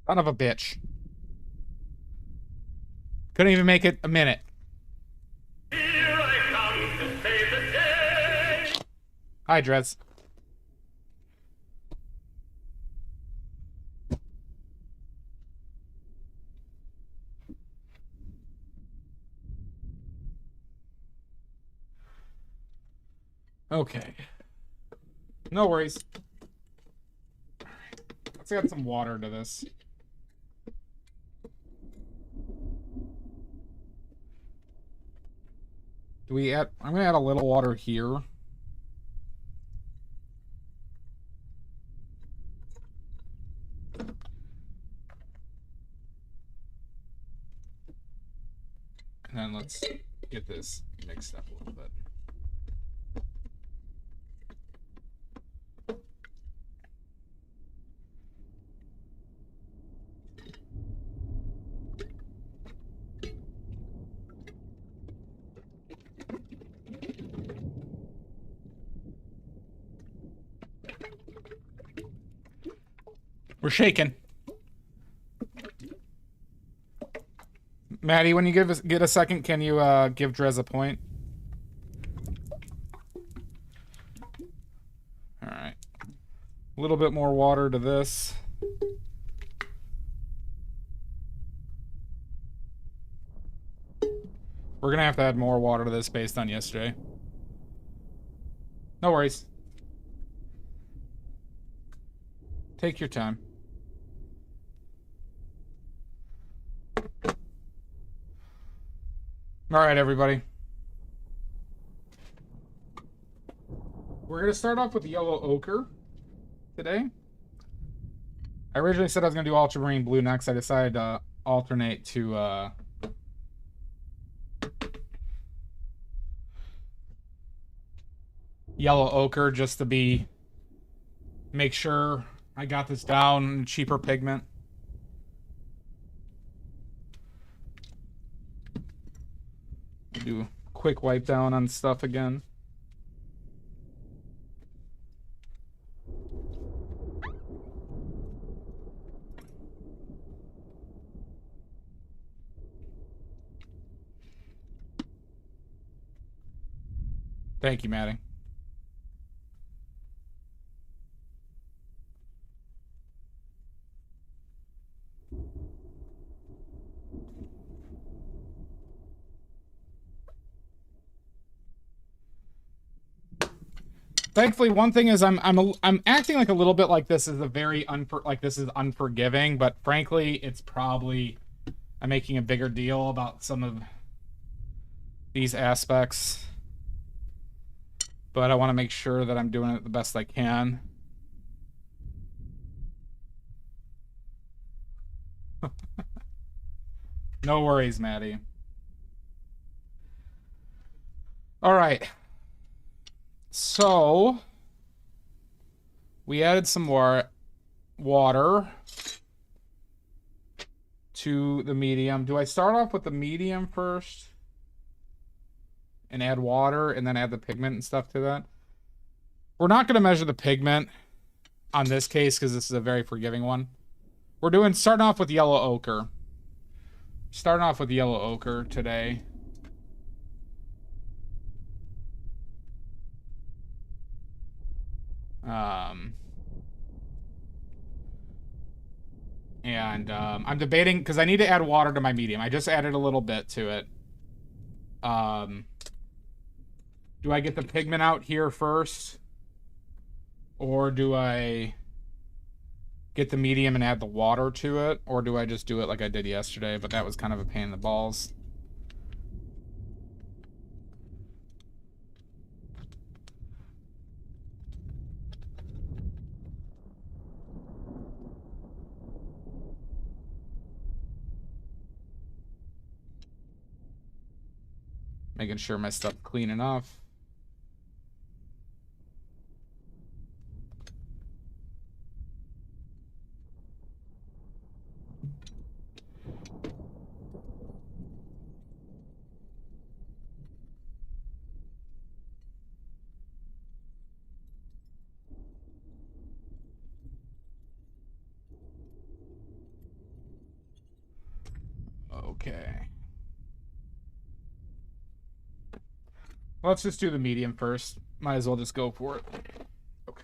Son of a bitch. Couldn't even make it a minute. Here I come to save the day. Hi, Drez. Okay. No worries. All right. Let's add some water to this. Do we add... I'm going to add a little water here. And then let's get this mixed up a little bit. We're shaking. Maddie, when you get a second, can you give Drez a point? All right. A little bit more water to this. We're gonna have to add more water to this based on yesterday. No worries. Take your time. All right, everybody. We're going to start off with the yellow ochre today. I originally said I was going to do ultramarine blue next. I decided to alternate to yellow ochre just to make sure I got this down. Cheaper pigment. Do a quick wipe down on stuff again. Thank you, Maddie. Thankfully, one thing is I'm acting like a little bit like this is a very this is unforgiving, but frankly, it's probably I'm making a bigger deal about some of these aspects. But I want to make sure that I'm doing it the best I can. No worries, Maddie. All right. So, we added some more water to the medium. Do I start off with the medium first and add water and then add the pigment and stuff to that? We're not going to measure the pigment on this case because this is a very forgiving one. We're starting off with yellow ochre. Starting off with yellow ochre today. I'm debating because I need to add water to my medium. I just added a little bit to it. Do I get the pigment out here first? Or do I get the medium and add the water to it? Or do I just do it like I did yesterday? But that was kind of a pain in the balls. Making sure my stuff's clean enough. Okay. Let's just do the medium first. Might as well just go for it. Okay.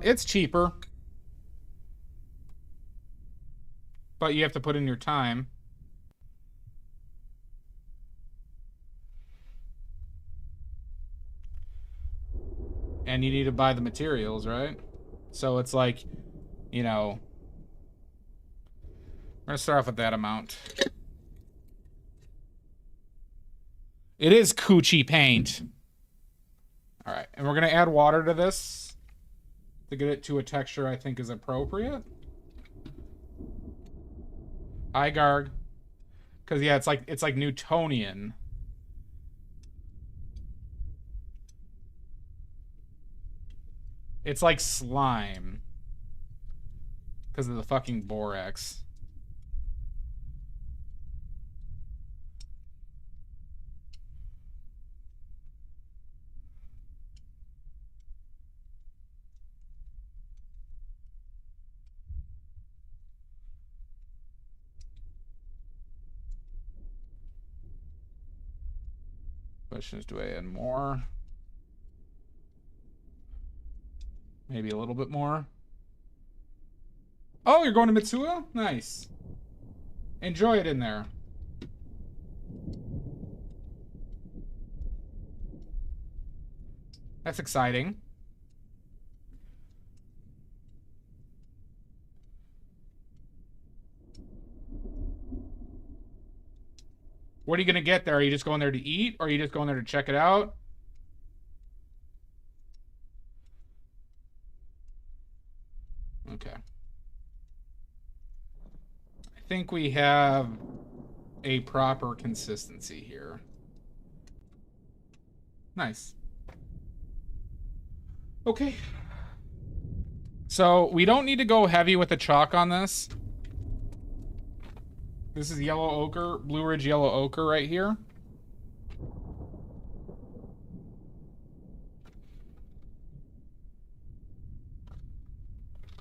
It's cheaper, but you have to put in your time. And you need to buy the materials, right? So it's like, you know, we're gonna start off with that amount. It is coochie paint. All right, and we're gonna add water to this to get it to a texture I think is appropriate. Igarg, because yeah, it's like Newtonian. It's like slime because of the fucking borax. Question is, do I add more? Maybe a little bit more. Oh, you're going to Mitsuo? Nice. Enjoy it in there. That's exciting. What are you going to get there? Are you just going there to eat? Or are you just going there to check it out? Okay. I think we have a proper consistency here. Nice. Okay. So we don't need to go heavy with the chalk on this. This is yellow ochre, Blue Ridge yellow ochre right here.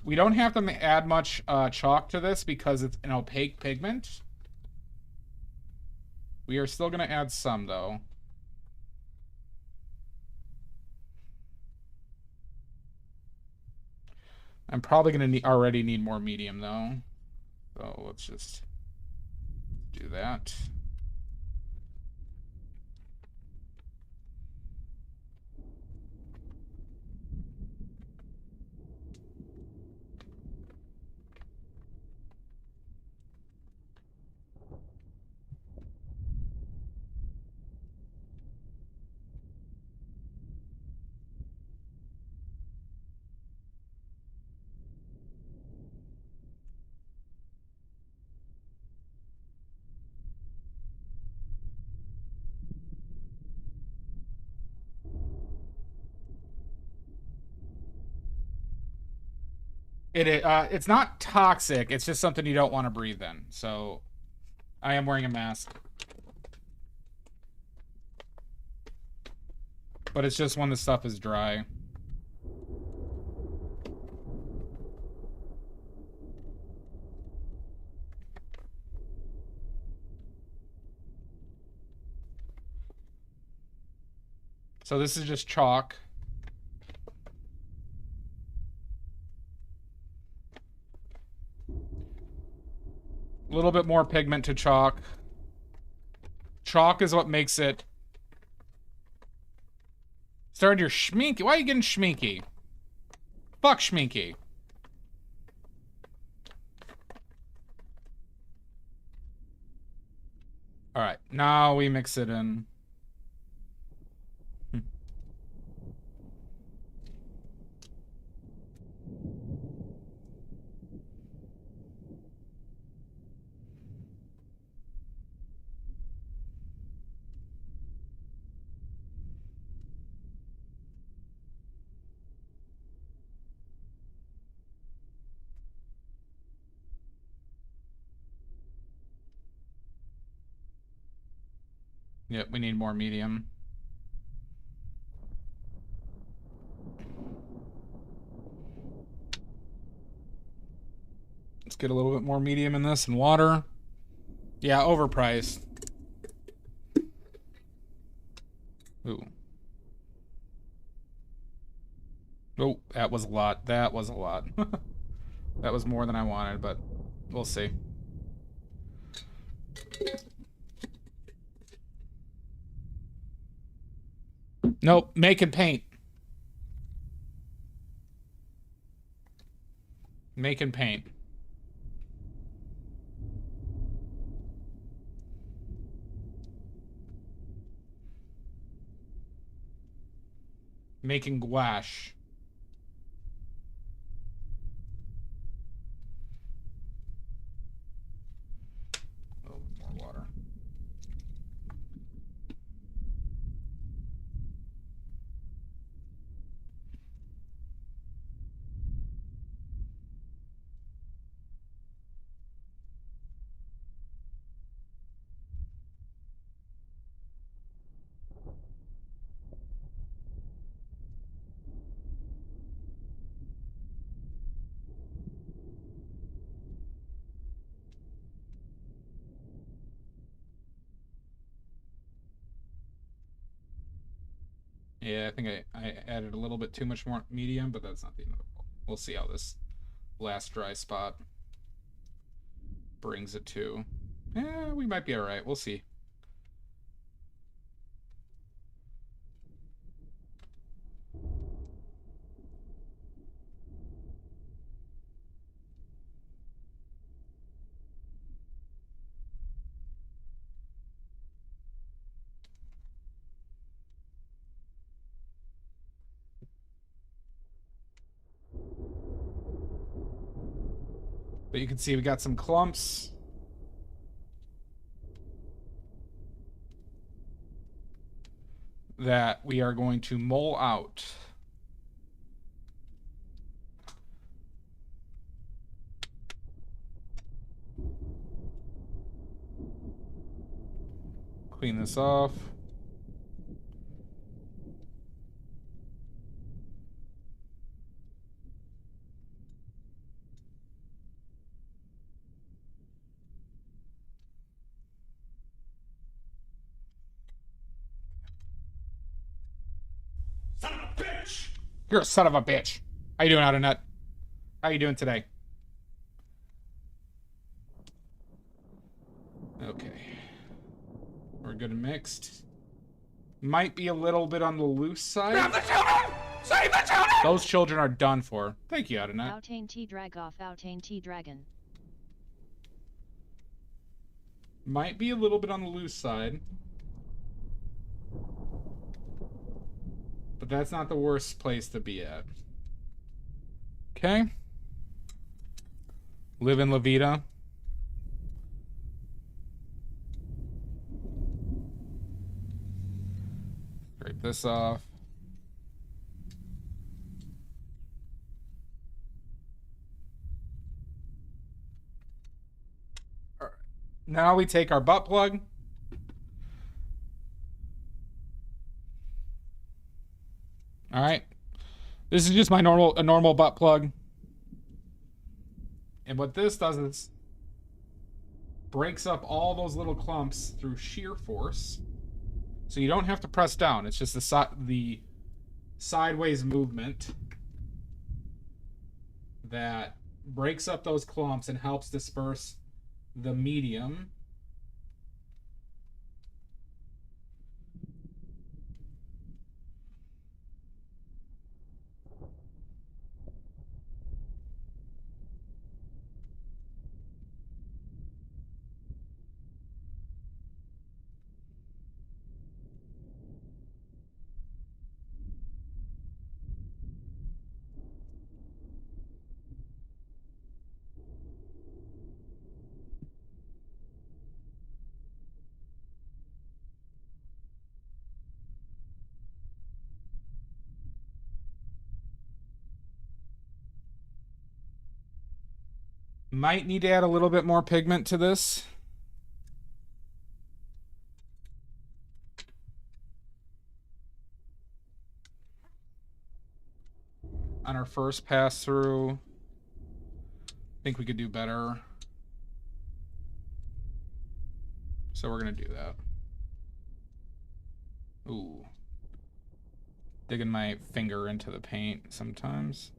We don't have to add much chalk to this because it's an opaque pigment. We are still going to add some, though. I'm probably going to already need more medium, though. So let's just do that. It's not toxic. It's just something you don't want to breathe in. So I am wearing a mask. But it's just when the stuff is dry. So this is just chalk. A little bit more pigment to chalk. Chalk is what makes it. Started your schminky. Why are you getting schminky? Fuck schminky. Alright, now we mix it in. Yep, we need more medium. Let's get a little bit more medium in this and water. Yeah, overpriced. Ooh. Oh, that was a lot. That was a lot. That was more than I wanted, but we'll see. Nope, make and paint. Make and paint. Making gouache. Oh, more water. Yeah, I think I added a little bit too much more medium, but that's not the end of the world. We'll see how this last dry spot brings it to. Yeah, we might be all right. We'll see. But you can see we got some clumps. That we are going to mull out. Clean this off. Son of a bitch! You're a son of a bitch. How you doing, Out of Nut? How you doing today? Okay. We're good and mixed. Might be a little bit on the loose side. Grab the children! Save the children! Those children are done for. Thank you, Out of Nut. Outain T drag off Outain T dragon. Might be a little bit on the loose side. But that's not the worst place to be at. Okay. Live in La Vida. Scrape this off. All right. Now we take our butt plug. All right. This is just my normal butt plug. And what this does is breaks up all those little clumps through shear force. So you don't have to press down. It's just the sideways movement that breaks up those clumps and helps disperse the medium. Might need to add a little bit more pigment to this. on our first pass through. I think we could do better. So we're going to do that. Ooh. Digging my finger into the paint sometimes.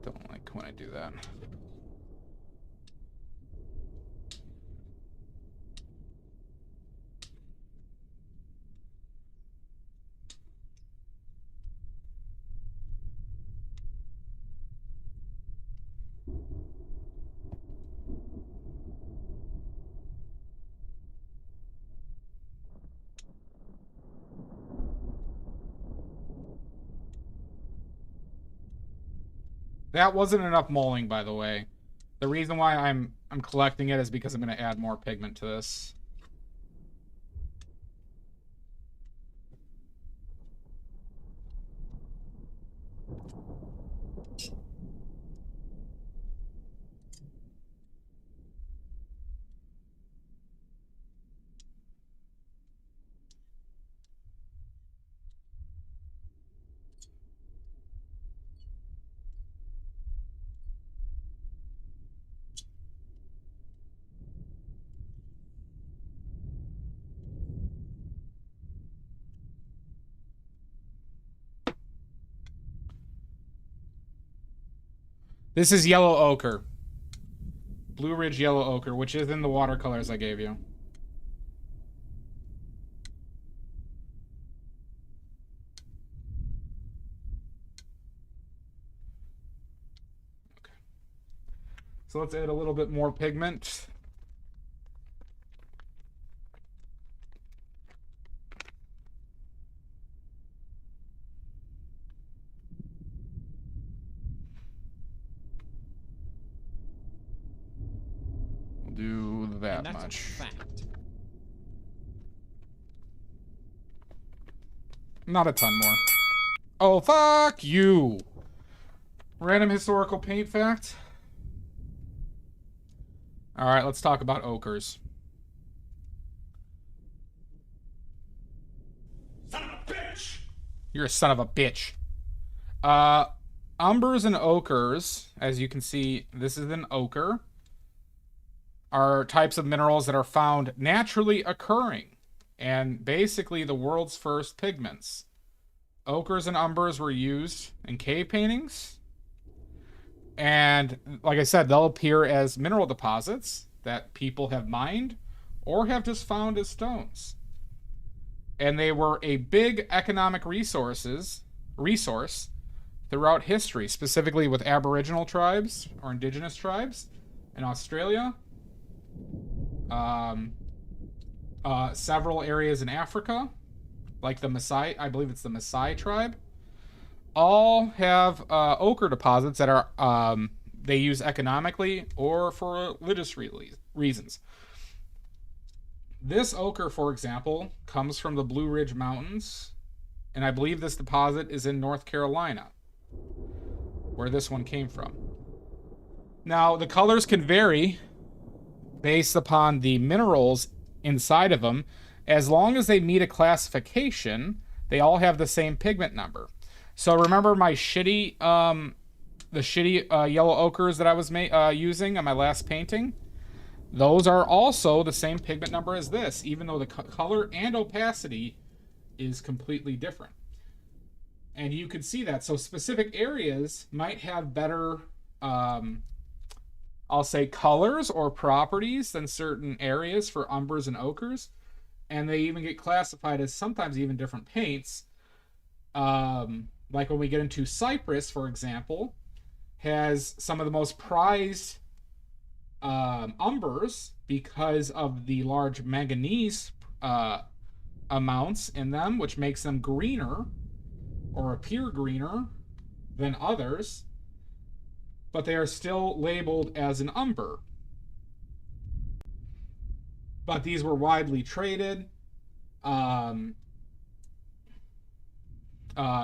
Don't like when I do that. That wasn't enough molding, by the way. The reason why I'm collecting it is because I'm going to add more pigment to this. This is yellow ochre. Blue Ridge yellow ochre, which is in the watercolors I gave you. Okay. So let's add a little bit more pigment. Do that much. Fact. Not a ton more. Oh, fuck you. Random historical paint fact. All right, let's talk about ochres. Son of a bitch! You're a son of a bitch. Umbers and ochres, as you can see, this is an ochre, are types of minerals that are found naturally occurring, and basically the world's first pigments. Ochres and umbers were used in cave paintings, and like I said, they'll appear as mineral deposits that people have mined or have just found as stones. And they were a big economic resource throughout history, specifically with Aboriginal tribes or indigenous tribes in Australia. Several areas in Africa, like the Maasai, I believe it's the Maasai tribe, all have ochre deposits that are they use economically or for religious reasons. This ochre, for example, comes from the Blue Ridge Mountains, and I believe this deposit is in North Carolina, where this one came from. Now, the colors can vary based upon the minerals inside of them. As long as they meet a classification, they all have the same pigment number. So remember my shitty, yellow ochres that I was using on my last painting? Those are also the same pigment number as this, even though the color and opacity is completely different. And you can see that. So specific areas might have better, I'll say, colors or properties than certain areas for umbers and ochres. And they even get classified as sometimes even different paints. Like when we get into Cyprus, for example, has some of the most prized umbers because of the large manganese amounts in them, which makes them greener or appear greener than others, but they are still labeled as an umber. But these were widely traded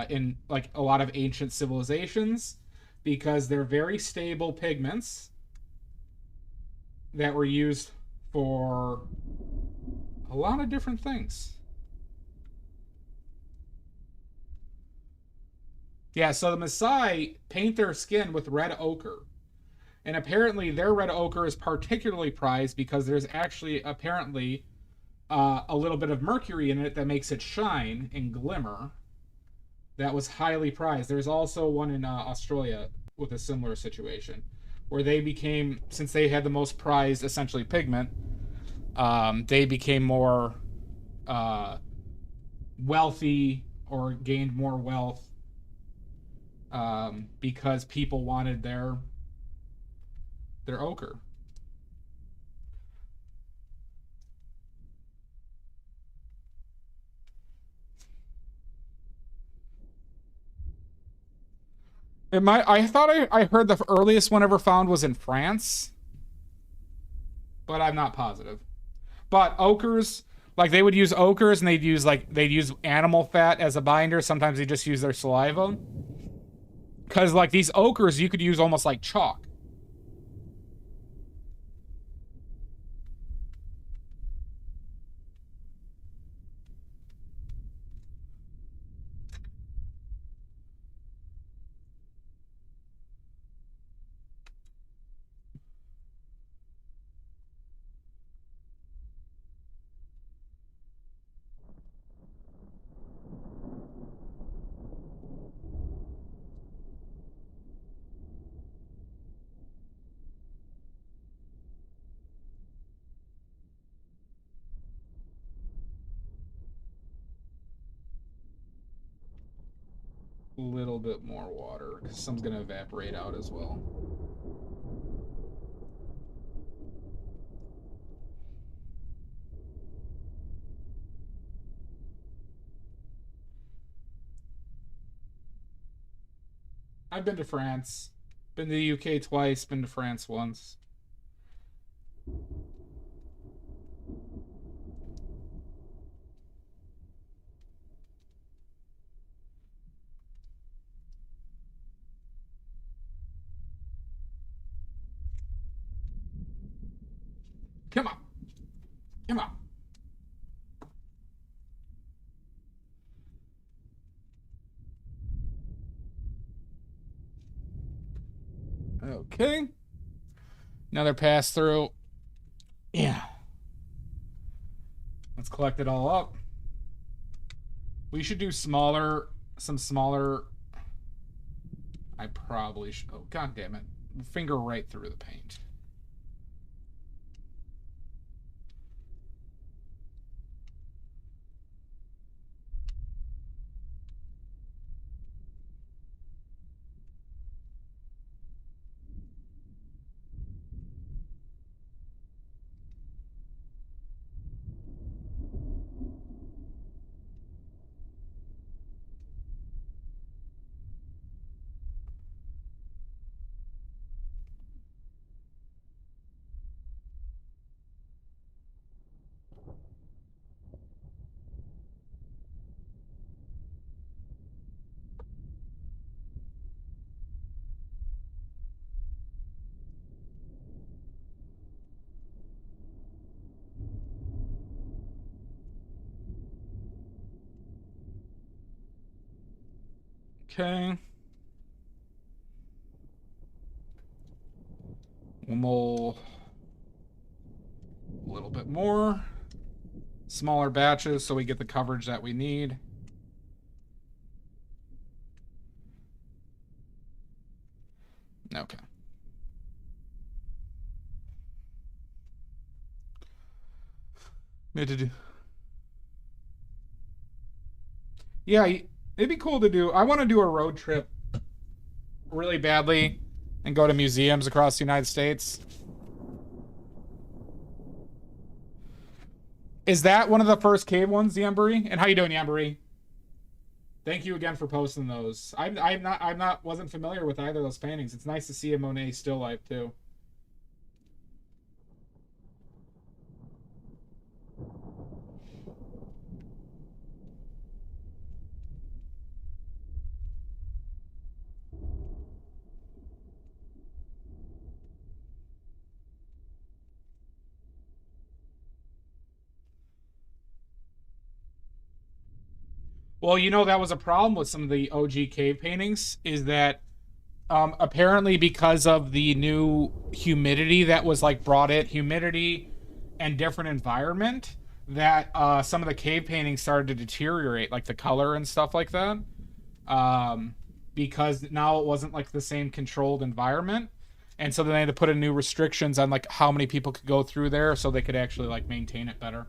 in like a lot of ancient civilizations because they're very stable pigments that were used for a lot of different things. Yeah, so the Maasai paint their skin with red ochre. And apparently their red ochre is particularly prized because there's actually apparently a little bit of mercury in it that makes it shine and glimmer. That was highly prized. There's also one in Australia with a similar situation where they became, since they had the most prized essentially pigment, they became more uh, wealthy or gained more wealth because people wanted their ochre. I thought I heard the earliest one ever found was in France, but I'm not positive. But ochres, like they would use ochres and they'd use animal fat as a binder. Sometimes they just use their saliva. Because like these ochres you could use almost like chalk. A little bit more water because some's gonna evaporate out as well. I've been to France. Been to the UK twice, been to France once. Come on. Come on. Okay. Another pass through. Yeah. Let's collect it all up. We should do some smaller. I probably should. Oh, god damn it. Finger right through the paint. Okay. One more. A little bit more. Smaller batches so we get the coverage that we need. Okay. Need to do. Yeah, it'd be cool to do. I want to do a road trip really badly and go to museums across the United States. Is that one of the first cave ones, Yambari? And how you doing, Yambari? Thank you again for posting those. Wasn't familiar with either of those paintings. It's nice to see a Monet still life too. Well, you know, that was a problem with some of the OG cave paintings, is that apparently because of the new humidity that was like brought in, humidity and different environment, that some of the cave paintings started to deteriorate, like the color and stuff like that. Um, because now it wasn't like the same controlled environment. And so then they had to put in new restrictions on like how many people could go through there so they could actually like maintain it better.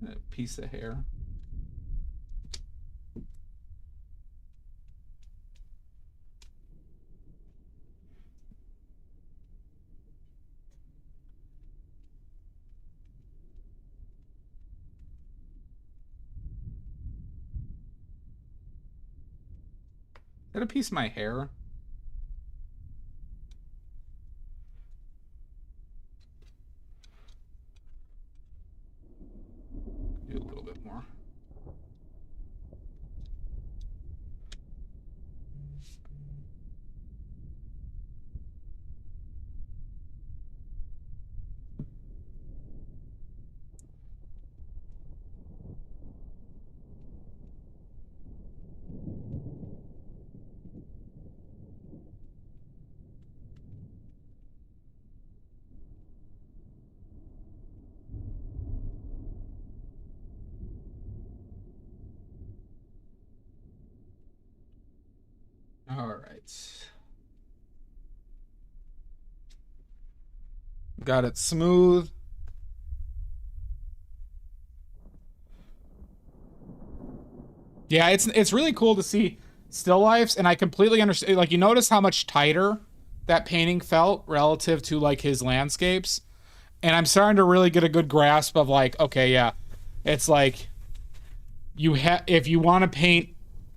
A piece of hair. Is that a piece of my hair? Do a little bit more. All right. Got it smooth. Yeah, it's really cool to see still lifes, and I completely understand. Like, you notice how much tighter that painting felt relative to like his landscapes, and I'm starting to really get a good grasp of like, okay, yeah, it's like you have if you want to paint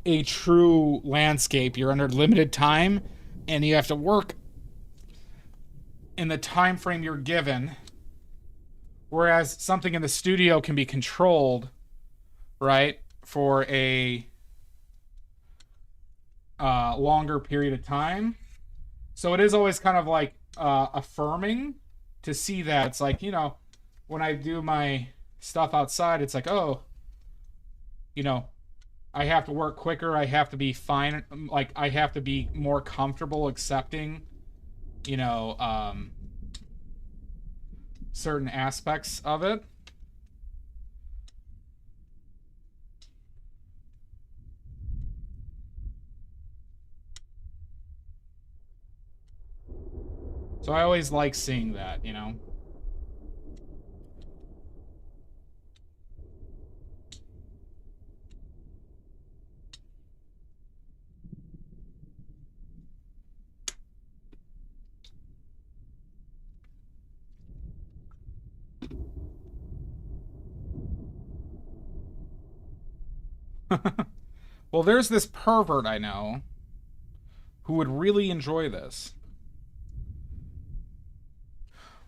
a true landscape, you're under limited time, and you have to work in the time frame you're given. Whereas something in the studio can be controlled, right, for a longer period of time. So it is always kind of like affirming to see that. It's like, you know, when I do my stuff outside, it's like, oh, you know, I have to work quicker. I have to be fine. Like, I have to be more comfortable accepting, you know, certain aspects of it. So I always like seeing that, you know. Well, there's this pervert I know who would really enjoy this.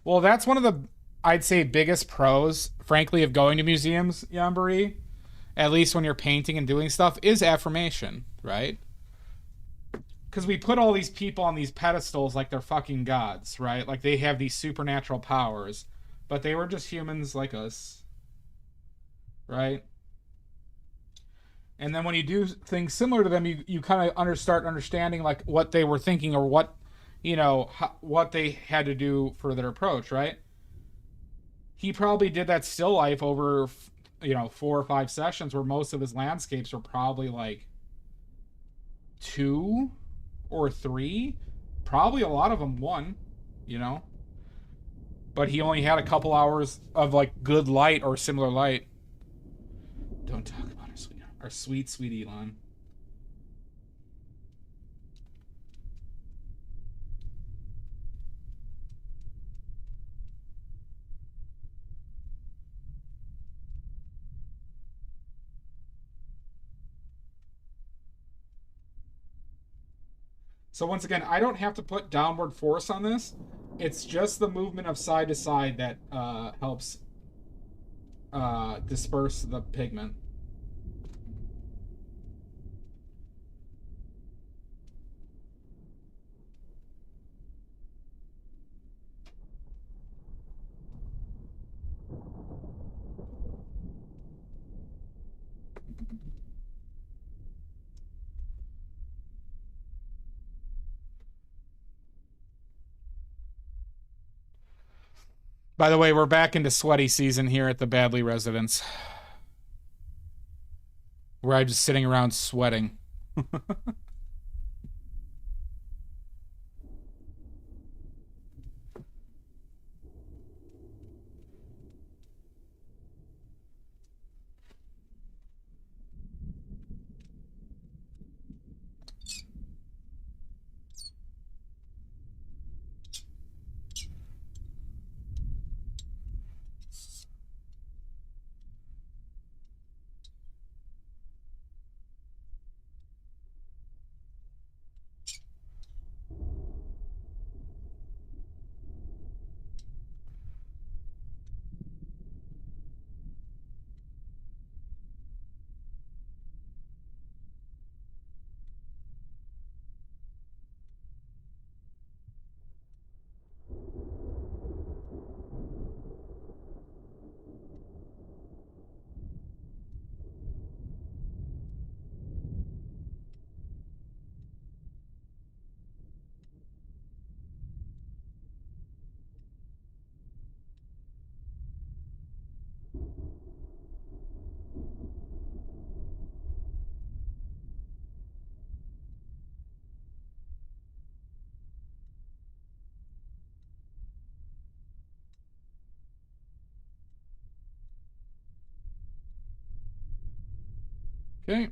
Well, that's one of the, I'd say, biggest pros, frankly, of going to museums, Yambari, at least when you're painting and doing stuff, is affirmation, right? Because we put all these people on these pedestals like they're fucking gods, right? Like they have these supernatural powers, but they were just humans like us, right? And then when you do things similar to them, you kind of start understanding like what they were thinking, or what, you know, what they had to do for their approach, right? He probably did that still life over, you know, 4 or 5 sessions, where most of his landscapes were probably like 2 or 3, probably a lot of them 1, you know, but he only had a couple hours of like good light or similar light. Don't talk about our sweet, sweet Elon. So once again, I don't have to put downward force on this. It's just the movement of side to side that helps disperse the pigment. By the way, we're back into sweaty season here at the Badley residence, where I'm just sitting around sweating. Okay.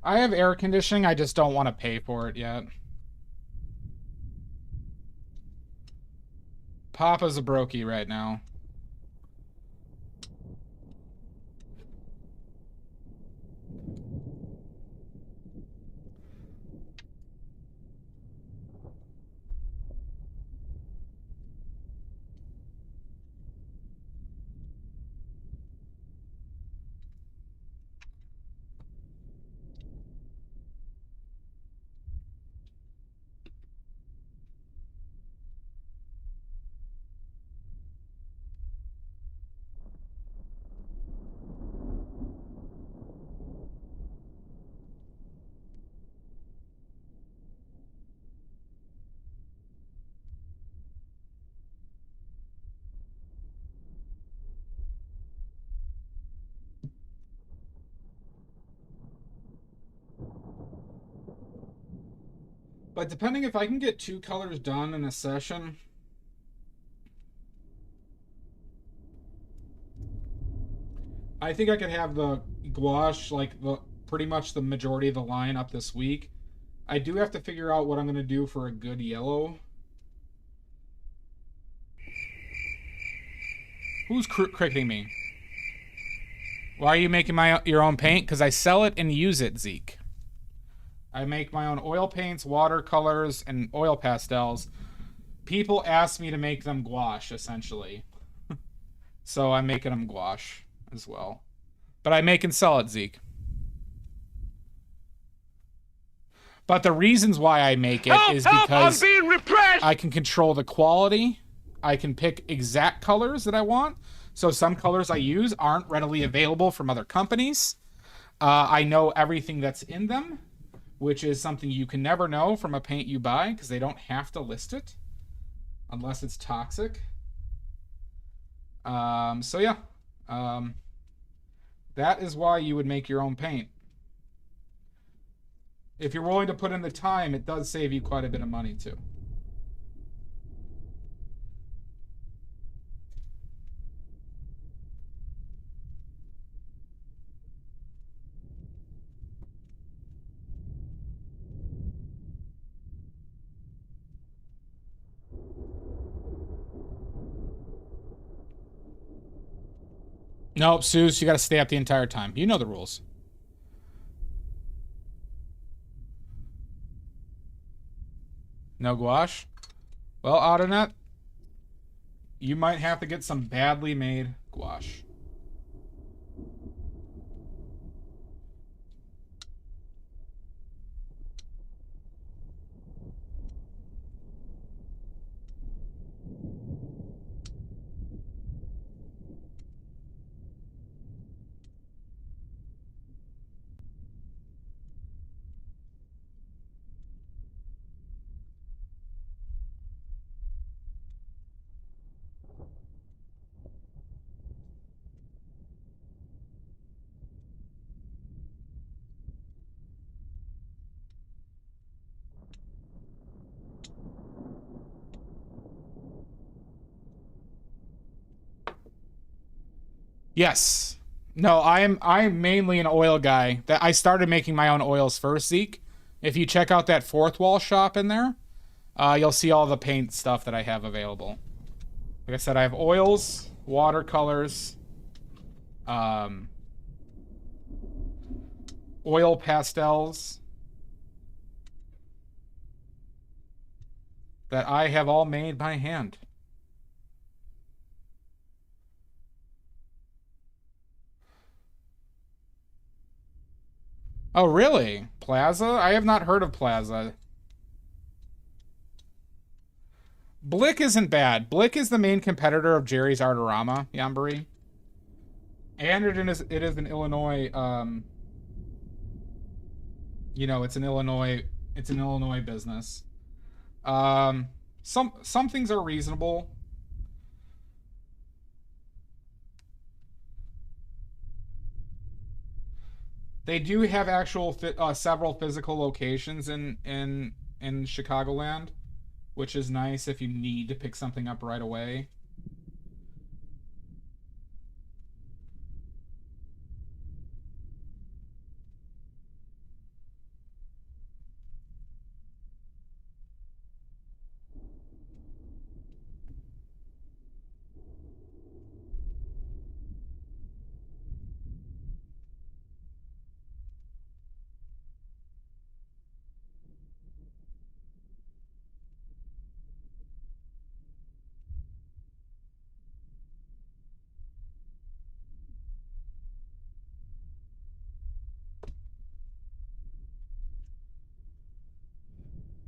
I have air conditioning, I just don't want to pay for it yet. Papa's a brokey right now. But depending if I can get 2 colors done in a session, I think I could have the gouache, like the pretty much the majority of the line up this week. I do have to figure out what I'm going to do for a good yellow. Who's cricketing me? Why are you making your own paint? Because I sell it and use it, Zeke. I make my own oil paints, watercolors, and oil pastels. People ask me to make them gouache, essentially. So I'm making them gouache as well. But I make and sell it, Zeke. But the reasons why I make it is because I'm being repressed! I can control the quality. I can pick exact colors that I want. So some colors I use aren't readily available from other companies. I know everything that's in them, which is something you can never know from a paint you buy because they don't have to list it unless it's toxic. So yeah, that is why you would make your own paint. If you're willing to put in the time, it does save you quite a bit of money too. Nope, Suze, you got to stay up the entire time. You know the rules. No gouache? Well, Autonet, you might have to get some badly made gouache. Yes. No, I'm mainly an oil guy. That I started making my own oils first, Zeke. If you check out that fourth wall shop in there, you'll see all the paint stuff that I have available. Like I said, I have oils, watercolors, oil pastels that I have all made by hand. Oh, really? Plaza? I have not heard of Plaza. Blick isn't bad. Blick is the main competitor of Jerry's Artorama, Yambari. And it is an Illinois, you know, it's an Illinois business. Some things are reasonable. They do have actual several physical locations in Chicagoland, which is nice if you need to pick something up right away.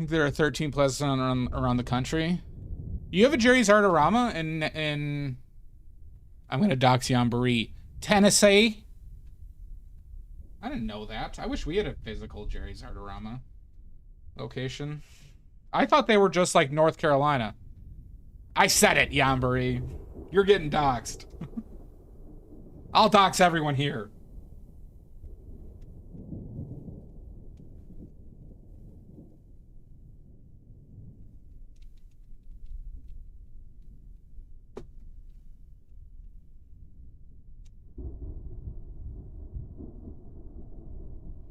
There are 13 plazas around the country. You have a Jerry's Artorama in I'm gonna dox Yambari, Tennessee. I didn't know that. I wish we had a physical Jerry's Artorama location. I thought they were just like North Carolina. I said it, Yambari. You're getting doxxed. I'll dox everyone here.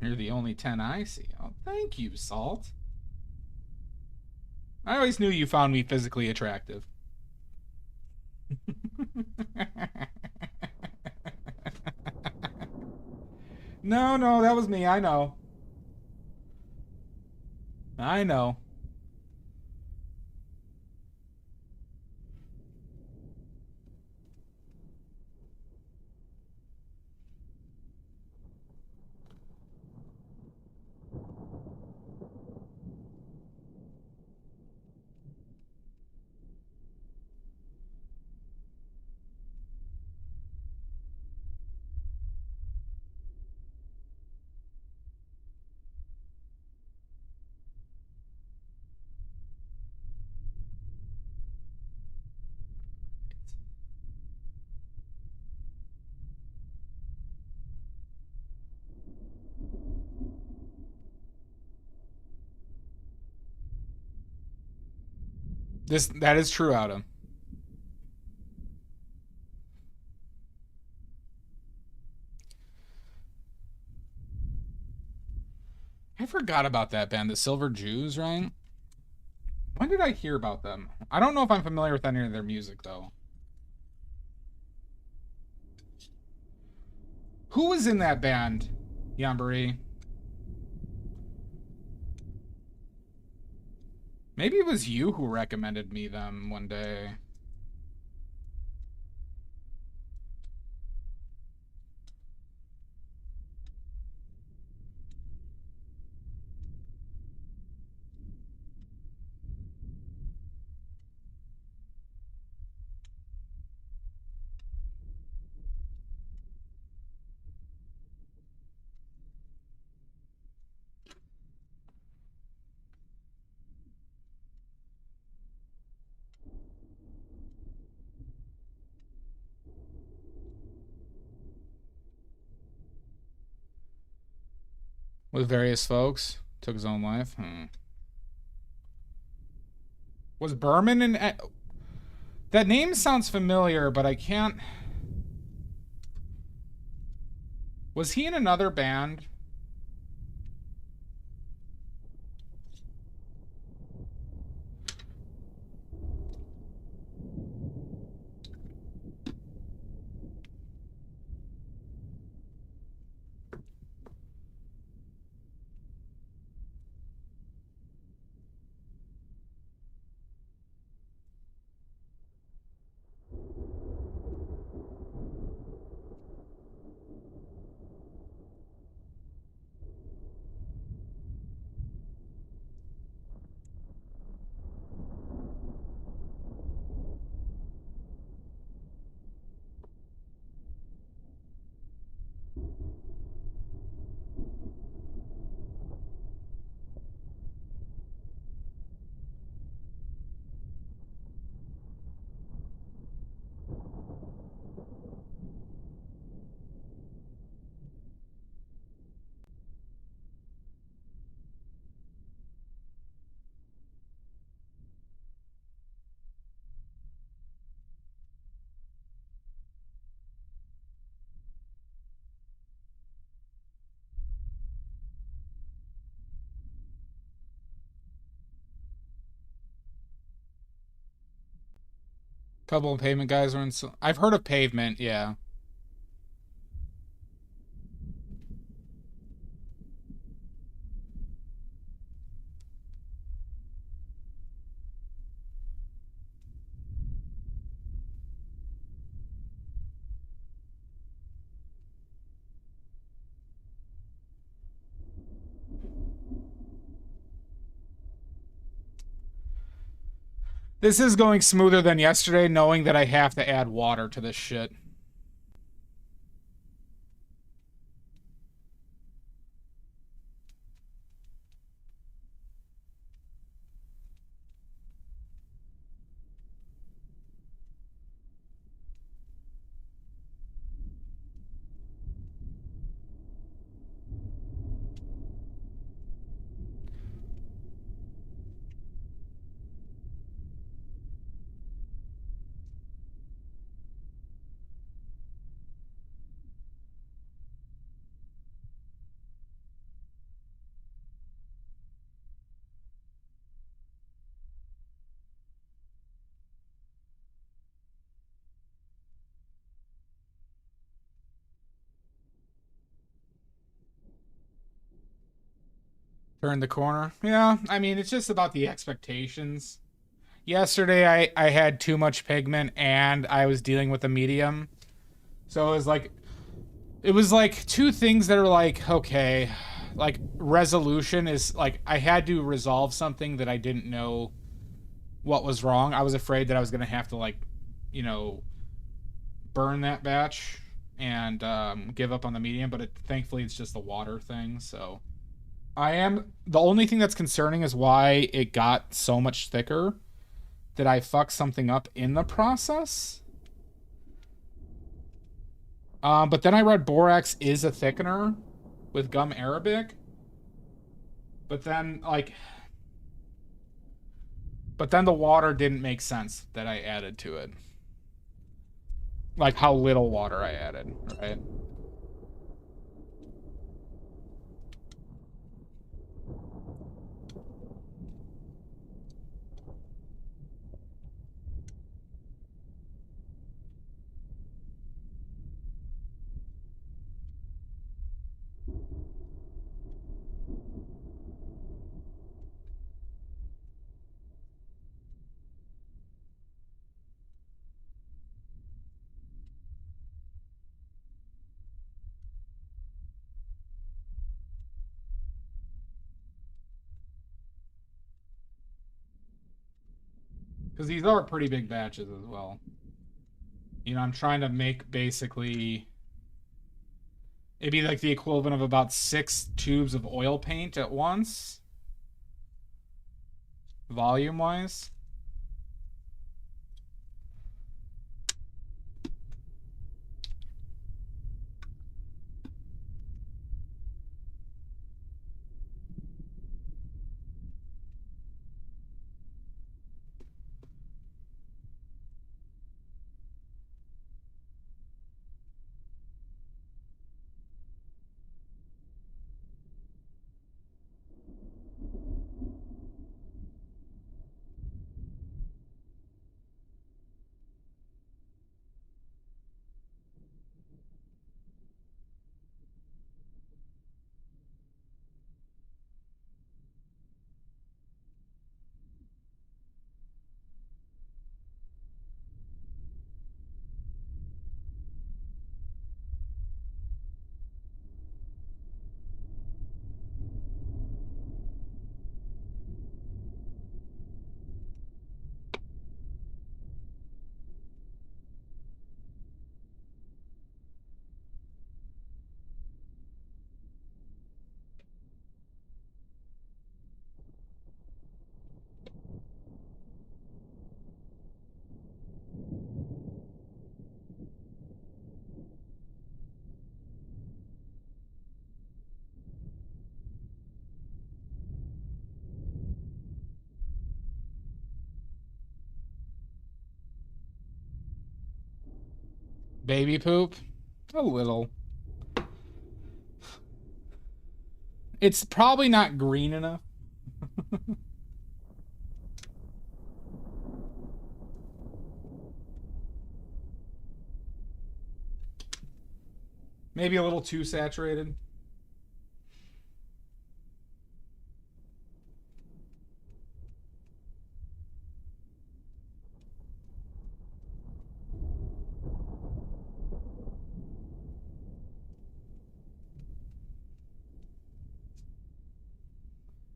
You're the only 10 I see. Oh, thank you, Salt. I always knew you found me physically attractive. No, that was me. I know. I know. That is true, Adam. I forgot about that band, the Silver Jews, right? When did I hear about them? I don't know if I'm familiar with any of their music, though. Who was in that band, Yambari? Maybe it was you who recommended me them one day. With various folks. Took his own life. Was Berman in... That name sounds familiar, but I can't... Was he in another band? Couple of Pavement guys were in... I've heard of Pavement, yeah. This is going smoother than yesterday, knowing that I have to add water to this shit. Turn the corner. Yeah, I mean, it's just about the expectations. Yesterday, I had too much pigment and I was dealing with a medium. So it was like two things that are like, okay, like resolution is like, I had to resolve something that I didn't know what was wrong. I was afraid that I was going to have to like, you know, burn that batch and give up on the medium, but thankfully it's just the water thing, so... The only thing that's concerning is why it got so much thicker. Did I fuck something up in the process? But then I read borax is a thickener with gum arabic. But then, like... But then the water didn't make sense that I added to it. Like how little water I added, right? Because these are pretty big batches as well. You know, I'm trying to make basically... It'd be like the equivalent of about 6 tubes of oil paint at once. Volume-wise. Baby poop? A little. It's probably not green enough. Maybe a little too saturated.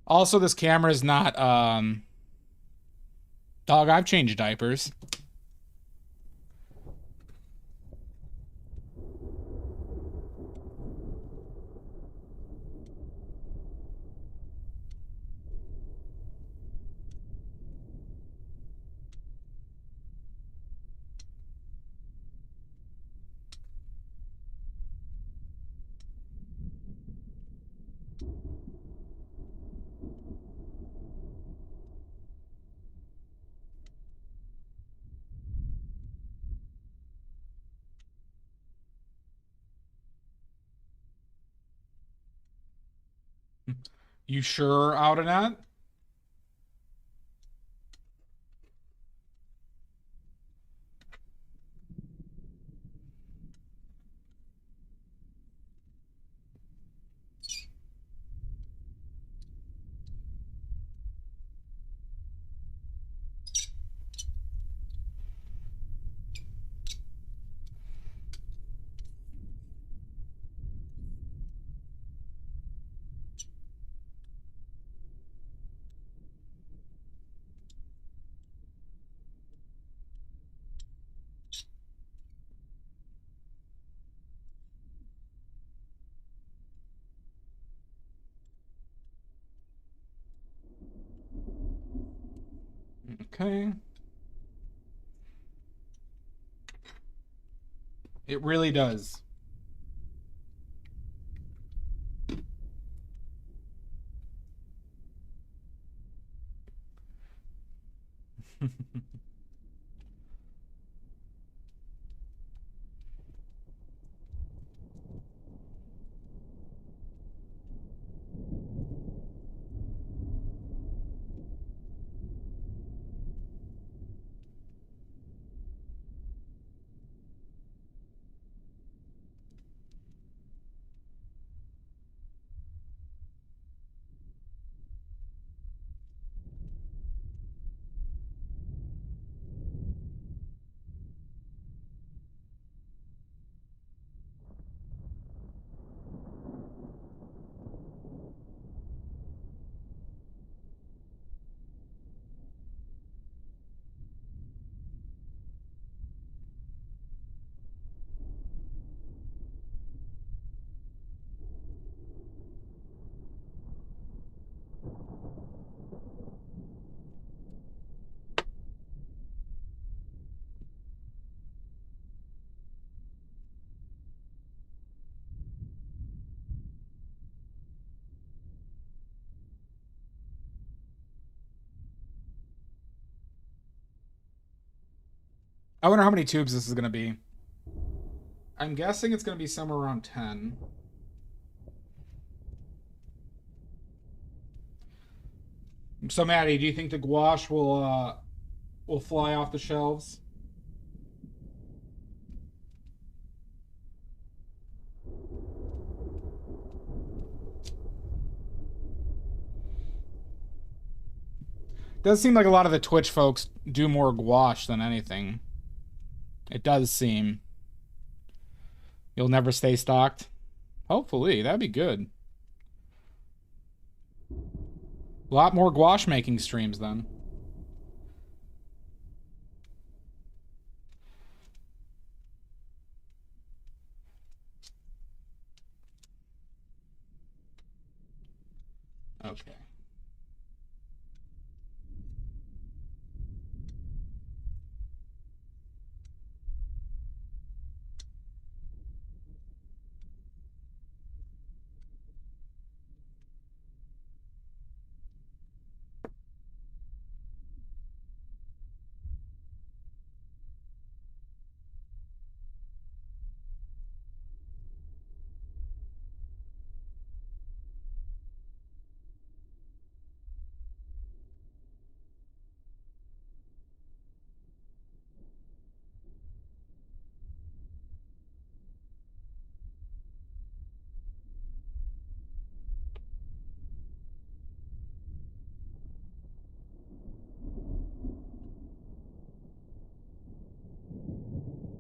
Also, this camera is not, Dog, I've changed diapers. You sure out of that? Okay. It really does. I wonder how many tubes this is going to be. I'm guessing it's going to be somewhere around 10. So, Maddie, do you think the gouache will fly off the shelves? Does seem like a lot of the Twitch folks do more gouache than anything. It does seem. You'll never stay stocked? Hopefully, that'd be good. A lot more gouache making streams then. Okay.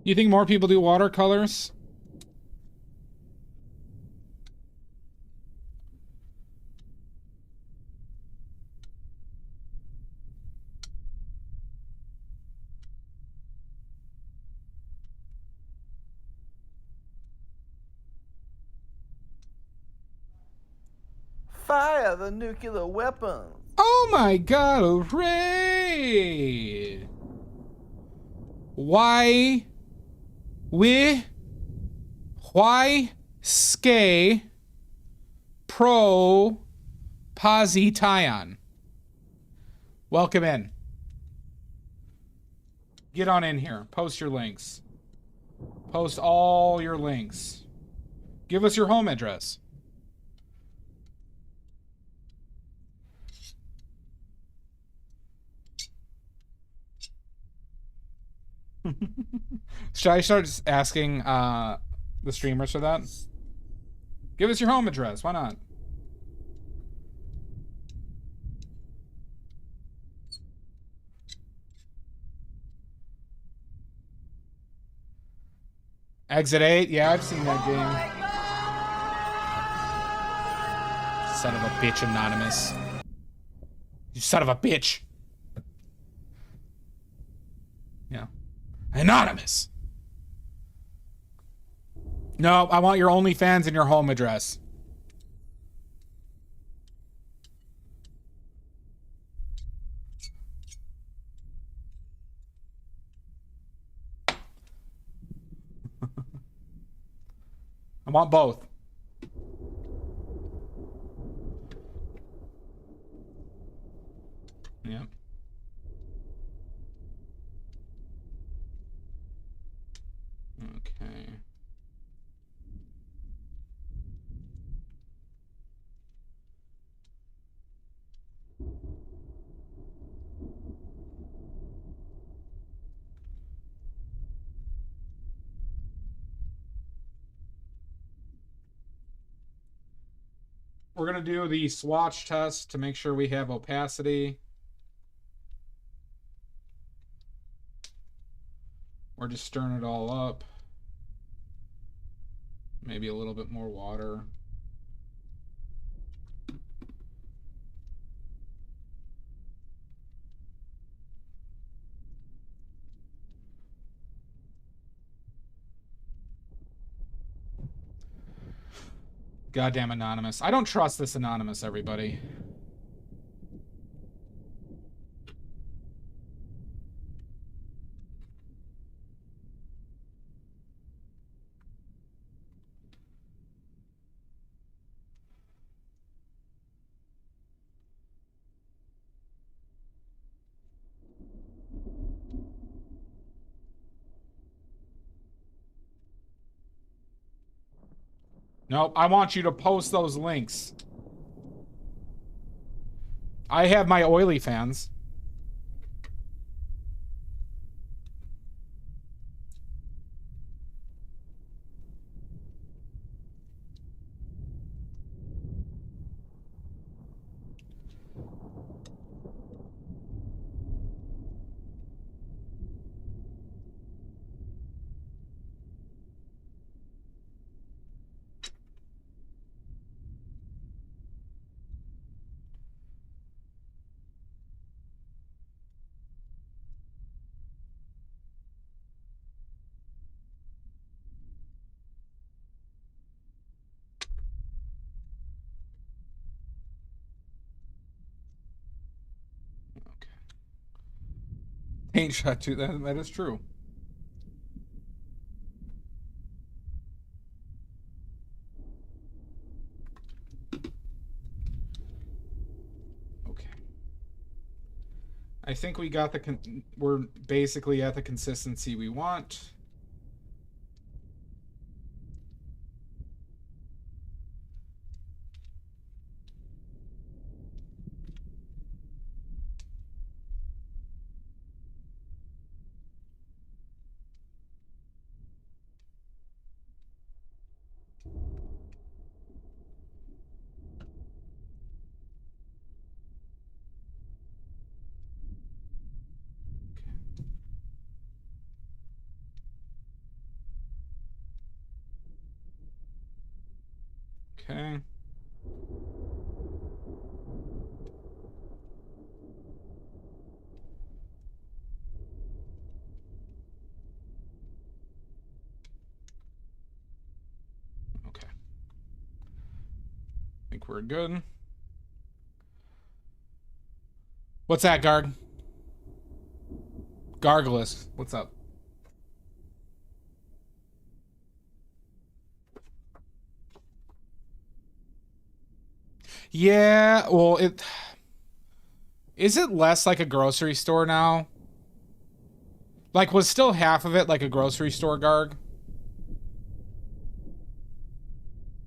You think more people do watercolors? Fire the nuclear weapons! Oh my god, a raid! Why ske pro positaion? Welcome in. Get on in here. Post your links. Post all your links. Give us your home address. Should I start just asking the streamers for that? Give us your home address. Why not? Exit 8? Yeah, I've seen that game. Son of a bitch, Anonymous. You son of a bitch. Yeah. Anonymous. No, I want your OnlyFans and your home address. I want both. Yeah. Okay. We're going to do the swatch test to make sure we have opacity. We're just stirring it all up. Maybe a little bit more water. Goddamn Anonymous. I don't trust this Anonymous, everybody. Nope, I want you to post those links. I have my oily fans. Paint shot too. That is true. Okay. I think we got we're basically at the consistency we want. Okay. Okay. I think we're good. What's that, Garg? Gargulus, what's up? Yeah, well, is it less like a grocery store now? Like, was still half of it like a grocery store, Garg?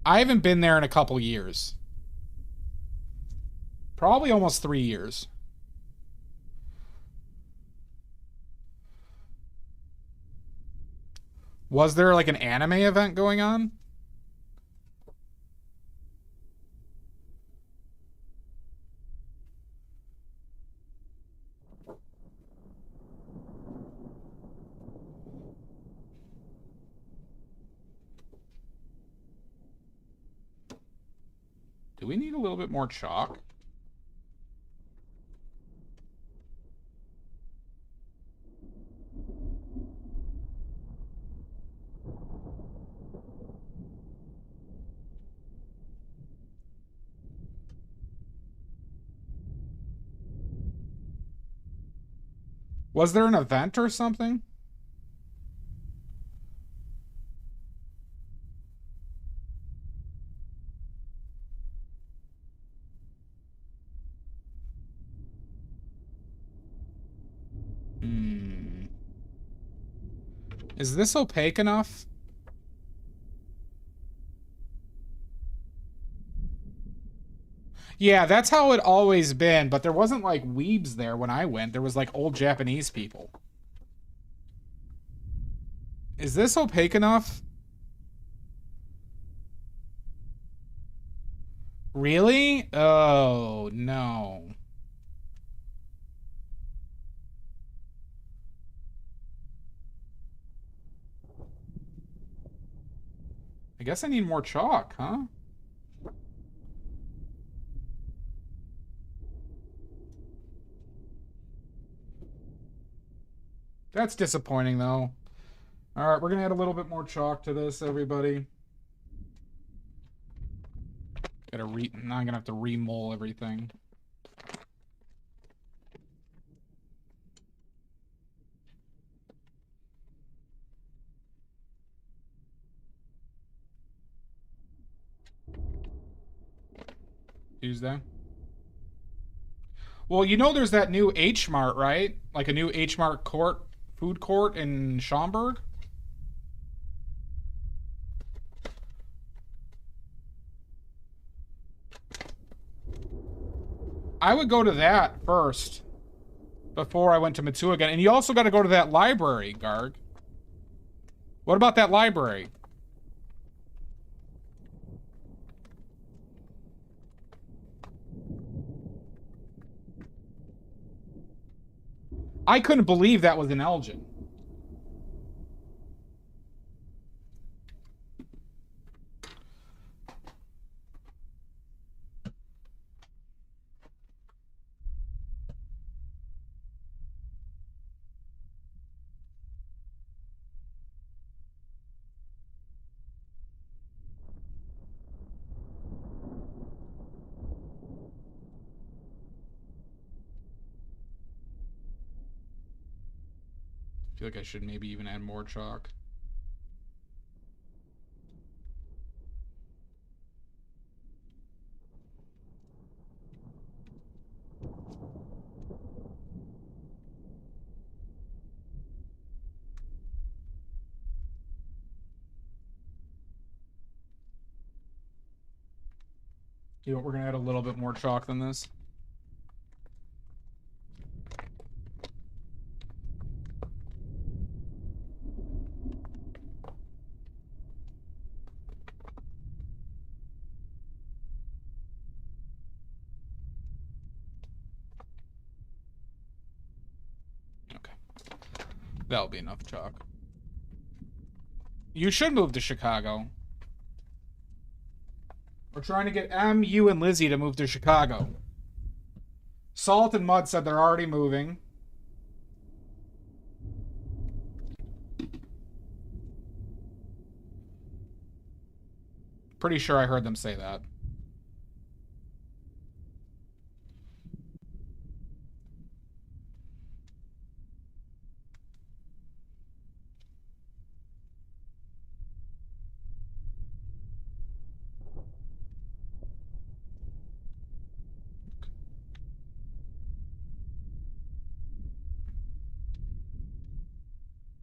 I haven't been there in a couple years. Probably almost 3 years. Was there like an anime event going on? Do we need a little bit more chalk? Was there an event or something? Is this opaque enough? Yeah, that's how it always been, but there wasn't like weebs there when I went. There was like old Japanese people. Is this opaque enough? Really? Oh, no. I guess I need more chalk, huh? That's disappointing, though. All right, we're going to add a little bit more chalk to this, everybody. Now I'm going to have to re-mole everything. Tuesday. Well, you know there's that new H Mart, right? Like a new H Mart food court in Schaumburg. I would go to that first before I went to Matsu again. And you also got to go to that library, Garg. What about that library? I couldn't believe that was an Elgin. I feel like I should maybe even add more chalk. You know what, we're gonna add a little bit more chalk than this. Okay. That'll be enough chalk. You should move to Chicago. We're trying to get M, you, and Lizzie to move to Chicago. Salt and Mud said they're already moving. Pretty sure I heard them say that.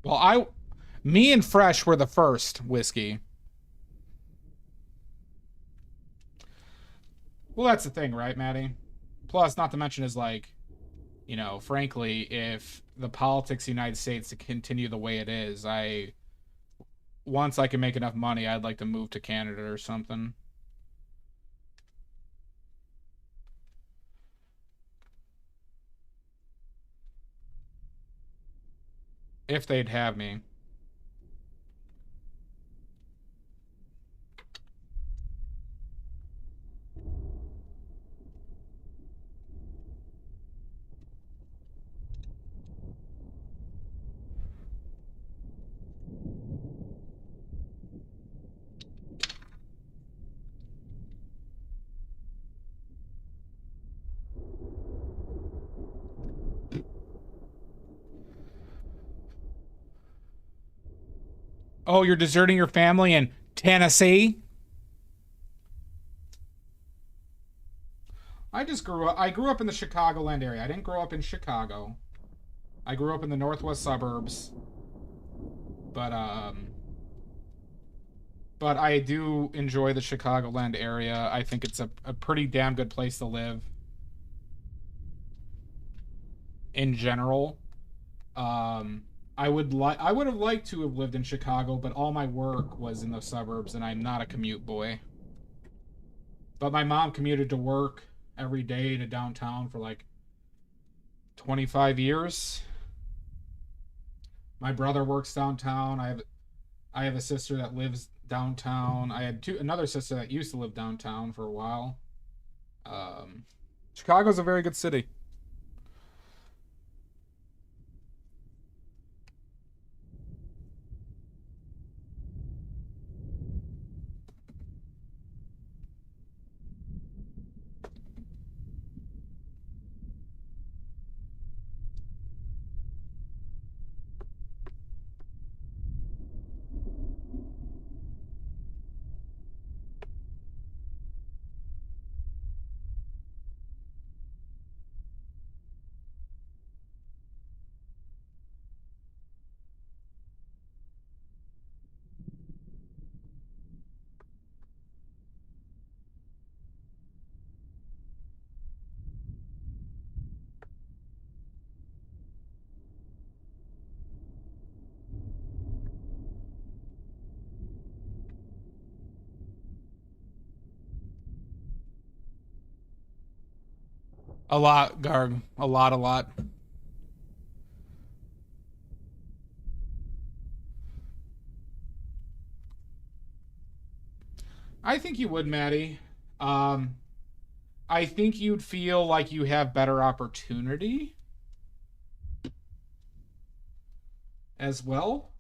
Well, me and Fresh were the first whiskey. Well, that's the thing, right, Maddie? Plus, not to mention is like, you know, frankly, if the politics of the United States to continue the way it is, once I can make enough money, I'd like to move to Canada or something. If they'd have me. Oh, you're deserting your family in Tennessee? I grew up in the Chicagoland area. I didn't grow up in Chicago. I grew up in the northwest suburbs. But I do enjoy the Chicagoland area. I think it's a pretty damn good place to live. In general. I would have liked to have lived in Chicago, but all my work was in the suburbs, and I'm not a commute boy. But my mom commuted to work every day to downtown for like 25 years. My brother works downtown. I have a sister that lives downtown. I had another sister that used to live downtown for a while. Chicago's a very good city. A lot, Garg. A lot. I think you would, Maddie. I think you'd feel like you have better opportunity as well.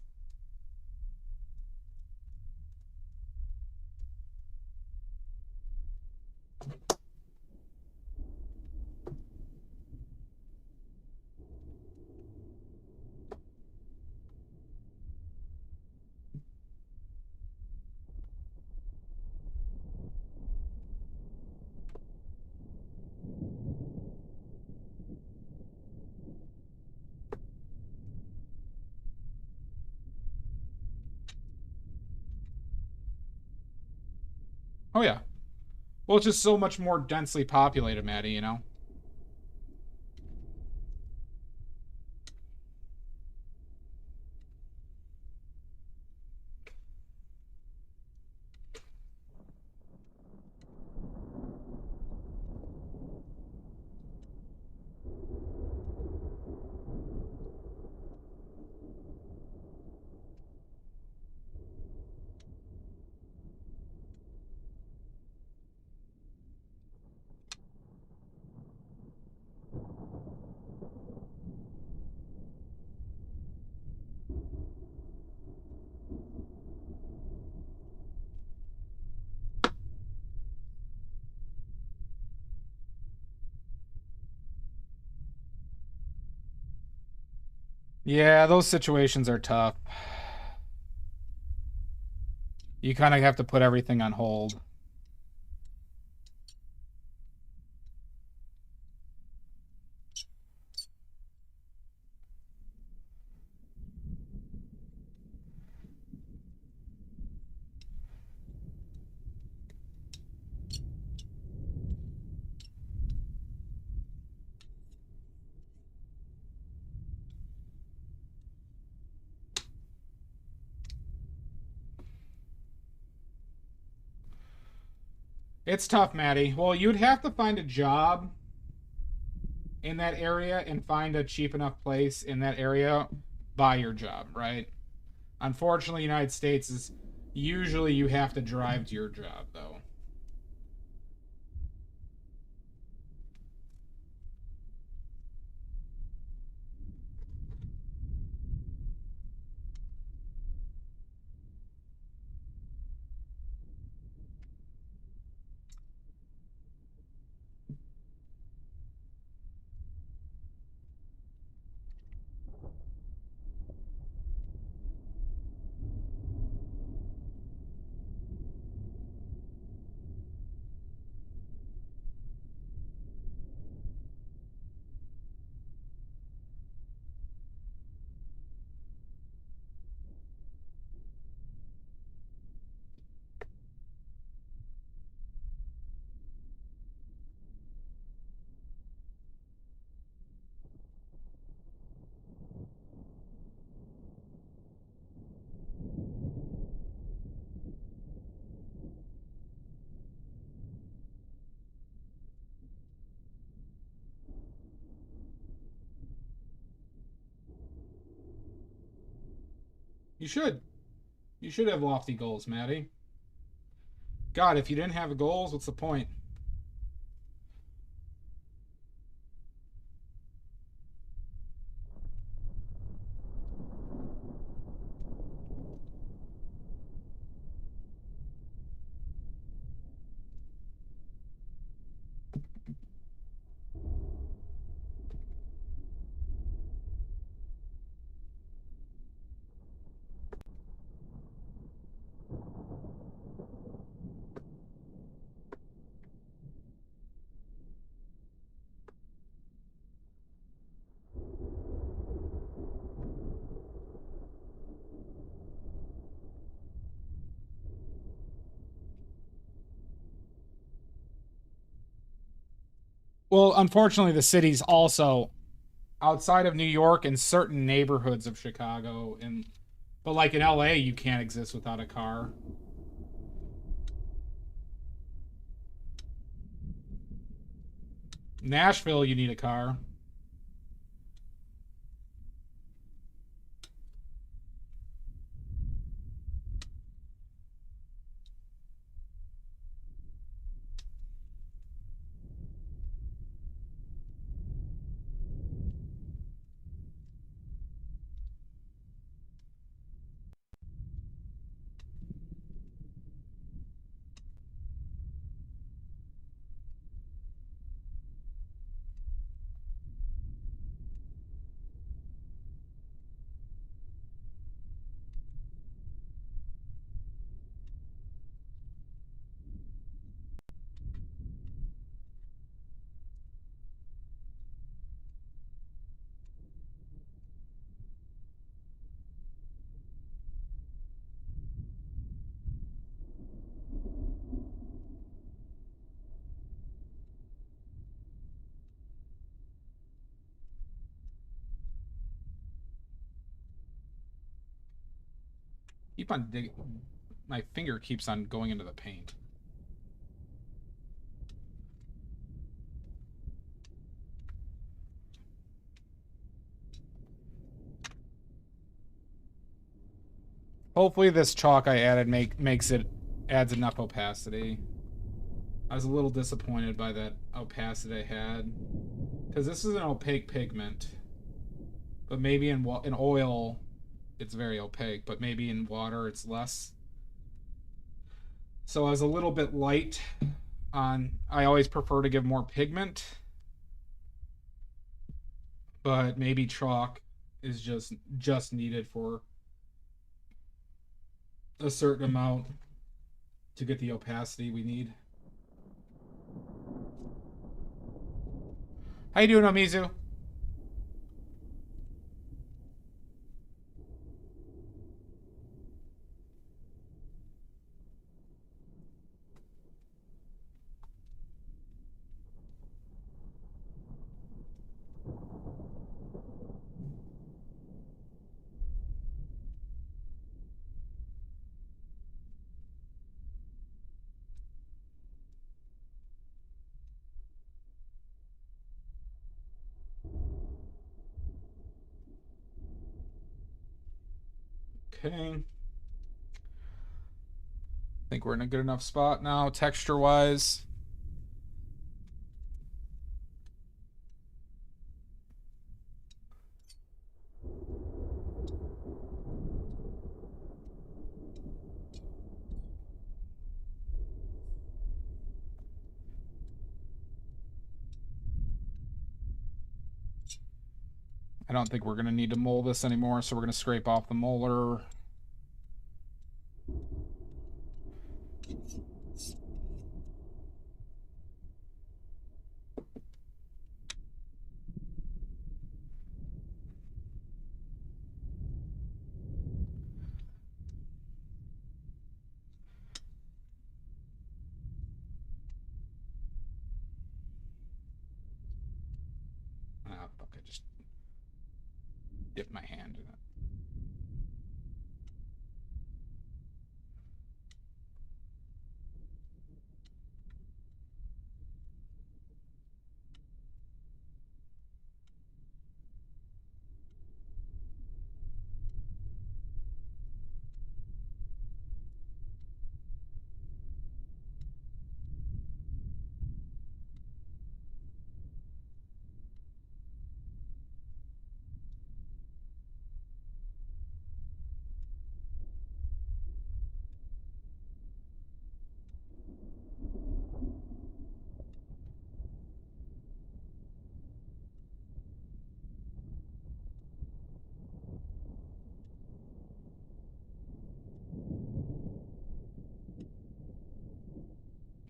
Oh, yeah. Well, it's just so much more densely populated, Maddie, you know? Yeah, those situations are tough. You kind of have to put everything on hold. It's tough, Maddie. Well, you'd have to find a job in that area and find a cheap enough place in that area by your job, right? Unfortunately, United States is usually you have to drive to your job, though. You should. You should have lofty goals, Maddie. God, if you didn't have goals, what's the point? Well, unfortunately, the city's also outside of New York and certain neighborhoods of Chicago, and but like in LA, you can't exist without a car. Nashville, you need a car. Keep on digging. My finger keeps on going into the paint. Hopefully this chalk I added adds enough opacity. I was a little disappointed by that opacity I had, because this is an opaque pigment, but maybe in oil it's very opaque, but maybe in water it's less. So I was a little bit light on. I always prefer to give more pigment, but maybe chalk is just needed for a certain amount to get the opacity we need. How you doing, Omizu? Okay. I think we're in a good enough spot now, texture-wise. I don't think we're going to need to mold this anymore, so we're going to scrape off the molar. Ah, fuck, I just dipped my hand in it.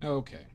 Okay.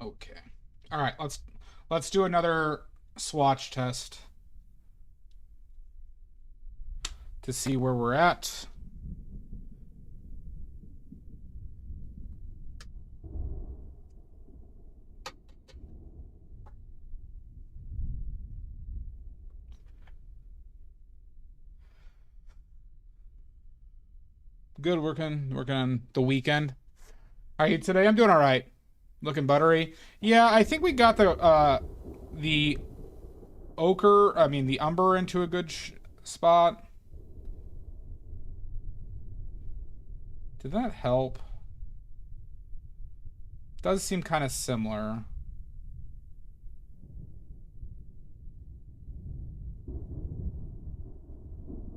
Okay. All right, let's do another swatch test to see where we're at. Good, working on the weekend. How are you today? I'm doing all right. Looking buttery. Yeah, I think we got the ochre, I mean the umber into a good spot. Did that help? Does seem kind of similar.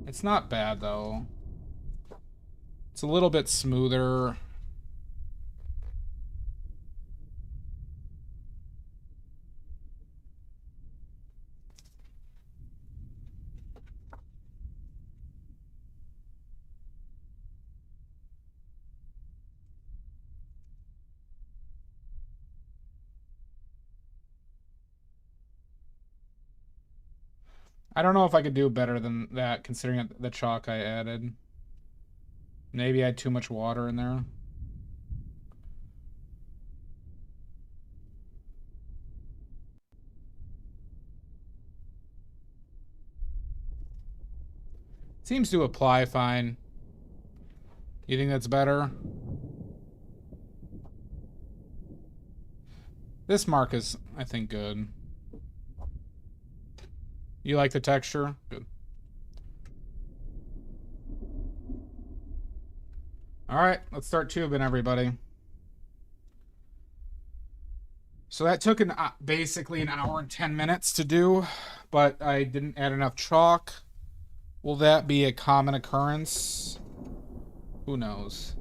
It's not bad though. It's a little bit smoother. I don't know if I could do better than that considering the chalk I added. Maybe I had too much water in there. Seems to apply fine. You think that's better? This mark is, I think, good. You like the texture? Good. All right, let's start tubing, everybody. So that took basically an hour and 10 minutes to do, but I didn't add enough chalk. Will that be a common occurrence? Who knows?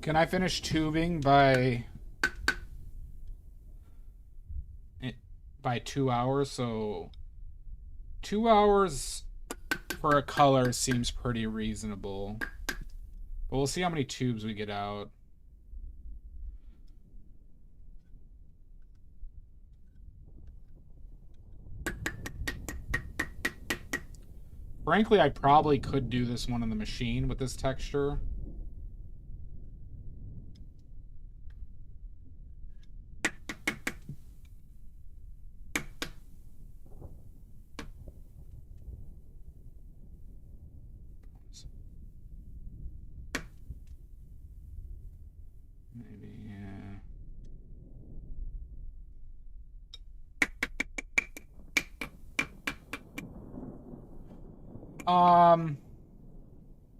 Can I finish tubing by 2 hours? So 2 hours for a color seems pretty reasonable. But we'll see how many tubes we get out. Frankly, I probably could do this one on the machine with this texture. Maybe, yeah.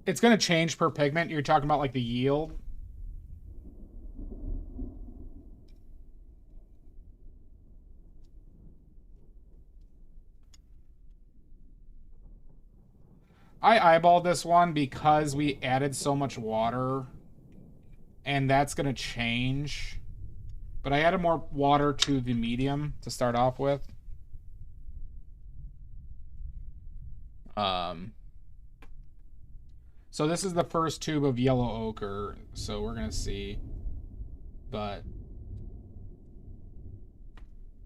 It's going to change per pigment. You're talking about like the yield. I eyeballed this one because we added so much water, and that's going to change. But I added more water to the medium to start off with. So this is the first tube of yellow ochre, so we're going to see. But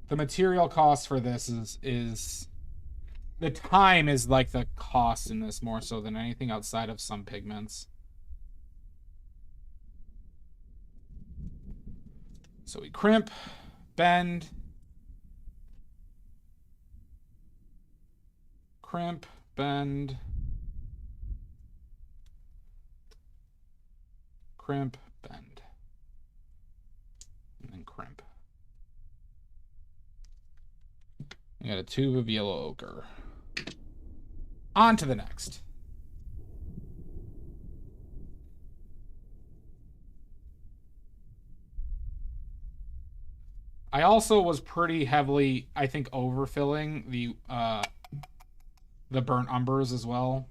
the material cost for this is the time is like the cost in this more so than anything outside of some pigments. So we crimp, bend, crimp, bend, crimp, bend, and then crimp. We got a tube of yellow ochre. On to the next. I also was pretty heavily, I think, overfilling the burnt umbers as well.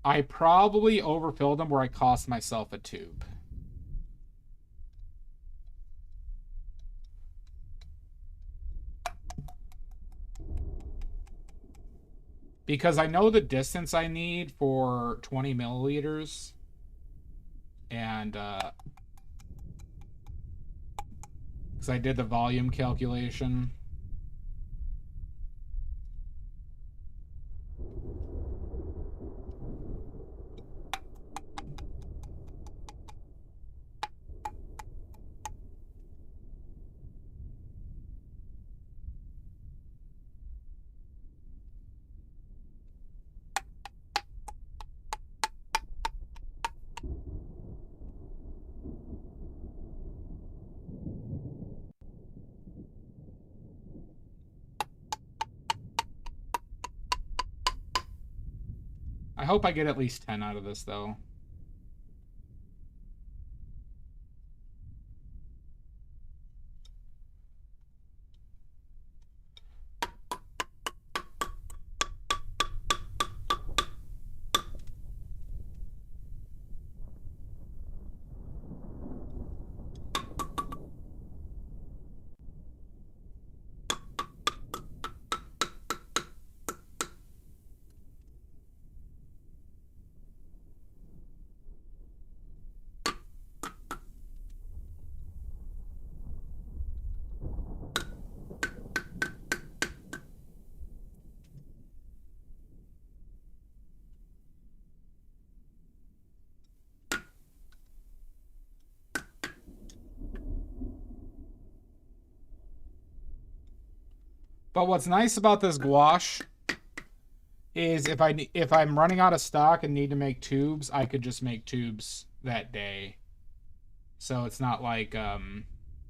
I probably overfilled them where I cost myself a tube. Because I know the distance I need for 20 milliliters. And because I did the volume calculation. I hope I get at least 10 out of this, though. But what's nice about this gouache is if I'm running out of stock and need to make tubes, I could just make tubes that day. So it's not like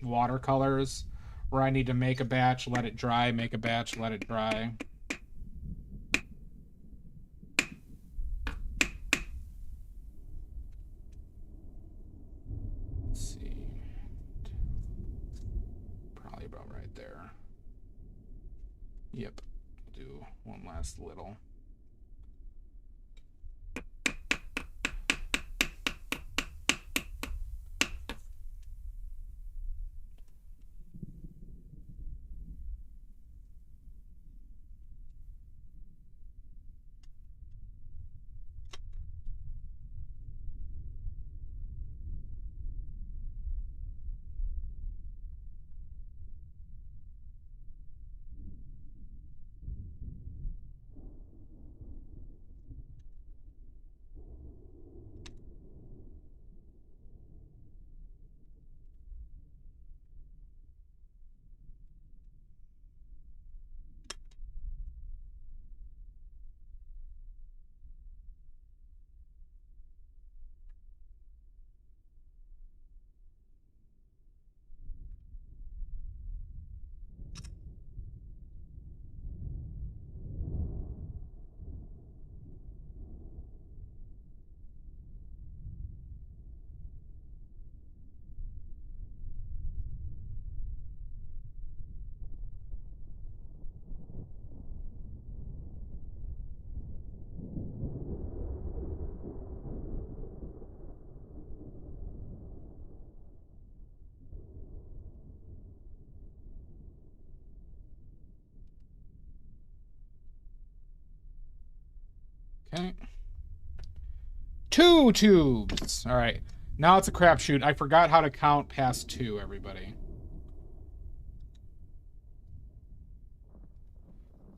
watercolors where I need to make a batch, let it dry, make a batch, let it dry. Let's see. Probably about right there. Yep. Do one last little. Okay. 2 tubes. All right. Now it's a crapshoot. I forgot how to count past 2, everybody.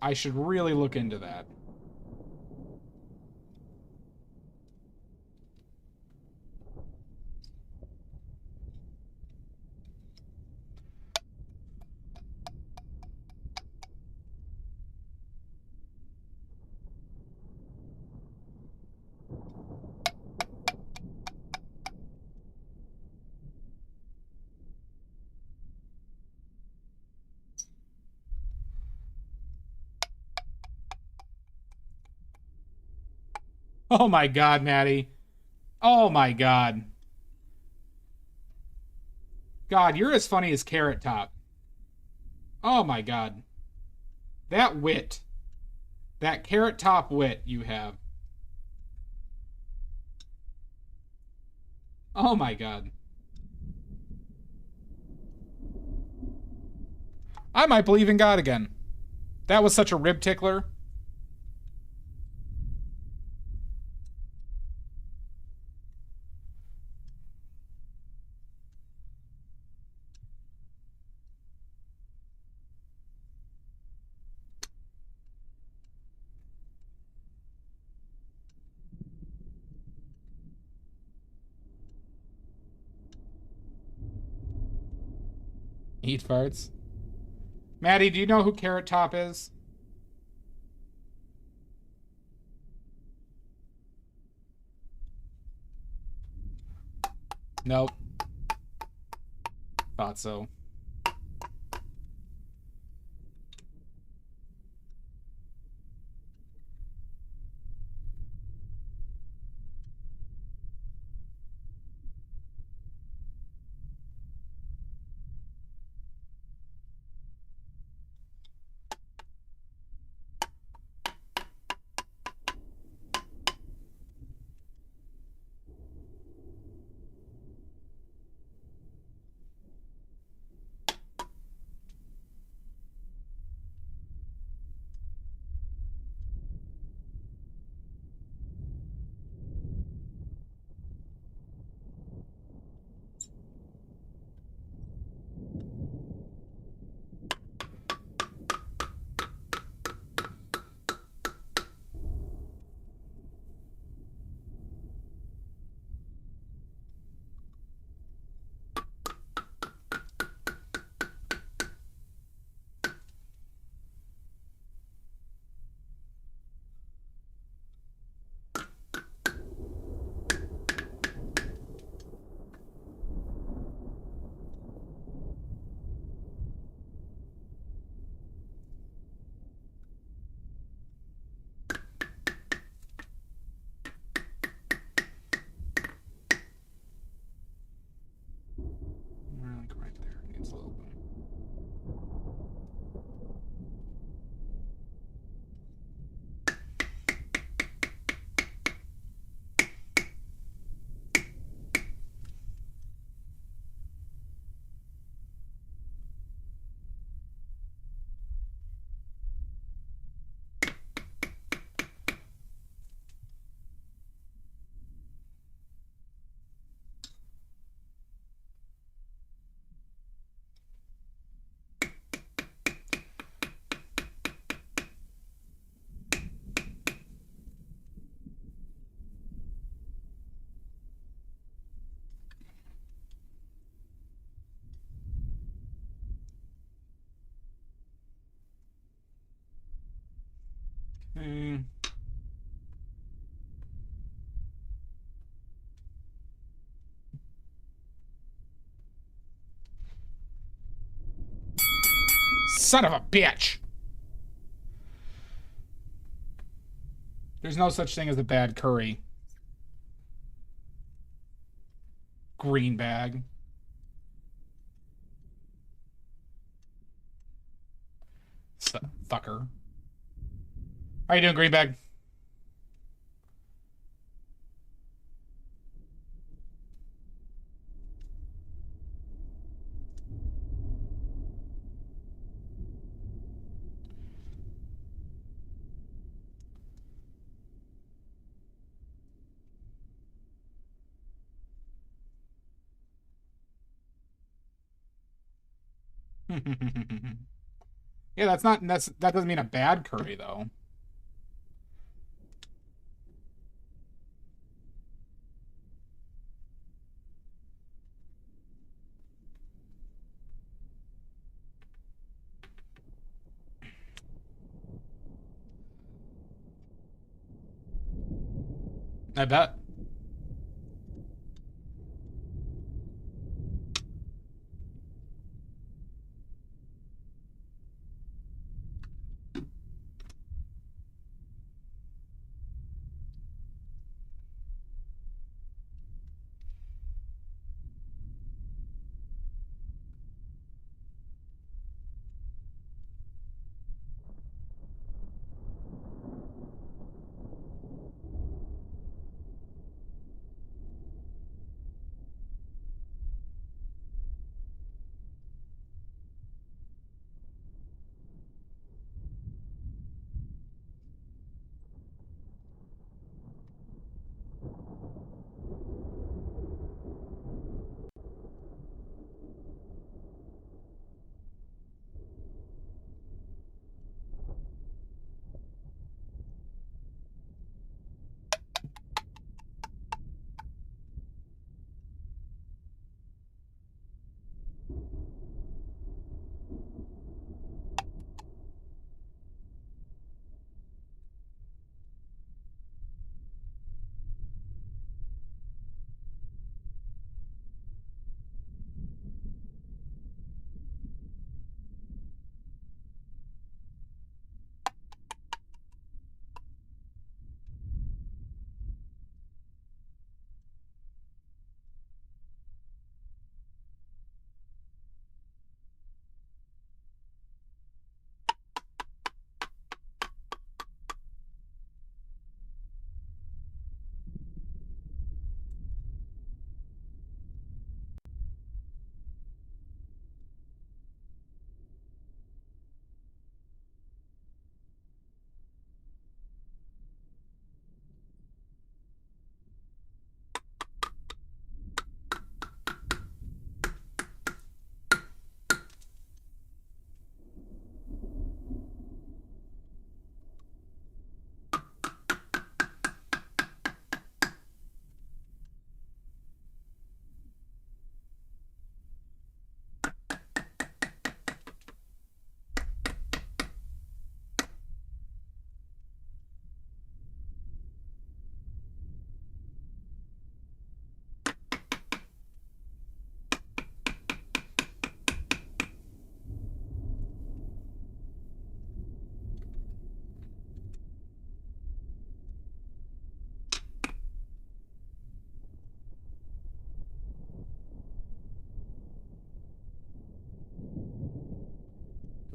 I should really look into that. Oh my god, Maddie. Oh my god. God, you're as funny as Carrot Top. Oh my god. That wit. That Carrot Top wit you have. Oh my god. I might believe in God again. That was such a rib tickler. Eat farts. Maddie, do you know who Carrot Top is? Nope. Thought so. Like right there. Needs a little bit. Okay. Son of a bitch! There's no such thing as a bad curry. Green bag. Fucker. How you doing, green bag? Yeah, that doesn't mean a bad curry though. I bet.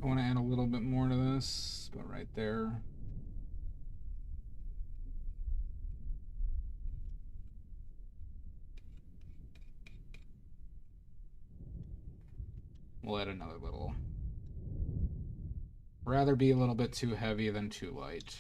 I want to add a little bit more to this, but right there. We'll add another little. Rather be a little bit too heavy than too light.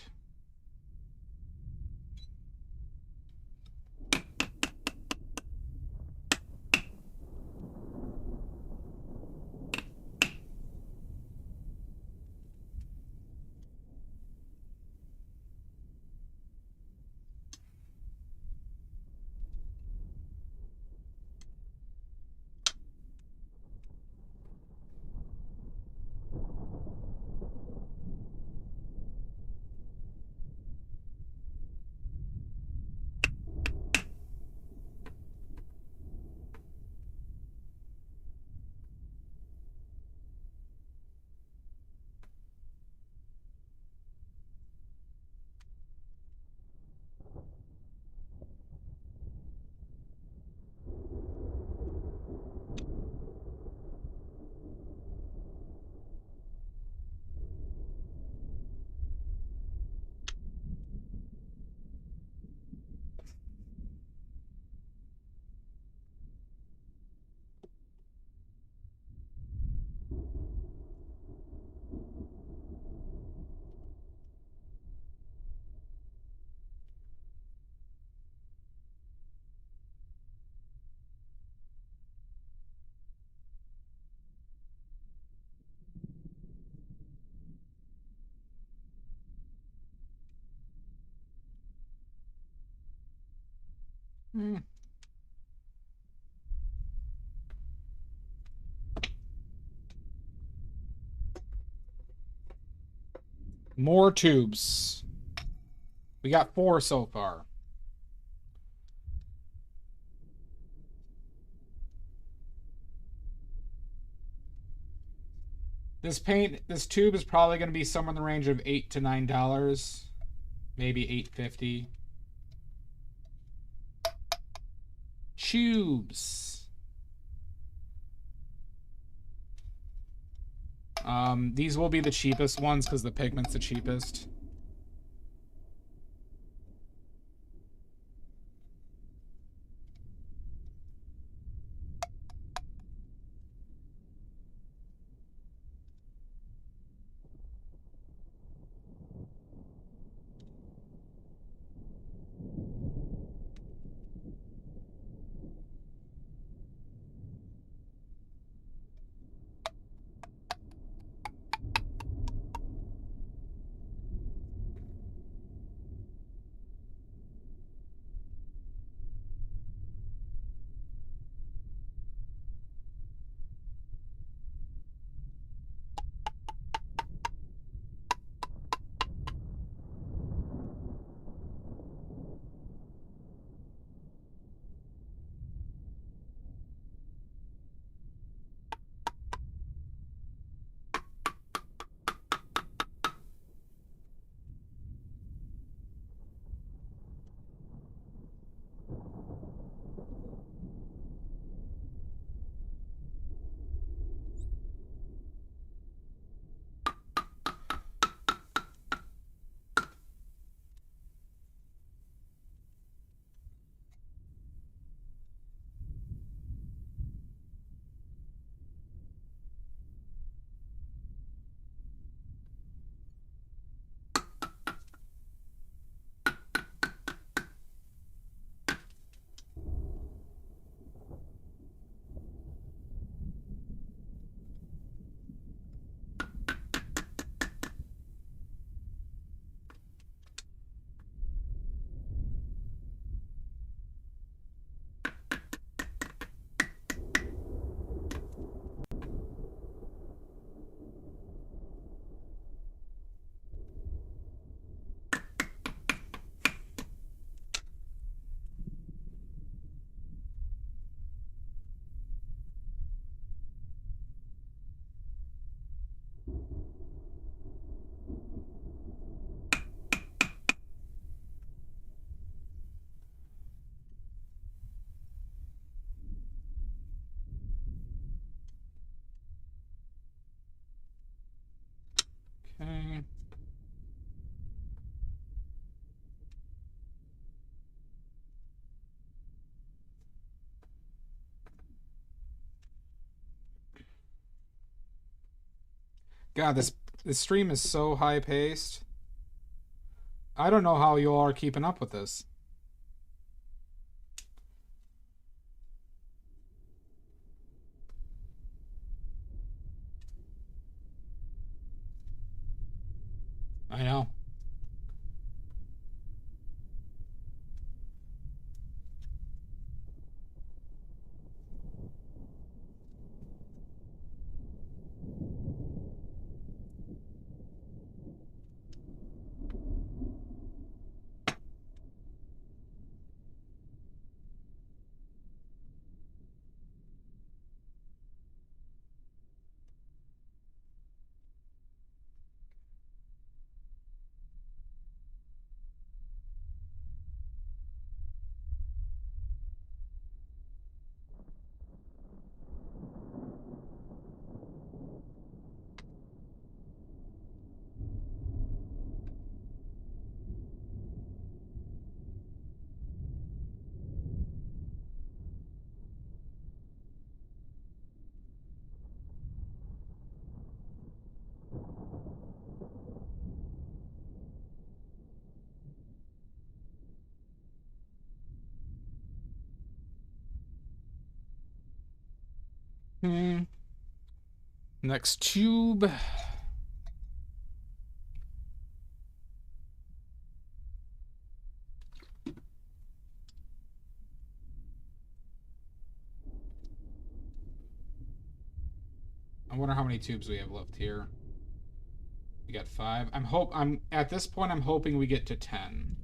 Hmm. More tubes. We got 4 so far. This tube is probably going to be somewhere in the range of $8 to $9, maybe $8.50. Tubes. These will be the cheapest ones because the pigment's the cheapest. Okay. God, this stream is so high paced. I don't know how you all are keeping up with this. I know. Hmm. Next tube. I wonder how many tubes we have left here. We got 5. I'm at this point I'm hoping we get to 10.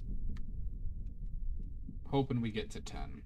Hoping we get to 10.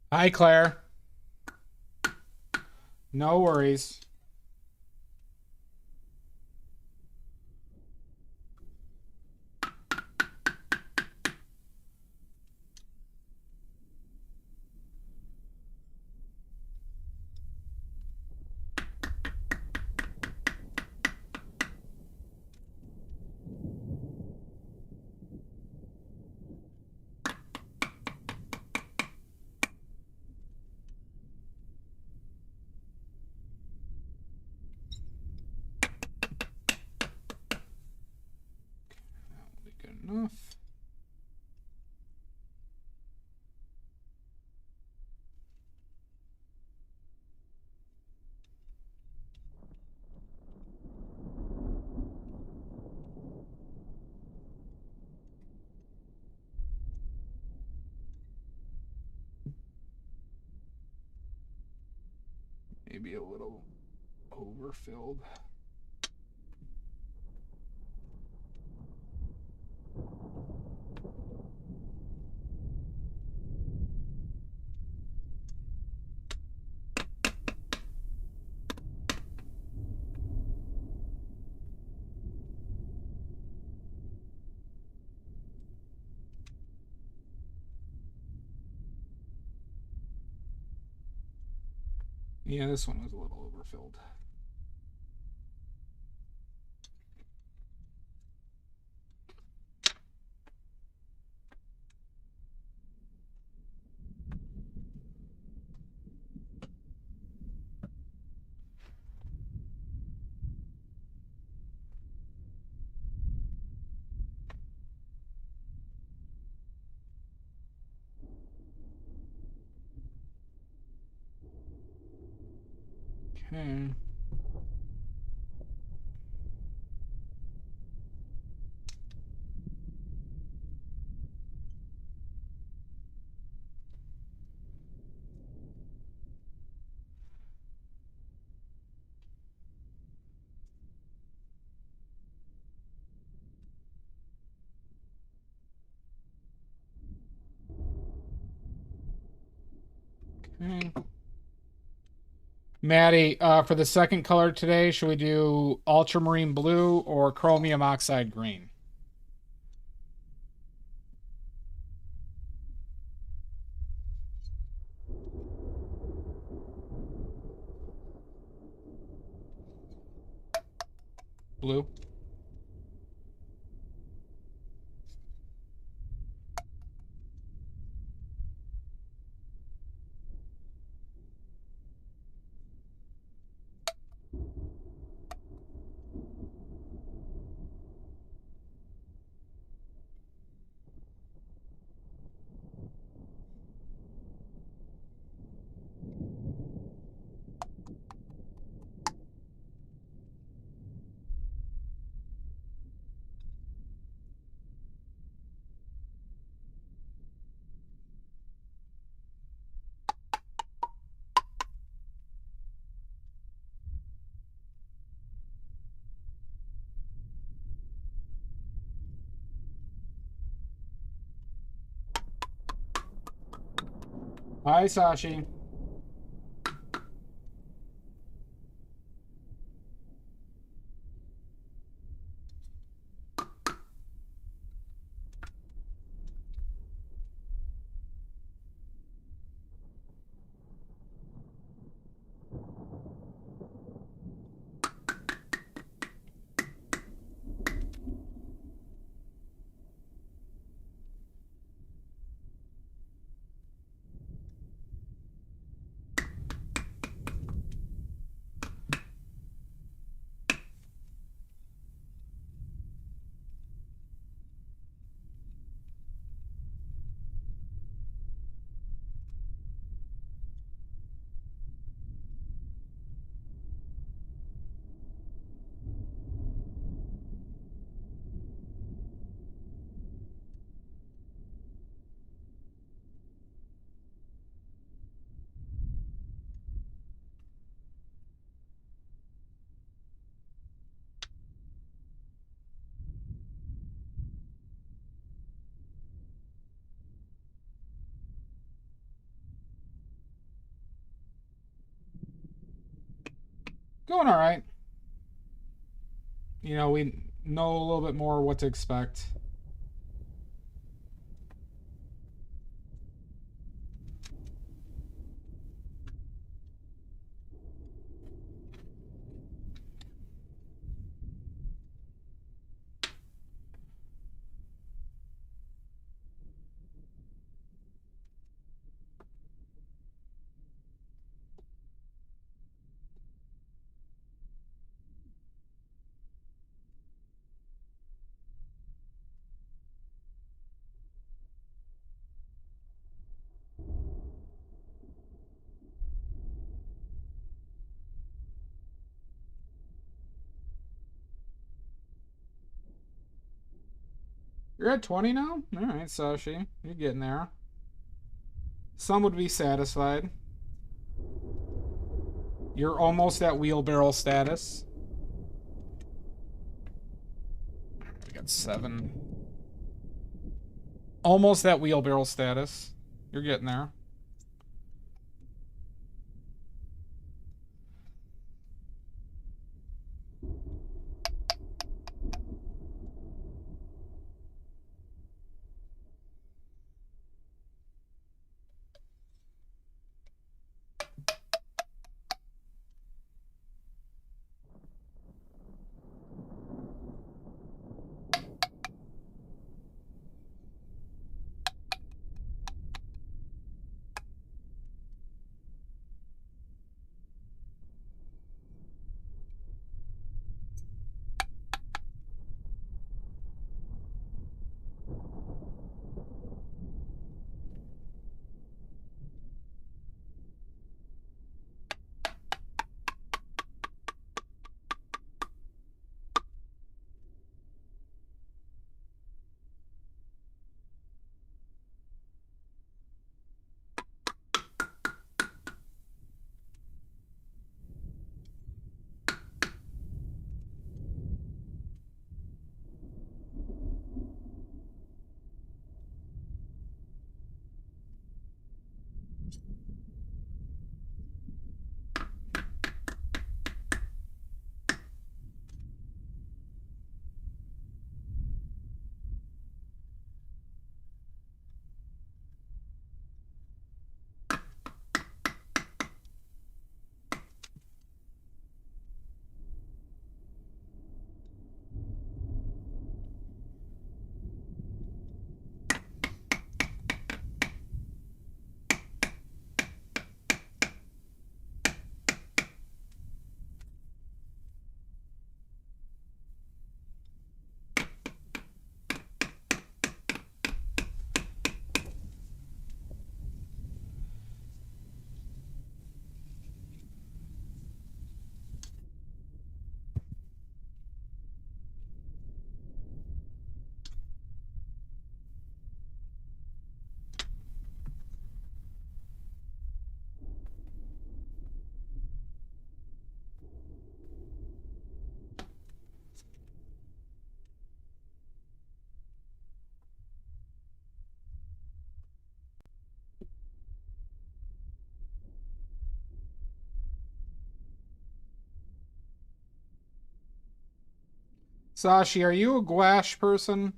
Hi, Claire. No worries. That'll be good enough. Maybe a little overfilled. Yeah, this one was a little overfilled. Okay. Okay. Maddie, for the second color today, should we do ultramarine blue or chromium oxide green? Blue. Hi, Sashi. Going all right. You know, we know a little bit more what to expect. You're at 20 now? All right, Sashi. You're getting there. Some would be satisfied. You're almost at wheelbarrow status. We got 7. Almost at wheelbarrow status. You're getting there. Sashi, are you a gouache person?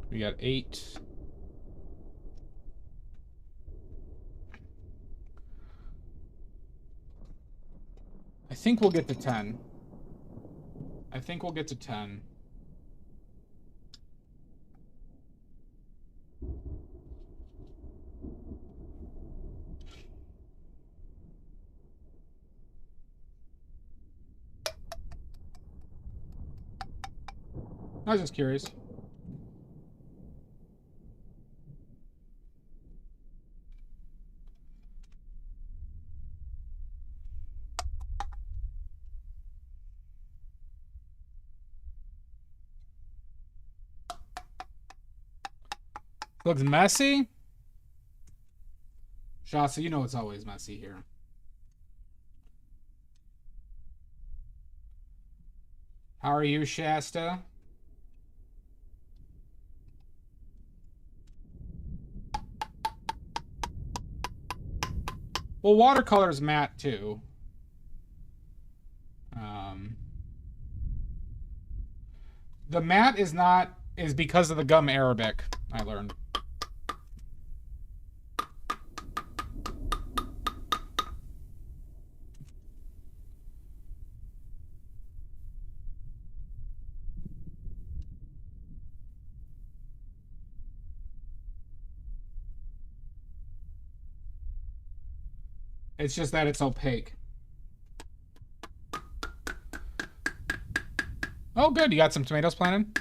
We got 8. I think we'll get to 10. I think we'll get to 10. I was just curious. Looks messy? Shasta, you know it's always messy here. How are you, Shasta? Well, watercolor's matte too. The matte is because of the gum Arabic, I learned. It's just that it's opaque. Oh, good. You got some tomatoes planted?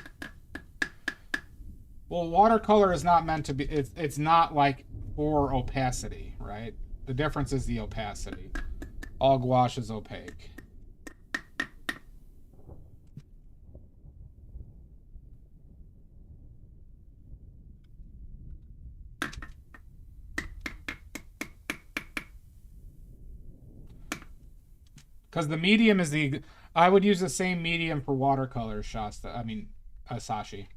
Well, watercolor is not meant to be... It's not like for opacity, right? The difference is the opacity. All gouache is opaque. Because the medium is the... I would use the same medium for watercolor, Shasta. I mean, Sashi.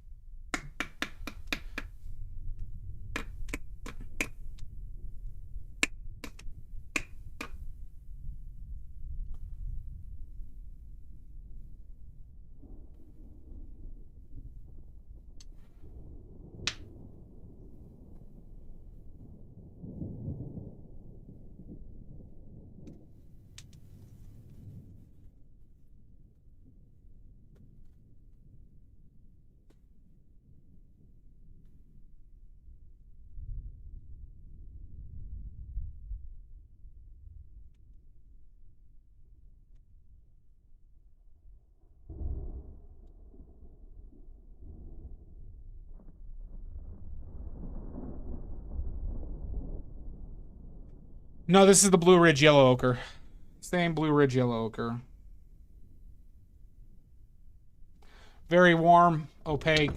No, this is the Blue Ridge Yellow Ochre. Same Blue Ridge Yellow Ochre. Very warm, opaque.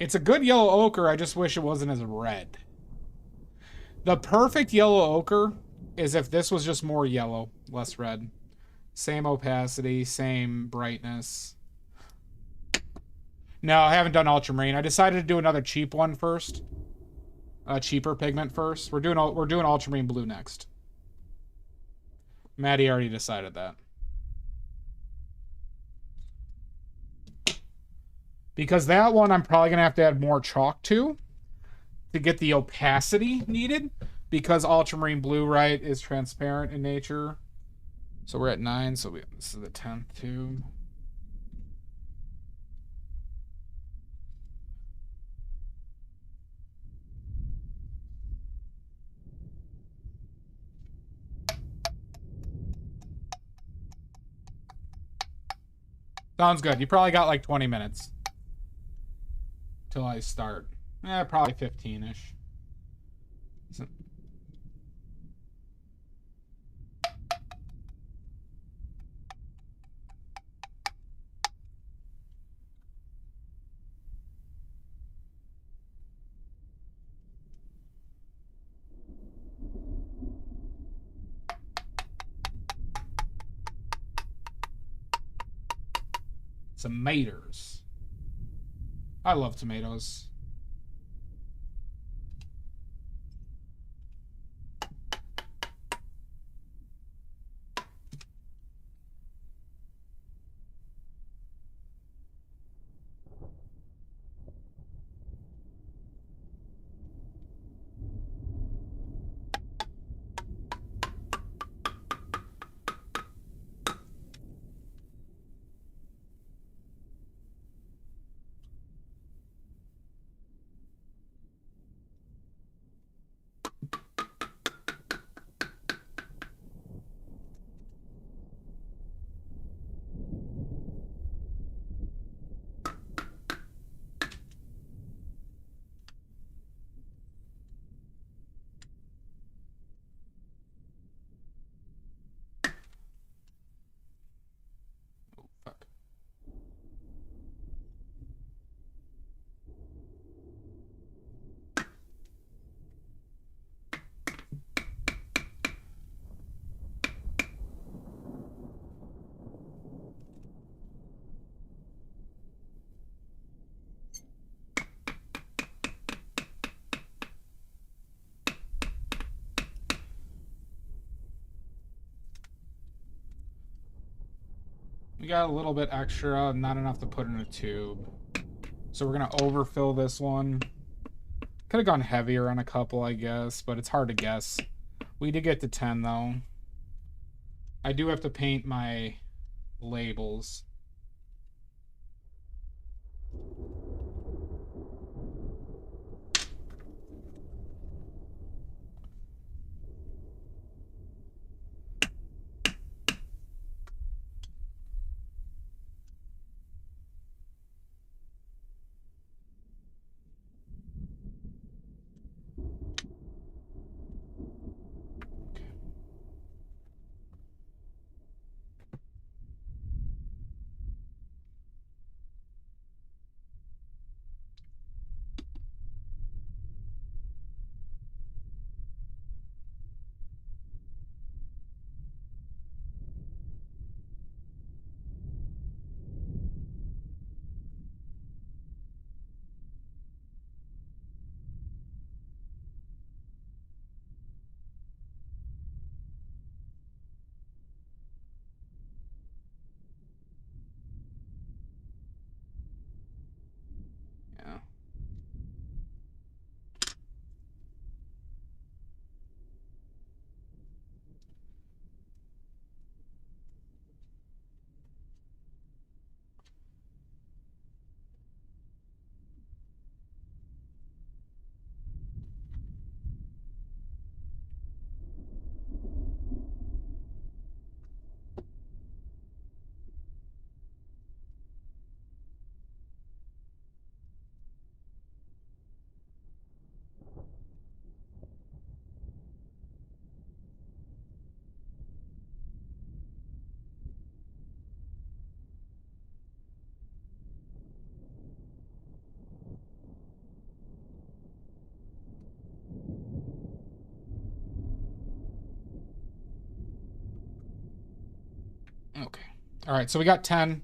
It's a good yellow ochre, I just wish it wasn't as red. The perfect yellow ochre is if this was just more yellow, less red. Same opacity, same brightness. No, I haven't done ultramarine. I decided to do another cheap one first. A cheaper pigment first. We're doing ultramarine blue next. Maddie already decided that. Because that one I'm probably going to have to add more chalk to get the opacity needed. Because ultramarine blue, right, is transparent in nature. So we're at 9, so this is the 10th tube. Sounds good. You probably got like 20 minutes till I start. Probably 15-ish. Tomatoes. I love tomatoes. Fuck. We got a little bit extra, not enough to put in a tube. So we're going to overfill this one. Could have gone heavier on a couple, I guess, but it's hard to guess. We did get to 10, though. I do have to paint my labels. Yeah. Okay. All right, so we got 10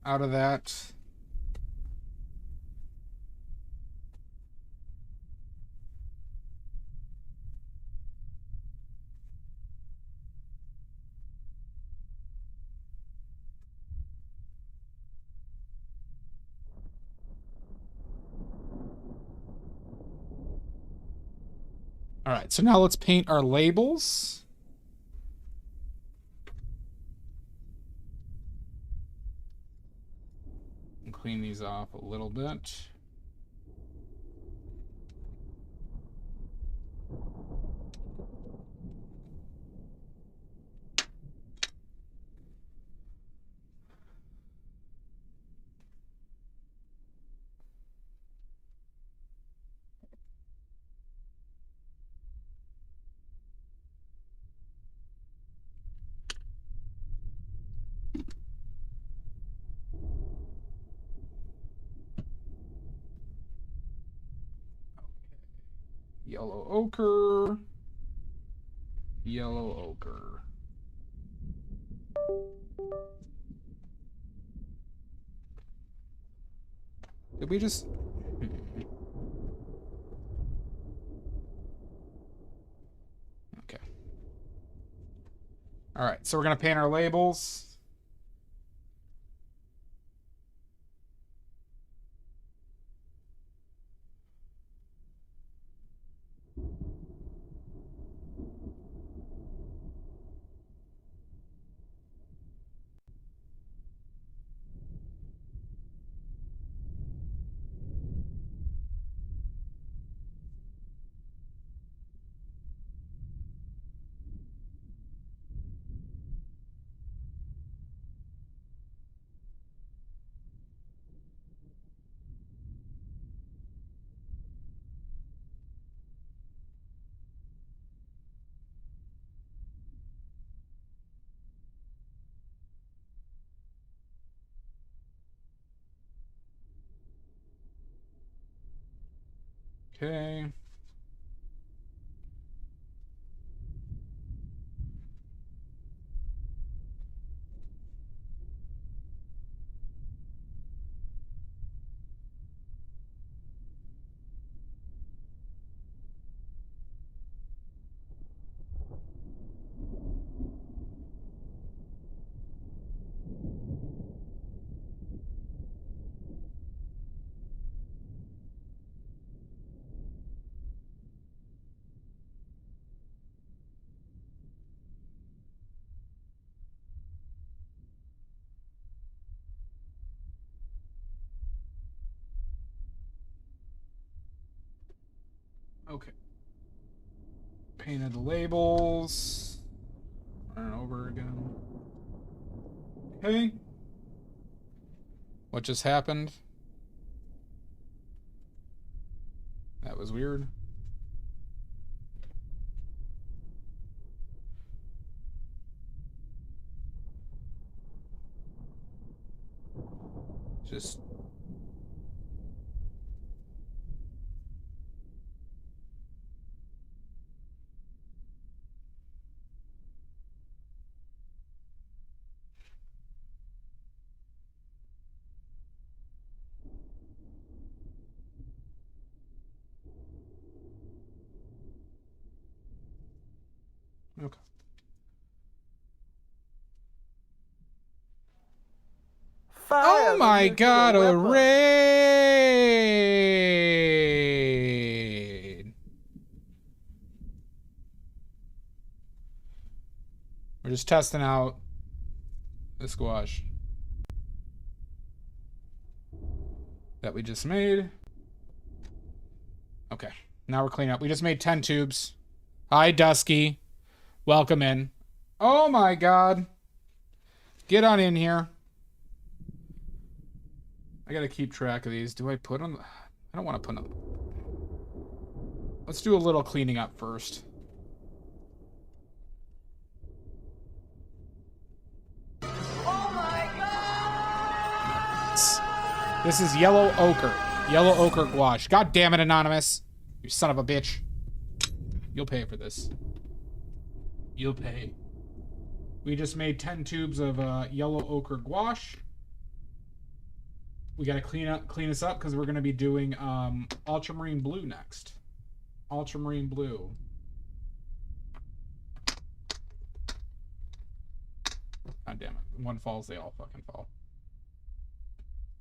out of that. All right, so now let's paint our labels. And clean these off a little bit. Yellow ochre. Yellow ochre. Did we just... Okay. All right, so we're going to paint our labels. Okay. Okay. Painted the labels. Turn over again. Okay. What just happened? That was weird. Just... Okay. Fire Oh the my nuclear god, a weapon. raid! We're just testing out the squash that we just made. Okay, now we're cleaning up. We just made 10 tubes. Hi, Dusky. Welcome in. Oh my god. Get on in here. I gotta keep track of these. Do I put them? I don't want to put them. Let's do a little cleaning up first. Oh my god! This is yellow ochre. Yellow ochre gouache. God damn it, Anonymous. You son of a bitch. You'll pay for this. You'll pay. We just made 10 tubes of yellow ochre gouache. We gotta clean this up because we're gonna be doing ultramarine blue next. Ultramarine blue. God damn it. One falls, they all fucking fall.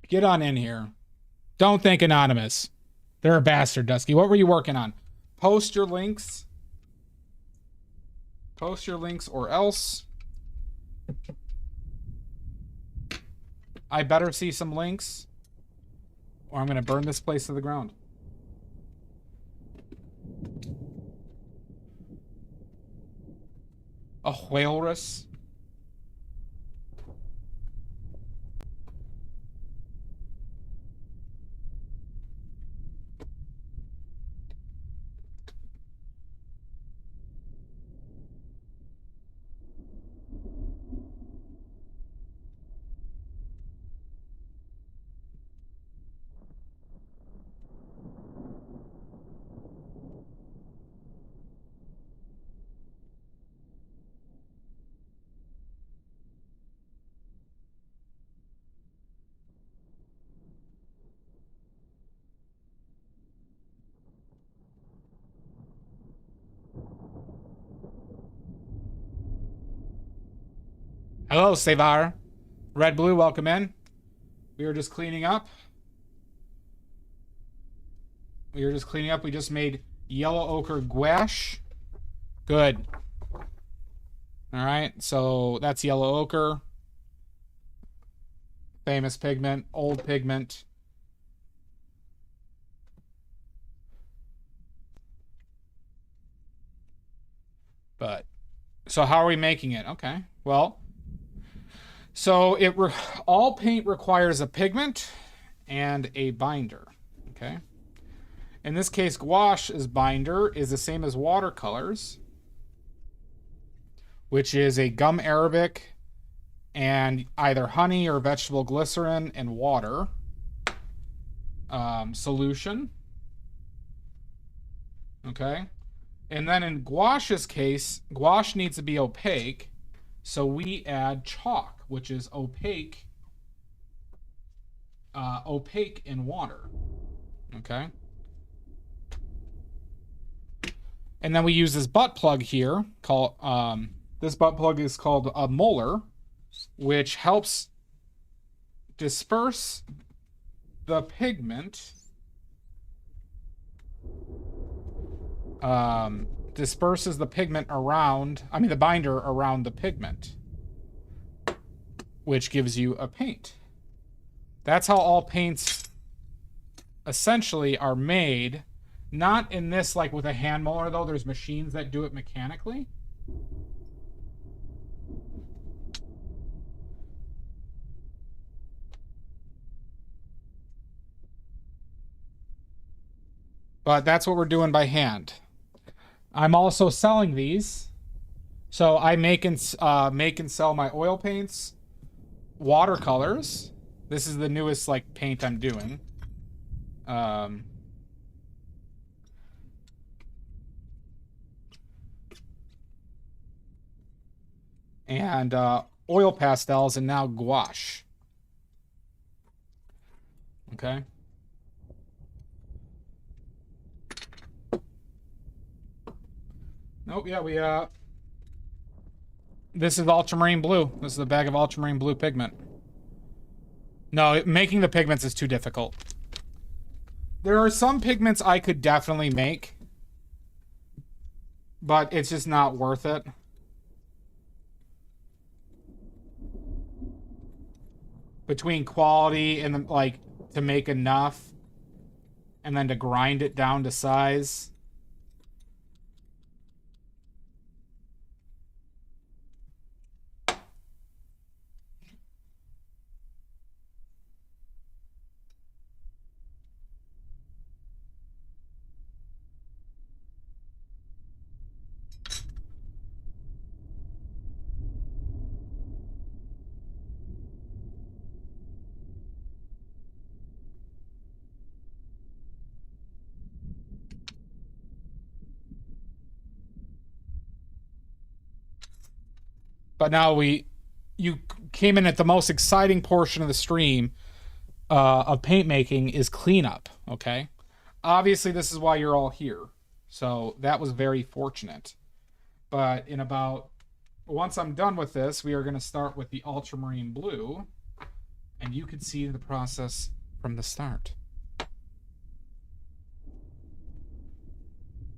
Get on in here. Don't think Anonymous. They're a bastard, Dusky. What were you working on? Post your links. Post your links or else. I better see some links or I'm going to burn this place to the ground. A whalrus. Hello, Sevar. Red Blue, welcome in. We were just cleaning up. We just made yellow ochre gouache. Good. All right, so that's yellow ochre. Famous pigment, old pigment. But, so how are we making it? Okay, well, so all paint requires a pigment and a binder, okay? In this case, gouache's binder is the same as watercolors, which is a gum arabic and either honey or vegetable glycerin and water solution. Okay. And then in gouache's case, gouache needs to be opaque, so we add chalk, which is opaque in water. Okay. And then we use this butt plug here. This butt plug is called a molar, which helps disperse the pigment. Disperses the pigment around, the binder around the pigment, which gives you a paint. That's how all paints essentially are made. Not in this, like with a hand molar, though. There's machines that do it mechanically. But that's what we're doing by hand. I'm also selling these. So I make and sell my oil paints, watercolors. This is the newest like paint I'm doing. And oil pastels, and now gouache. Okay. Nope, yeah, this is ultramarine blue. This is a bag of ultramarine blue pigment. No, making the pigments is too difficult. There are some pigments I could definitely make, but it's just not worth it. Between quality and like to make enough and then to grind it down to size. But now you came in at the most exciting portion of the stream of paint making is cleanup, okay? Obviously, this is why you're all here. So that was very fortunate. But once I'm done with this, we are going to start with the ultramarine blue. And you can see the process from the start.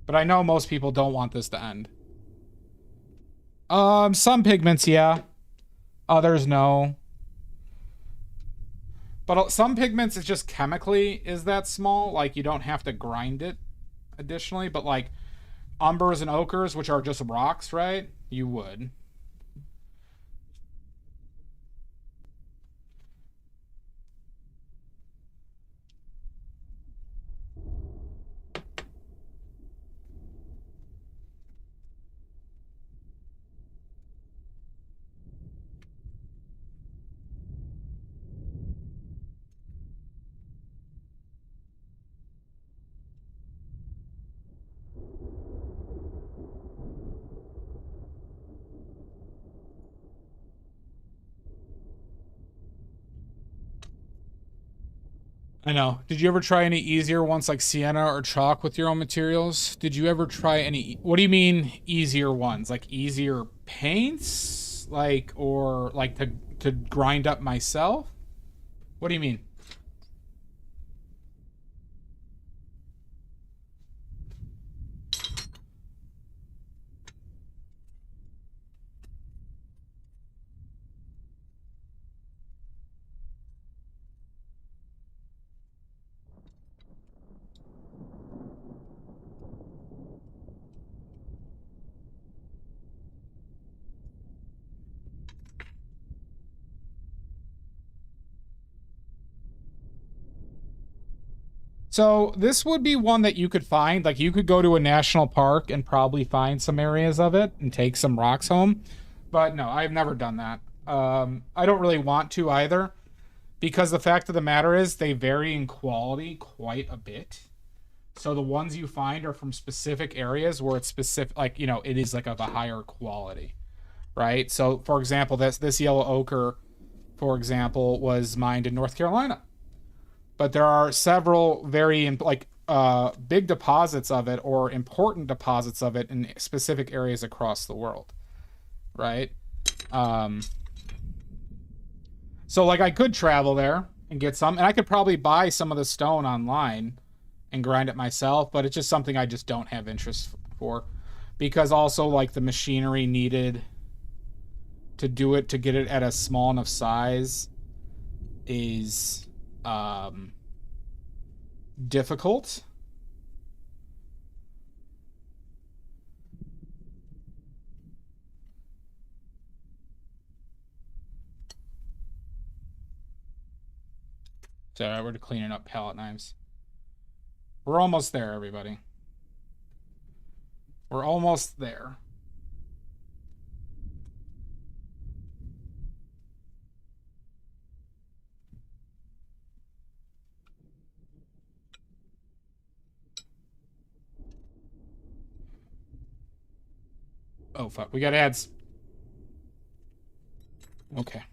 But I know most people don't want this to end. Some pigments, yeah. Others, no. But some pigments, it's just chemically is that small. Like, you don't have to grind it additionally. But, like, umbers and ochres, which are just rocks, right? You would. I know. Did you ever try any easier ones like sienna or chalk with your own materials? Did you ever try any... What do you mean easier ones? Like easier paints? areas, like, or like to grind up myself? What do you mean? So this would be one that you could find. Like, you could go to a national park and probably find some areas of it and take some rocks home. But no, I've never done that. I don't really want to either, because the fact of the matter is they vary in quality quite a bit. So the ones you find are from specific areas where it's specific, like, you know, it is like of a higher quality, right? So for example, this yellow ochre, for example, was mined in North Carolina. But there are several very big deposits of it, or important deposits of it, in specific areas across the world, right? So like I could travel there and get some, and I could probably buy some of the stone online and grind it myself, but it's just something I just don't have interest for, because also like the machinery needed to do it, to get it at a small enough size, is difficult. So we're cleaning up palette knives. We're almost there, everybody. We're almost there. Oh, fuck. We got ads. Okay.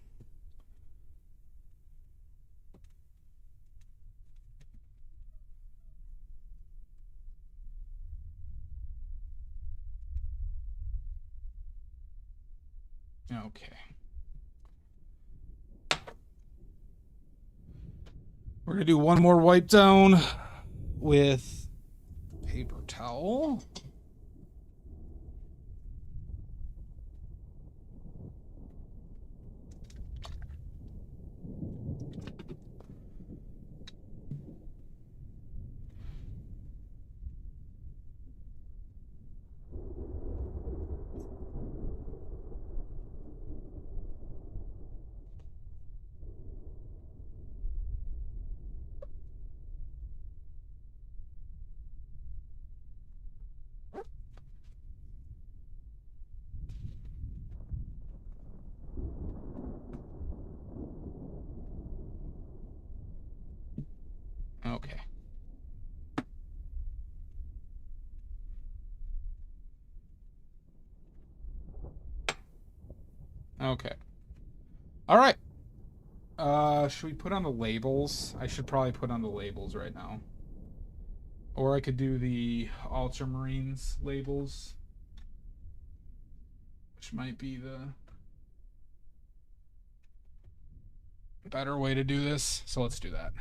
Okay. We're going to do one more wipe down with paper towel. Okay. Okay. All right. Should we put on the labels? I should probably put on the labels right now. Or I could do the ultramarines labels, which might be the better way to do this. So let's do that.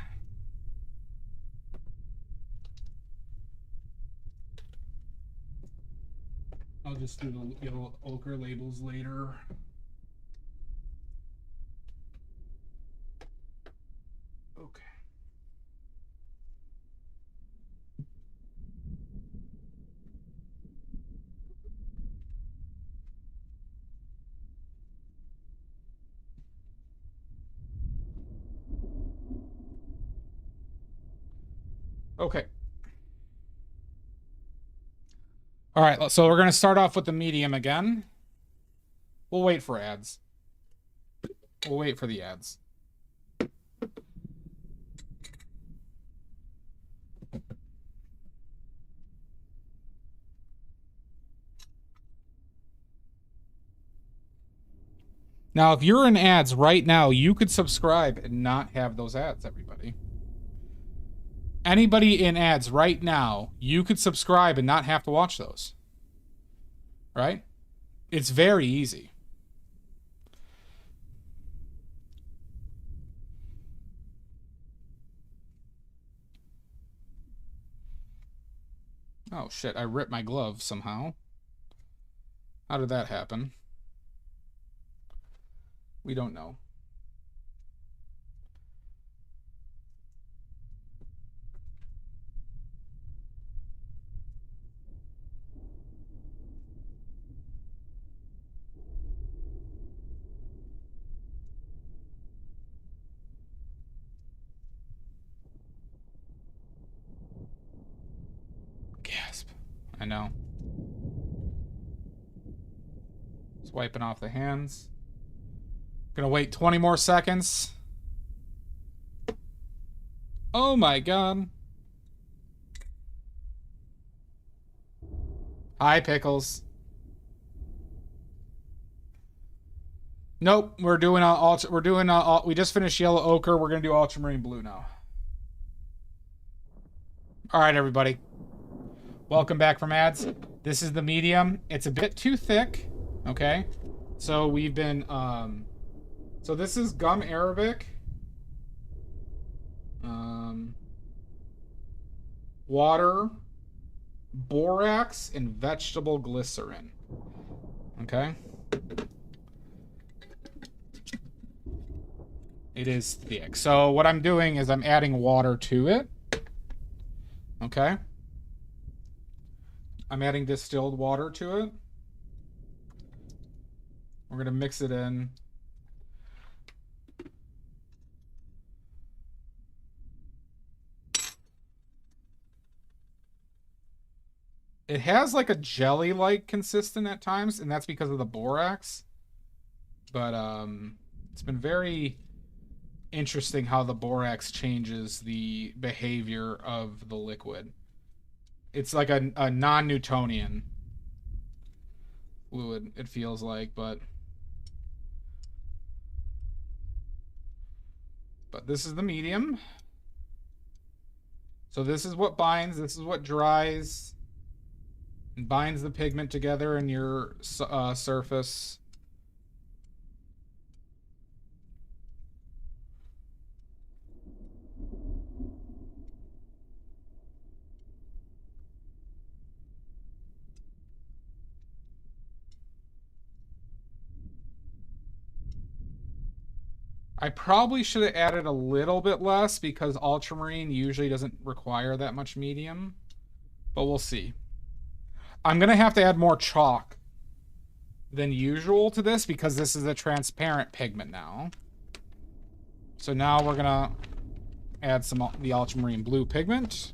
I'll just do the yellow ochre labels later. Okay. Okay. All right, so we're going to start off with the medium again. We'll wait for ads. We'll wait for the ads. Now, if you're in ads right now, you could subscribe and not have those ads, everybody. Anybody in ads right now, you could subscribe and not have to watch those. Right? It's very easy. Oh shit, I ripped my glove somehow. How did that happen? We don't know. Gasp. I know. Just wiping off the hands. Gonna wait 20 more seconds. Oh my god. Hi, Pickles. Nope, we're doing we just finished yellow ochre. We're gonna do ultramarine blue now. All right, everybody. Welcome back from ads. This is the medium. It's a bit too thick. Okay, so we've been so this is gum arabic, water, borax, and vegetable glycerin. Okay. It is thick. So what I'm doing is I'm adding water to it. Okay. I'm adding distilled water to it. We're going to mix it in. It has like a jelly-like consistent at times, and that's because of the borax. But it's been very interesting how the borax changes the behavior of the liquid. It's like a non-Newtonian fluid, it feels like, but this is the medium. So this is what binds, this is what dries and binds the pigment together in your surface. I probably should have added a little bit less because ultramarine usually doesn't require that much medium, but we'll see. I'm going to have to add more chalk than usual to this because this is a transparent pigment now. So now we're going to add some the ultramarine blue pigment.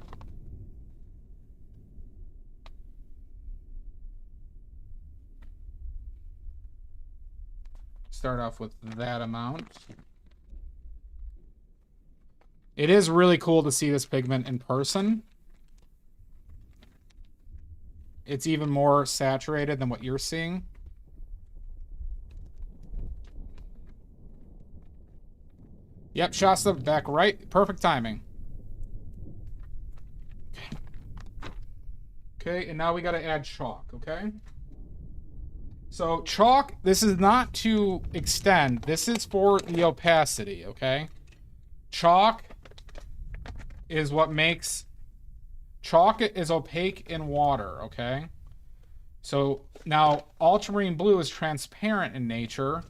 Start off with that amount. It is really cool to see this pigment in person. It's even more saturated than what you're seeing. Yep, Shasta, back right. Perfect timing. Okay, and now we got to add chalk, okay? So chalk, this is not to extend. This is for the opacity, okay? Chalk is what makes... Chalk is opaque in water, okay? So now ultramarine blue is transparent in nature.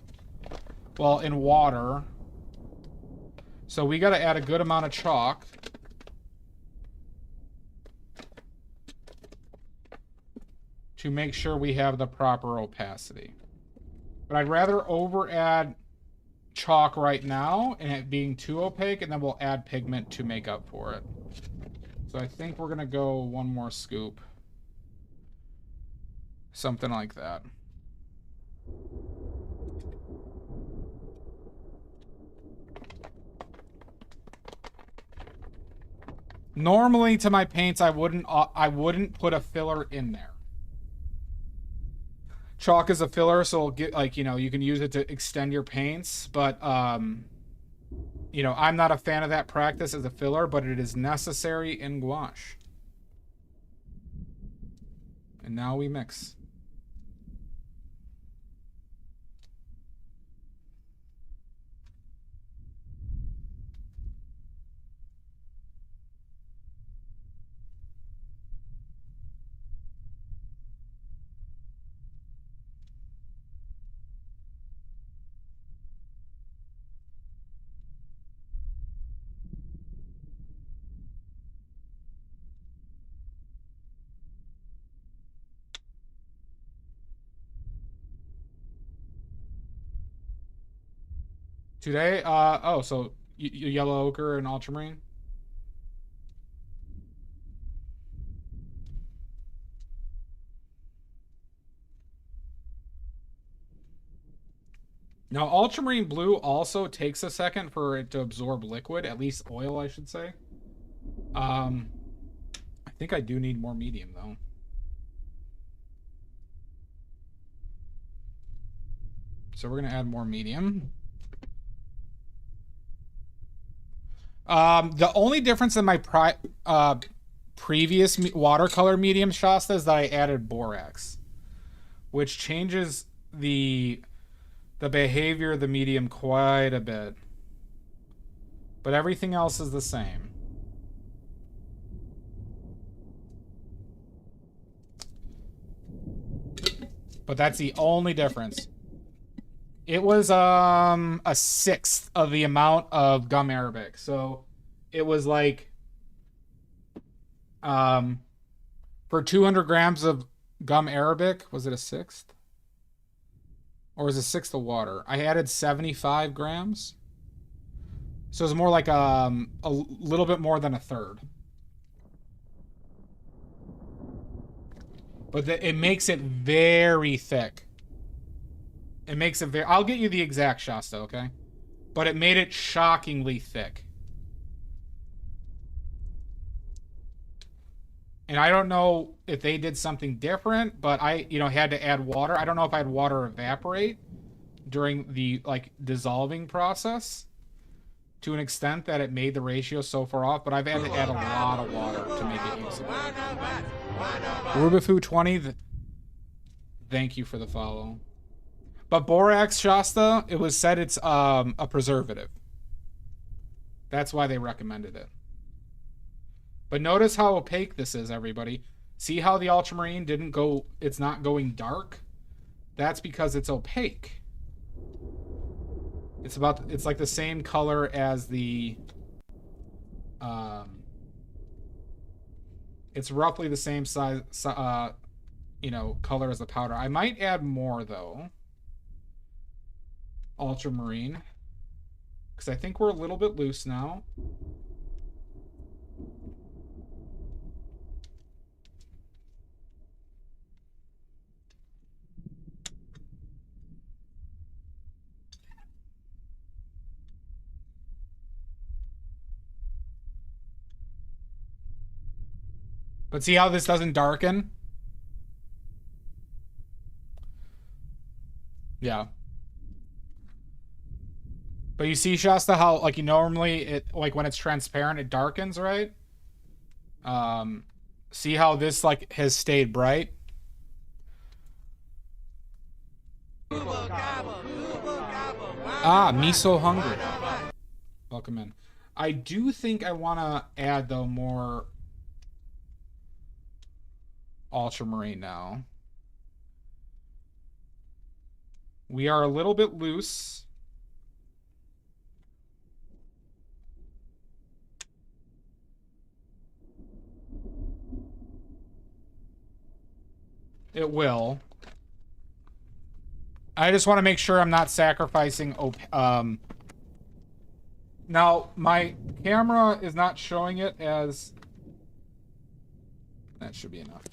Well, in water. So we got to add a good amount of chalk. To make sure we have the proper opacity. But I'd rather over add chalk right now and it being too opaque, and then we'll add pigment to make up for it. So I think we're going to go one more scoop. Something like that. Normally to my paints I wouldn't put a filler in there. Chalk is a filler, so it'll get, like, you know, you can use it to extend your paints, but you know, I'm not a fan of that practice as a filler, but it is necessary in gouache. And now we mix. Today, oh, so yellow ochre and ultramarine. Now, ultramarine blue also takes a second for it to absorb liquid, at least oil, I should say. I think I do need more medium, though. So we're going to add more medium. The only difference in my previous watercolor medium Shasta is that I added borax, which changes the behavior of the medium quite a bit. But everything else is the same. But that's the only difference. It was a sixth of the amount of gum arabic. So it was like for 200 grams of gum arabic, was it a sixth? Or was it a sixth of water? I added 75 grams. So it's more like a little bit more than a third. But it makes it very thick. It makes it very... I'll get you the exact Shasta, okay? But it made it shockingly thick. And I don't know if they did something different, but I, had to add water. I don't know if I had water evaporate during the, dissolving process to an extent that it made the ratio so far off, but I've had to add a lot of water to make it usable. Rubifu 20, thank you for the follow. But borax Shasta, it was said it's a preservative. That's why they recommended it. But notice how opaque this is, everybody. See how the ultramarine didn't go, it's not going dark? That's because it's opaque. It's like the same color as the, it's roughly the same size, color as the powder. I might add more, though. Ultramarine. Because I think we're a little bit loose now. But see how this doesn't darken? Yeah. But you see, Shasta, how, normally, when it's transparent, it darkens, right? See how this, has stayed bright? Ah, me so hungry. Welcome in. I do think I want to add, though, more ultramarine now. We are a little bit loose. It will. I just want to make sure I'm not sacrificing now my camera is not showing it as, that should be enough.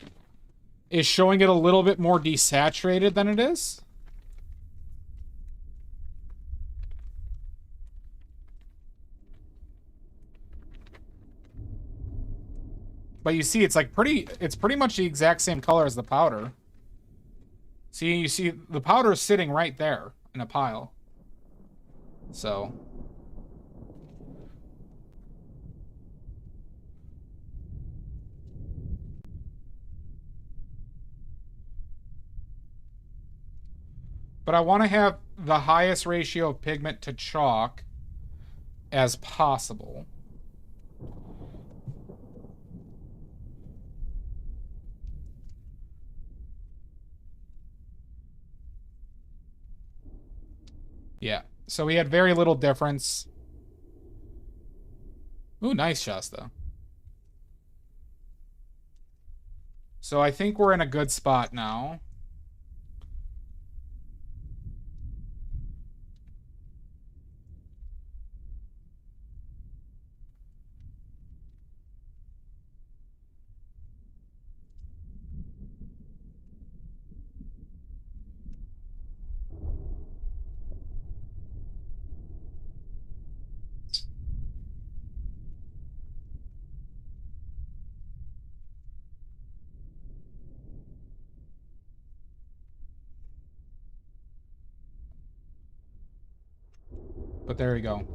Is showing it a little bit more desaturated than it is. But you see, it's pretty much the exact same color as the powder. See, you see the powder is sitting right there in a pile. So. But I want to have the highest ratio of pigment to chalk as possible. Yeah, so we had very little difference. Ooh, nice, Shasta. So I think we're in a good spot now. But there you go.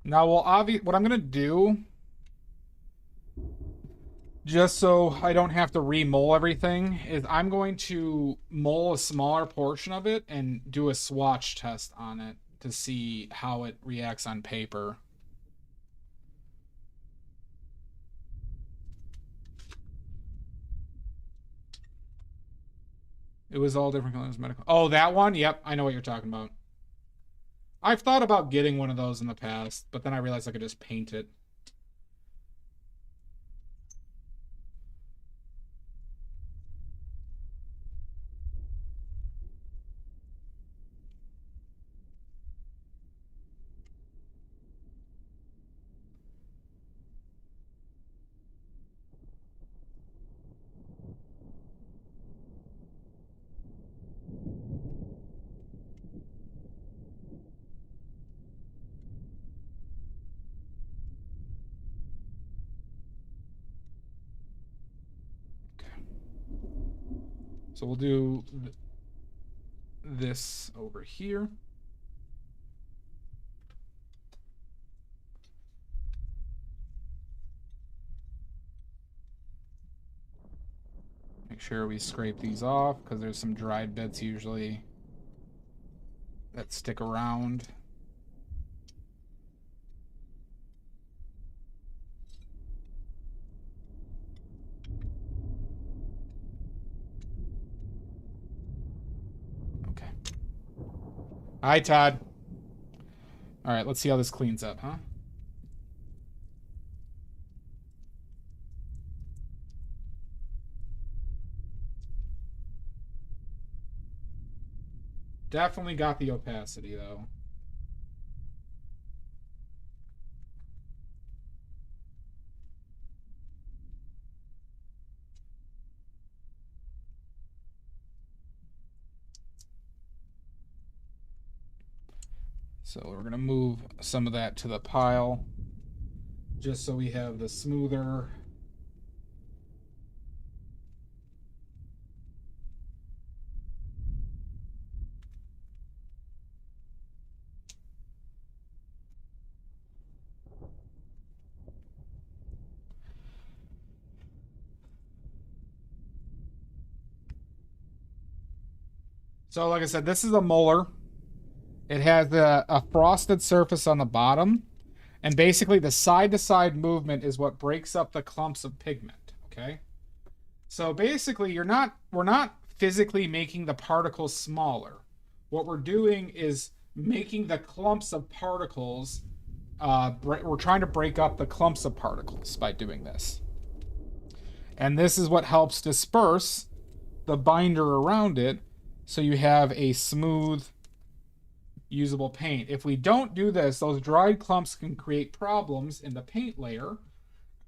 Now, well, what I'm going to do, just so I don't have to re-mole everything, is I'm going to mole a smaller portion of it and do a swatch test on it to see how it reacts on paper. It was all different colors. Medical. Oh, that one? Yep, I know what you're talking about. I've thought about getting one of those in the past, but then I realized I could just paint it. So we'll do this over here. Make sure we scrape these off because there's some dried bits usually that stick around. Okay. Hi, Todd. All right, let's see how this cleans up, huh? Definitely got the opacity, though. So we're going to move some of that to the pile just so we have the smoother. So like I said, this is a molar. It has a frosted surface on the bottom. And basically the side-to-side movement is what breaks up the clumps of pigment, okay? So basically we're not physically making the particles smaller. What we're doing is making the clumps of particles, we're trying to break up the clumps of particles by doing this. And this is what helps disperse the binder around it so you have a smooth, usable paint. If we don't do this, those dried clumps can create problems in the paint layer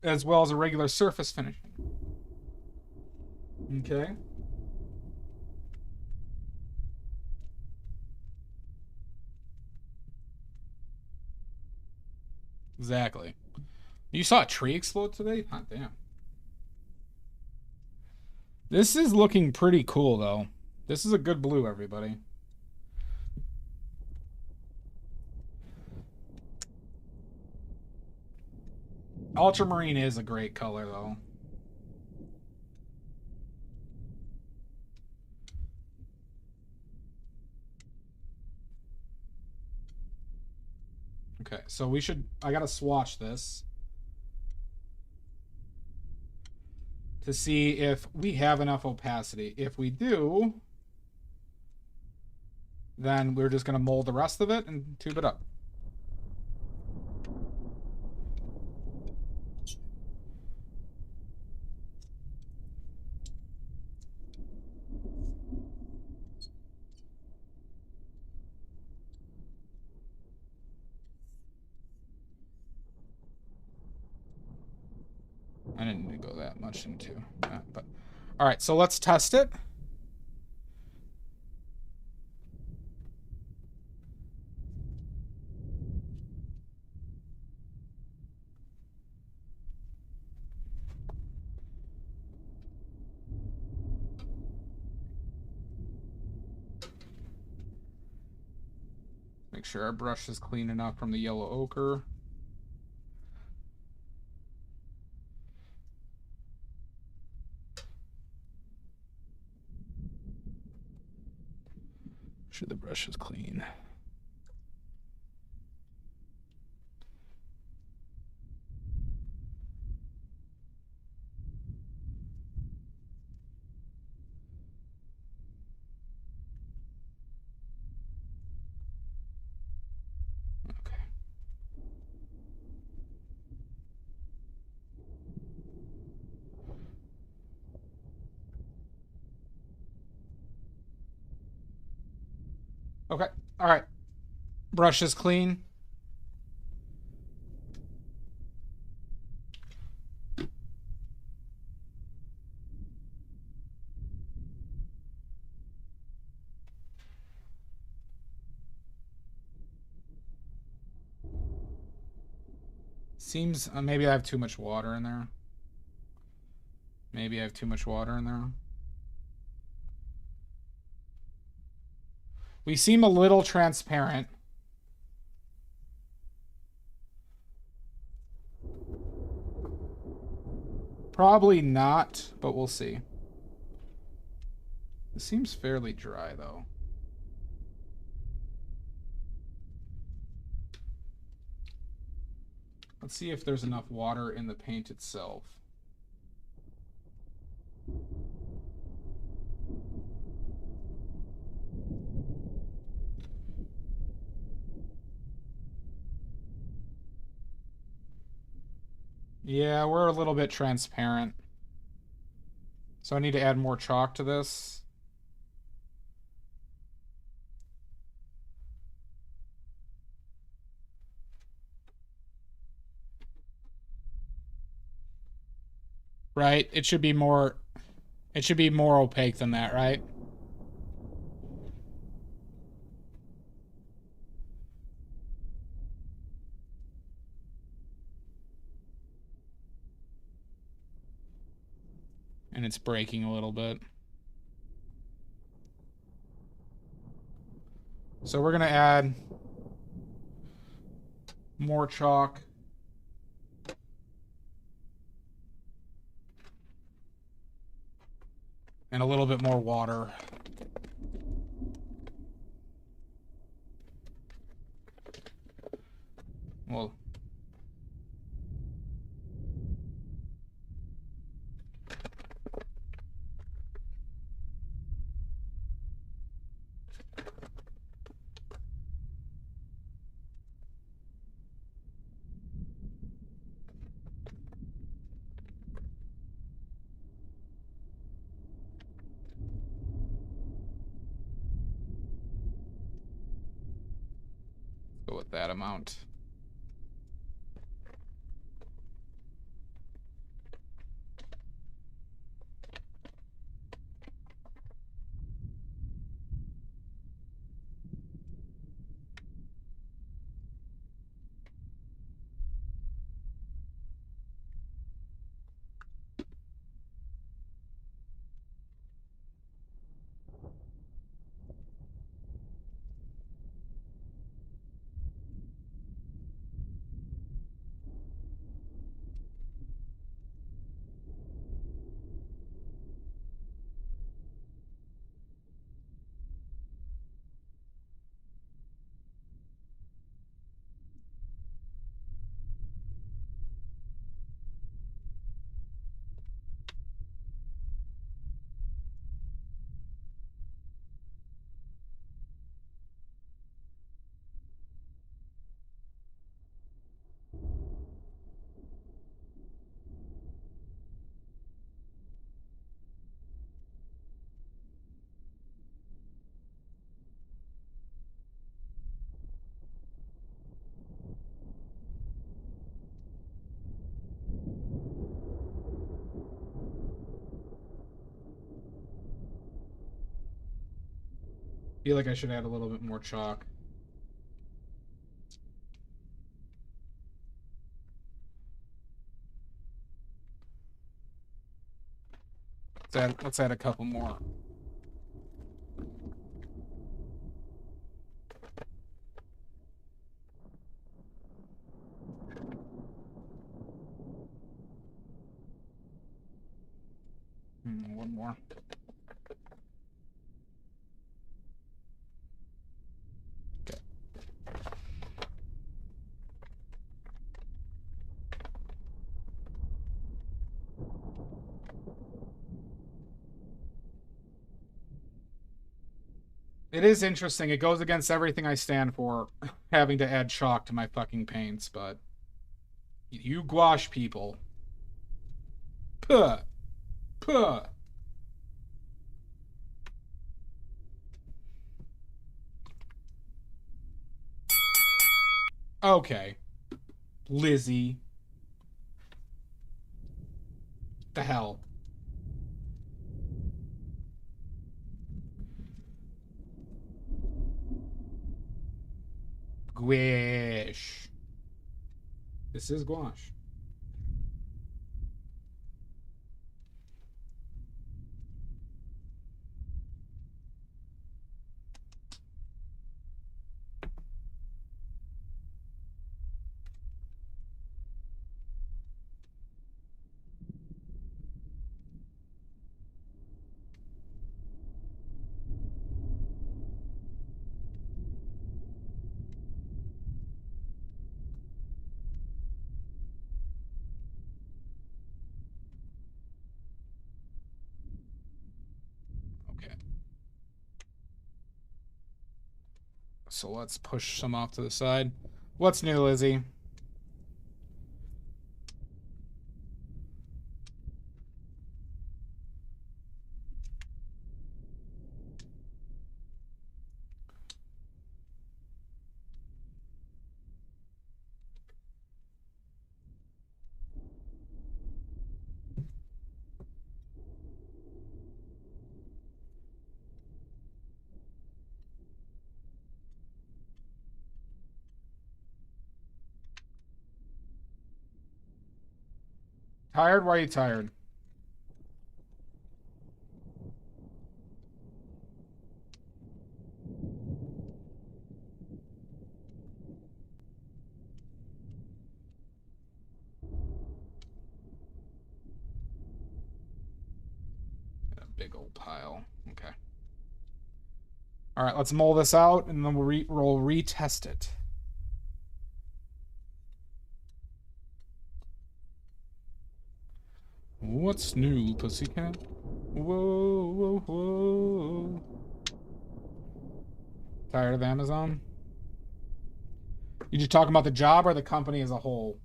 as well as a regular surface finishing. Okay? Exactly. You saw a tree explode today? Hot damn. This is looking pretty cool, though. This is a good blue, everybody. Ultramarine is a great color, though. Okay, so I gotta swatch this to see if we have enough opacity. If we do, then we're just gonna mold the rest of it and tube it up. I didn't need to go that much into that, but all right, so let's test it. sure our brush is clean enough from the yellow ochre. Sure the brush is clean. Okay. Okay. All right. Brush is clean. Seems maybe I have too much water in there. Maybe I have too much water in there. We seem a little transparent. Probably not, but we'll see. It seems fairly dry, though. Let's see if there's enough water in the paint itself. Yeah, we're a little bit transparent. So I need to add more chalk to this. Right? It should be more opaque than that, right? And it's breaking a little bit. So we're going to add more chalk. And a little bit more water. Well, go with that amount. Feel like I should add a little bit more chalk. Let's add a couple more. One more. Okay. It is interesting. It goes against everything I stand for, having to add chalk to my fucking paints, but you gouache people. Puh. Puh. Okay. Lizzie. The hell. Gouache. This is gouache. Okay. So let's push some off to the side. What's new, Lizzie? Tired? Why are you tired? A big old pile. Okay. All right, let's mull this out, and then we'll retest it. What's new, pussycat? Whoa, whoa, whoa. Tired of Amazon? You just talking about the job or the company as a whole?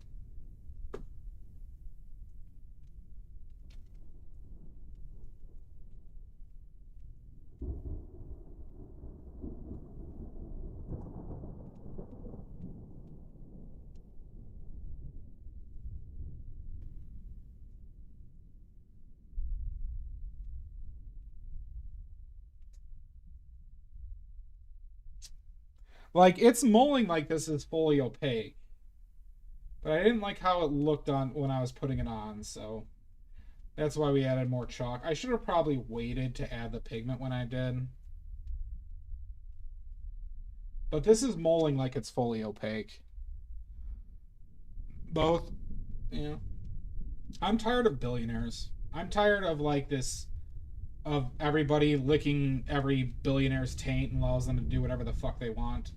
Like, it's mulling like this is fully opaque. But I didn't like how it looked on when I was putting it on, so that's why we added more chalk. I should have probably waited to add the pigment when I did. But this is mulling like it's fully opaque. Both, yeah. I'm tired of billionaires. I'm tired of like this, of everybody licking every billionaire's taint and allows them to do whatever the fuck they want.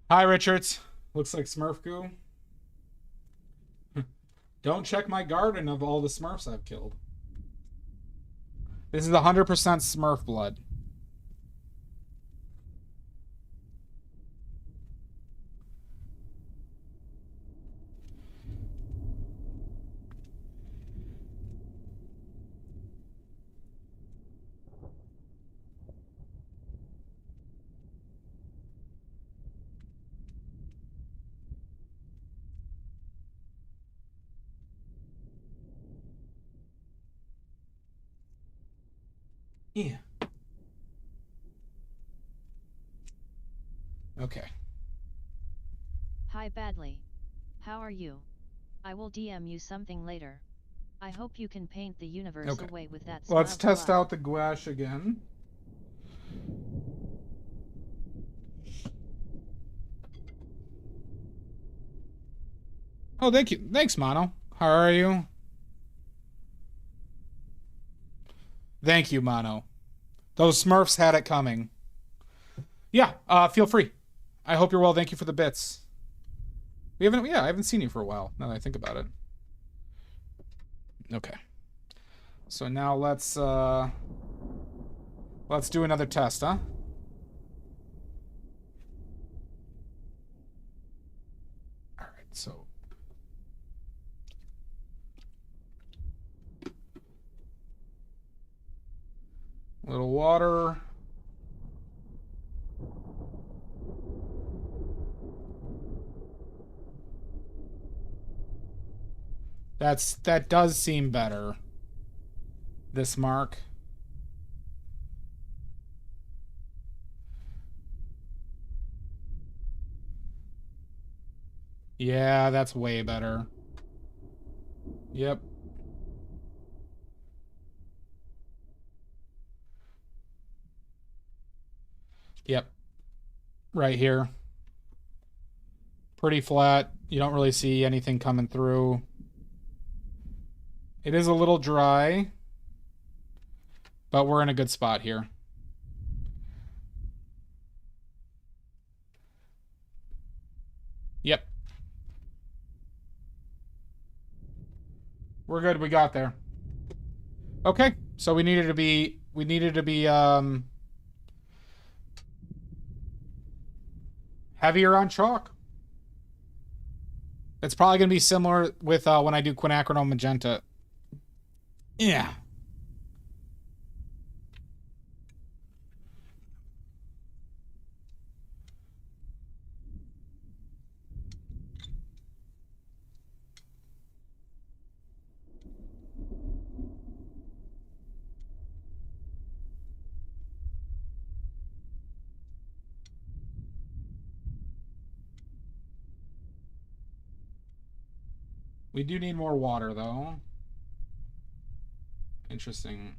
Hi, Richards. Looks like Smurf goo. Don't check my garden of all the Smurfs I've killed. This is 100% Smurf blood. Yeah. Okay. Hi Badly. How are you? I will DM you something later. I hope you can paint the universe Okay. away with that Let's smiled test glove. out the gouache again. Oh, thank you. Thanks, Mono. How are you? Thank you, Mono. Those Smurfs had it coming. Yeah, feel free. I hope you're well. Thank you for the bits. I haven't seen you for a while, now that I think about it. Okay. So now let's do another test, huh? Alright, so a little water. That does seem better. This mark. Yeah, that's way better. Yep. Yep. Right here. Pretty flat. You don't really see anything coming through. It is a little dry, but we're in a good spot here. Yep. We're good. We got there. Okay. So we needed to be heavier on chalk. It's probably going to be similar with when I do quinacridone magenta. Yeah. We do need more water, though. Interesting.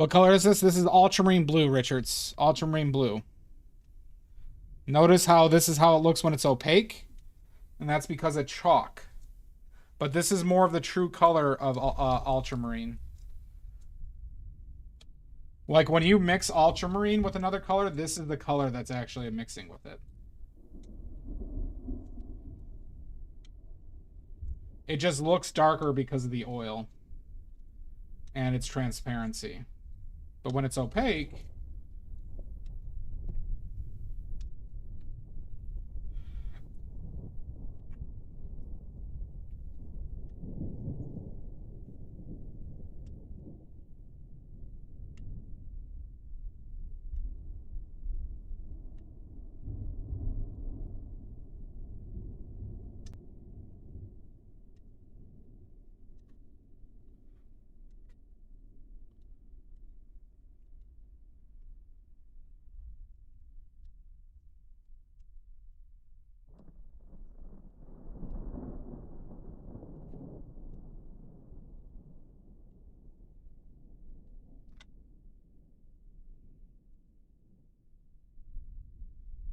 What color is this? This is ultramarine blue, Richards. Ultramarine blue. Notice how this is how it looks when it's opaque, and that's because of chalk. But this is more of the true color of ultramarine. Like when you mix ultramarine with another color, this is the color that's actually mixing with it. It just looks darker because of the oil and its transparency. But when it's opaque,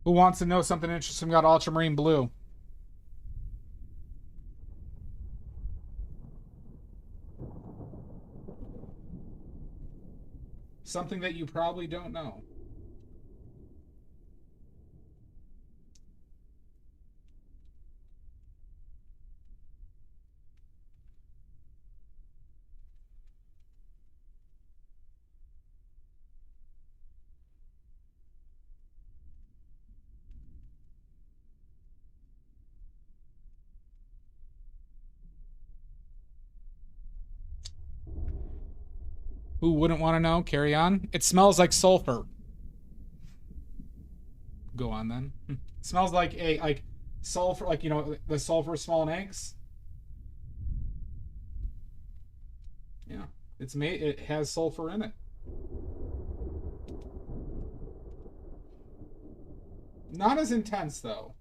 who wants to know something interesting about ultramarine blue? Something that you probably don't know. Who wouldn't want to know? Carry on. It smells like sulfur. Go on then. It smells like sulfur, like you know the sulfur small in eggs. Yeah, it's made. It has sulfur in it. Not as intense though.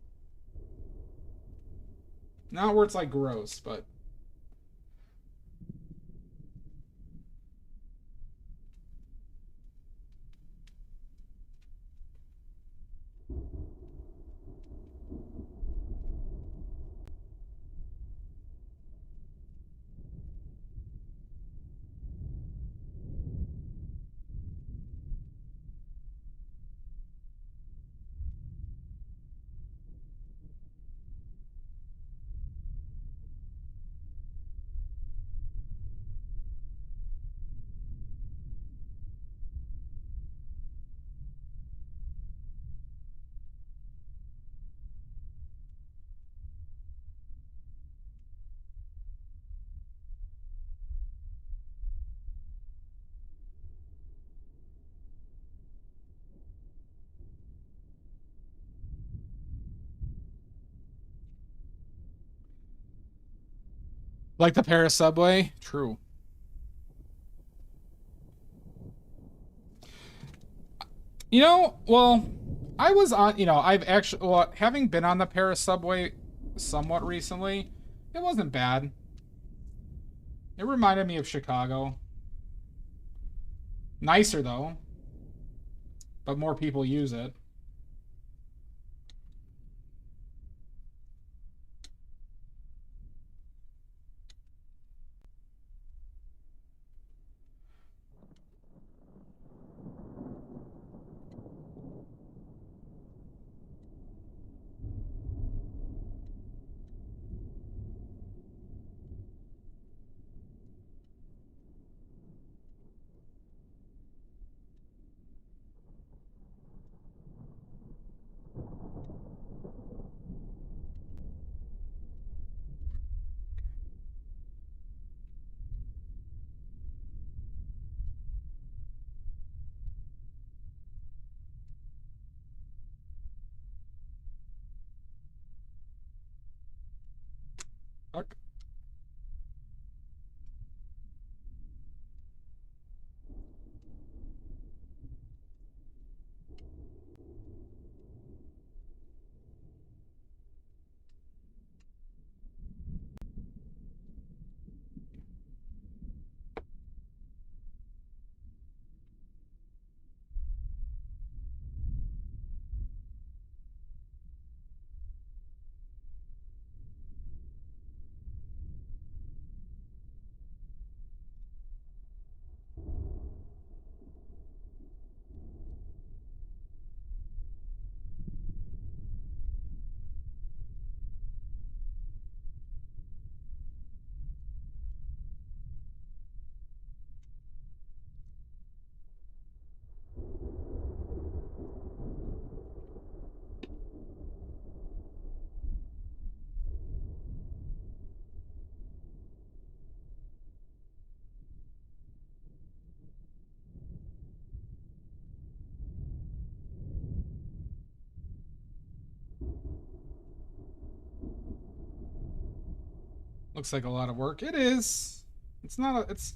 Not where it's like gross, but like the Paris subway. True. You know, well, I was on. You know, I've actually, well, having been on the Paris subway somewhat recently, it wasn't bad. It reminded me of Chicago. Nicer though, but more people use it. Looks like a lot of work. It is. It's not. It's,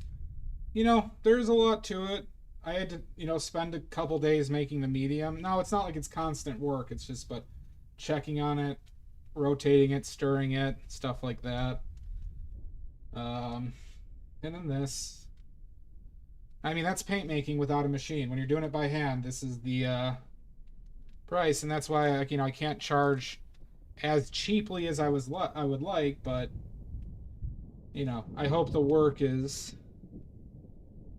you know, there's a lot to it. I had to, you know, spend a couple days making the medium. No, it's not like it's constant work. It's just, but checking on it, rotating it, stirring it, stuff like that. And then this. I mean, that's paint making without a machine. When you're doing it by hand, this is the price, and that's why, you know, I can't charge as cheaply as I would like, but you know, I hope the work is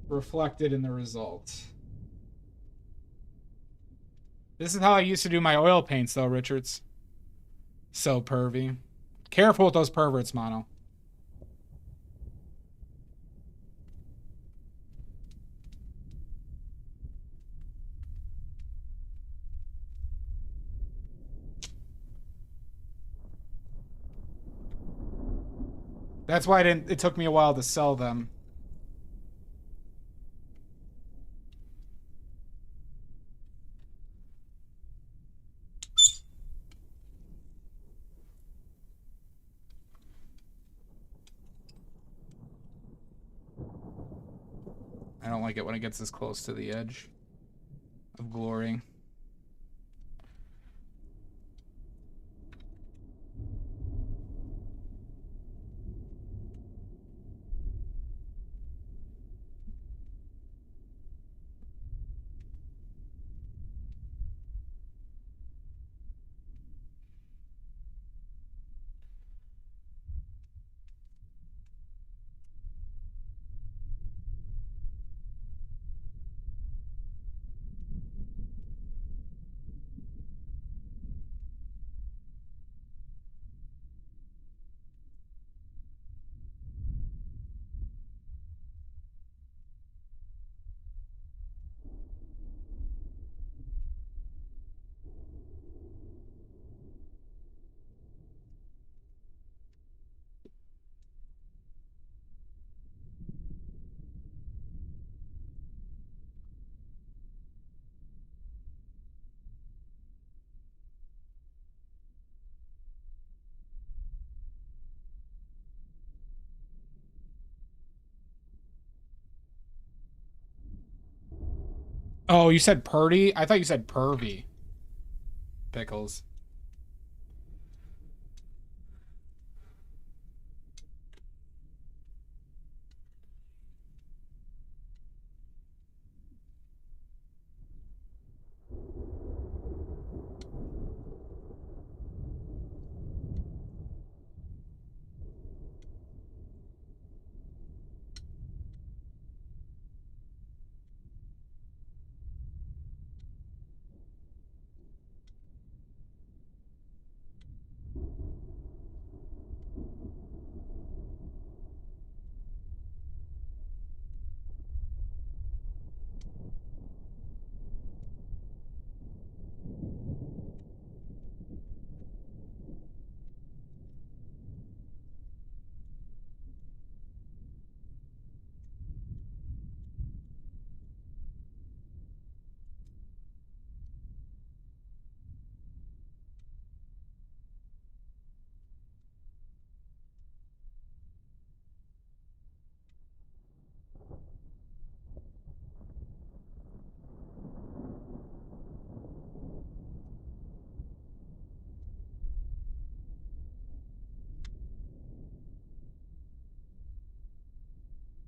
reflected in the results. This is how I used to do my oil paints, though, Richards. So pervy. Careful with those perverts, Mono. That's why it took me a while to sell them. I don't like it when it gets this close to the edge of glory. Oh, you said Purdy? I thought you said pervy. Pickles.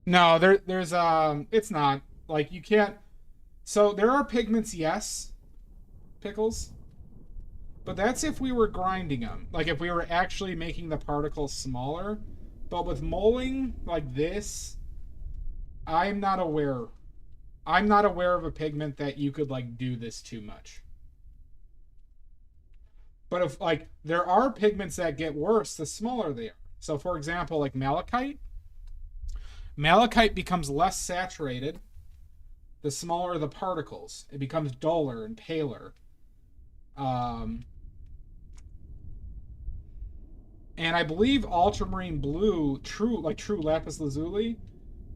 No, there's it's not. Like you can't, so there are pigments, yes, Pickles, but that's if we were grinding them. Like if we were actually making the particles smaller. But with molding like this, I'm not aware. I'm not aware of a pigment that you could like do this too much. But if like there are pigments that get worse the smaller they are. So for example, like malachite. Malachite becomes less saturated the smaller the particles. It becomes duller and paler. And I believe ultramarine blue, true lapis lazuli,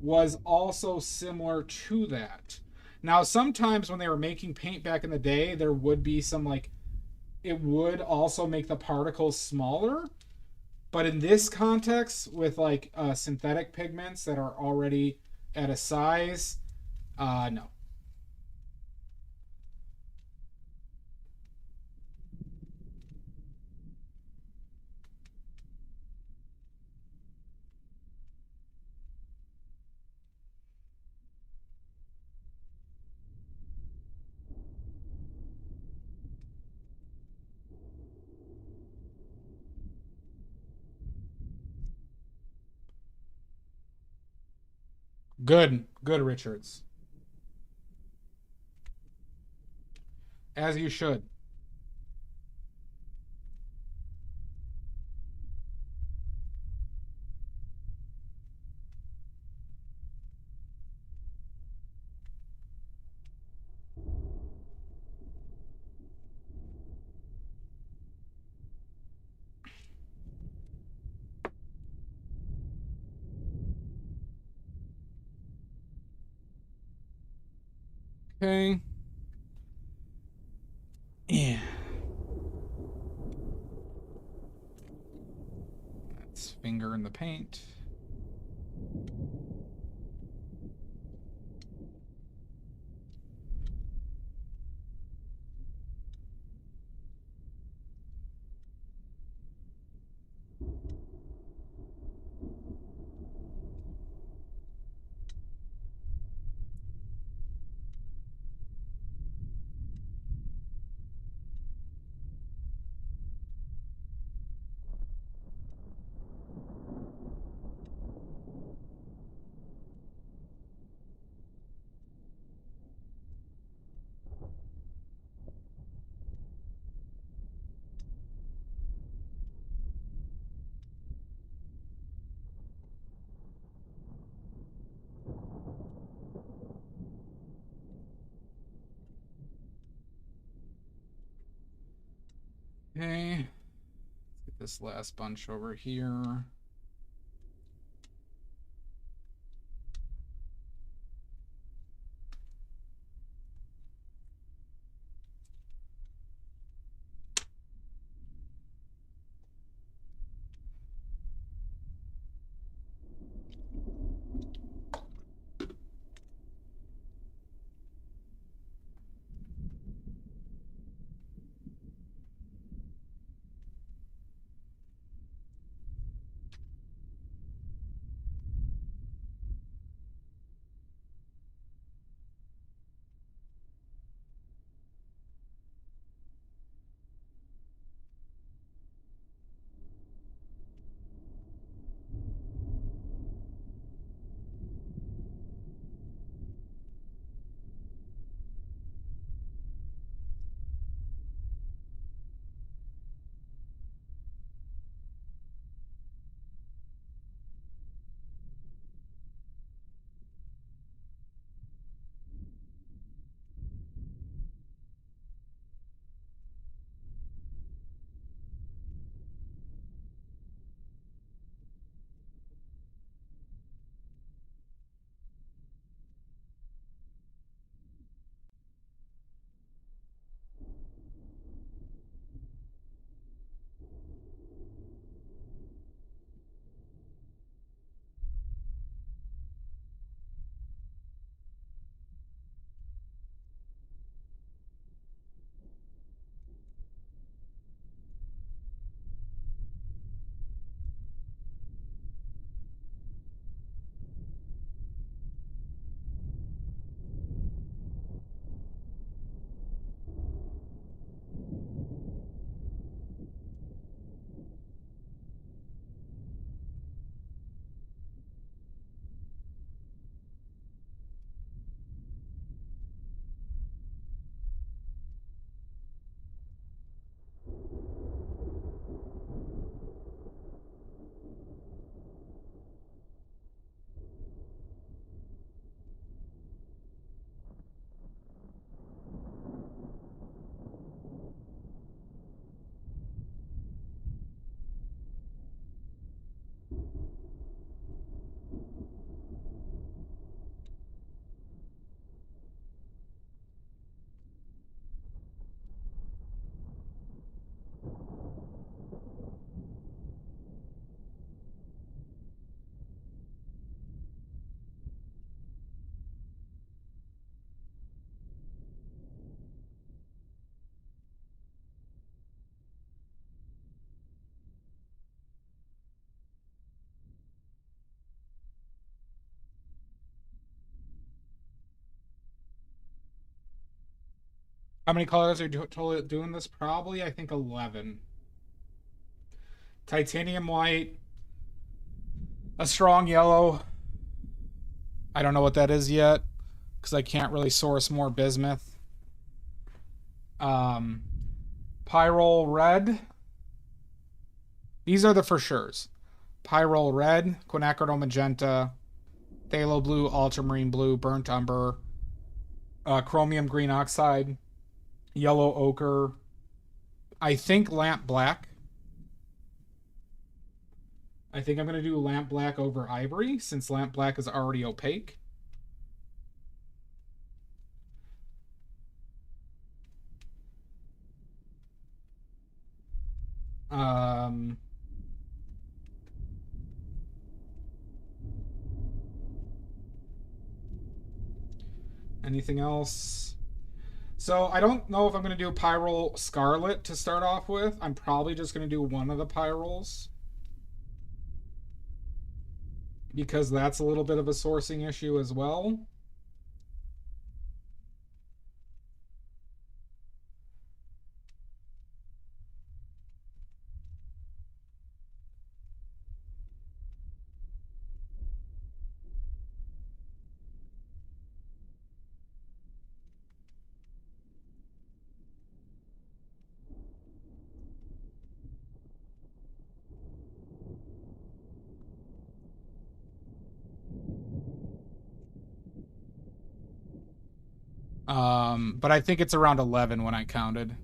was also similar to that. Now, sometimes when they were making paint back in the day, there would be some like, it would also make the particles smaller. But in this context, with like synthetic pigments that are already at a size, no. Good, good, Richards. As you should. Okay. Yeah. Let's finger in the paint. Okay. Let's get this last bunch over here. How many colors are you totally doing this? Probably, I think 11. Titanium white, a strong yellow. I don't know what that is yet because I can't really source more bismuth. Pyrrole red. These are the for sure's. Pyrrole red, quinacridone magenta, phthalo blue, ultramarine blue, burnt umber, chromium green oxide, yellow ochre. I think lamp black. I think I'm going to do lamp black over ivory since lamp black is already opaque. Anything else? So I don't know if I'm going to do Pyrrole Scarlet to start off with. I'm probably just going to do one of the Pyrroles because that's a little bit of a sourcing issue as well. But I think it's around 11 when I counted.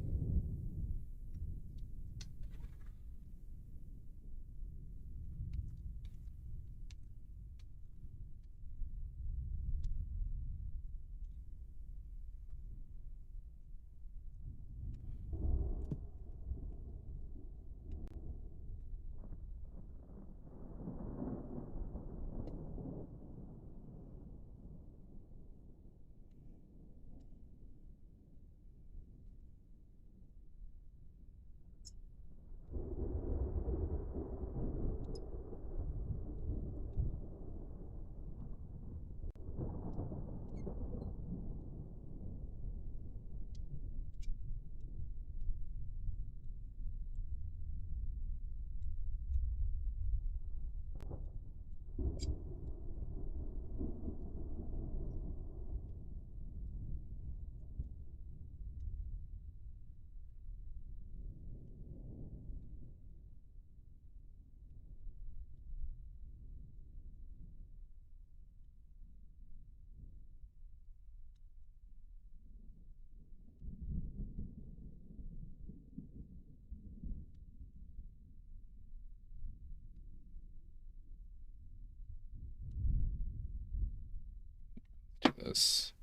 Do this.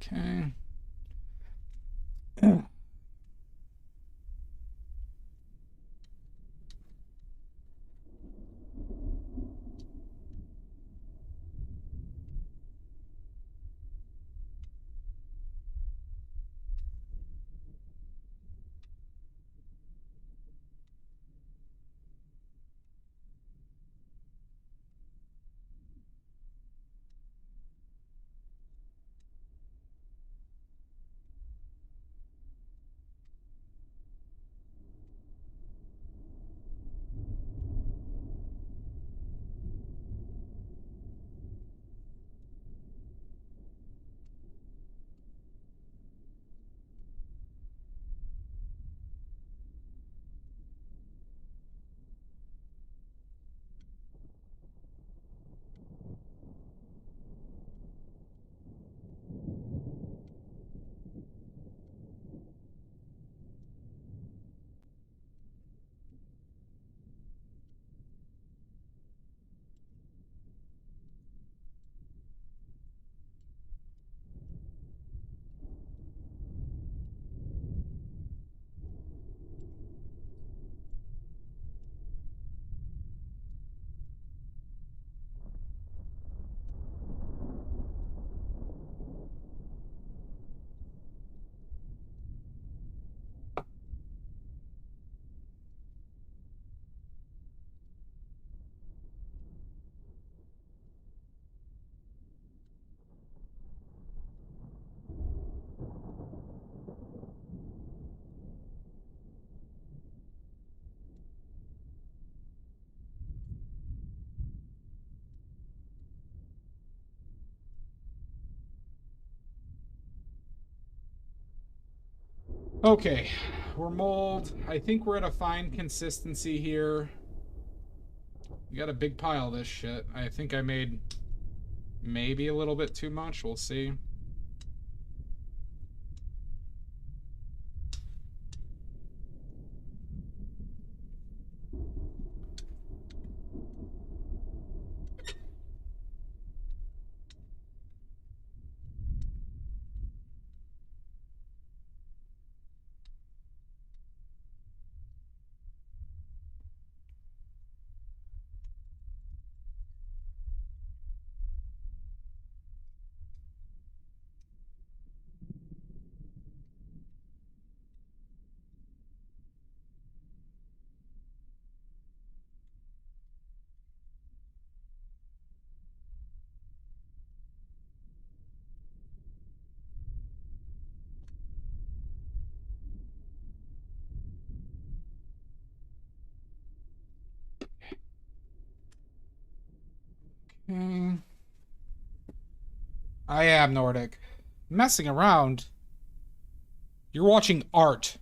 Okay. Okay, we're mold. I think we're at a fine consistency here. We got a big pile of this shit. I think I made maybe a little bit too much. We'll see. Okay. I am Nordic. Messing around. You're watching art.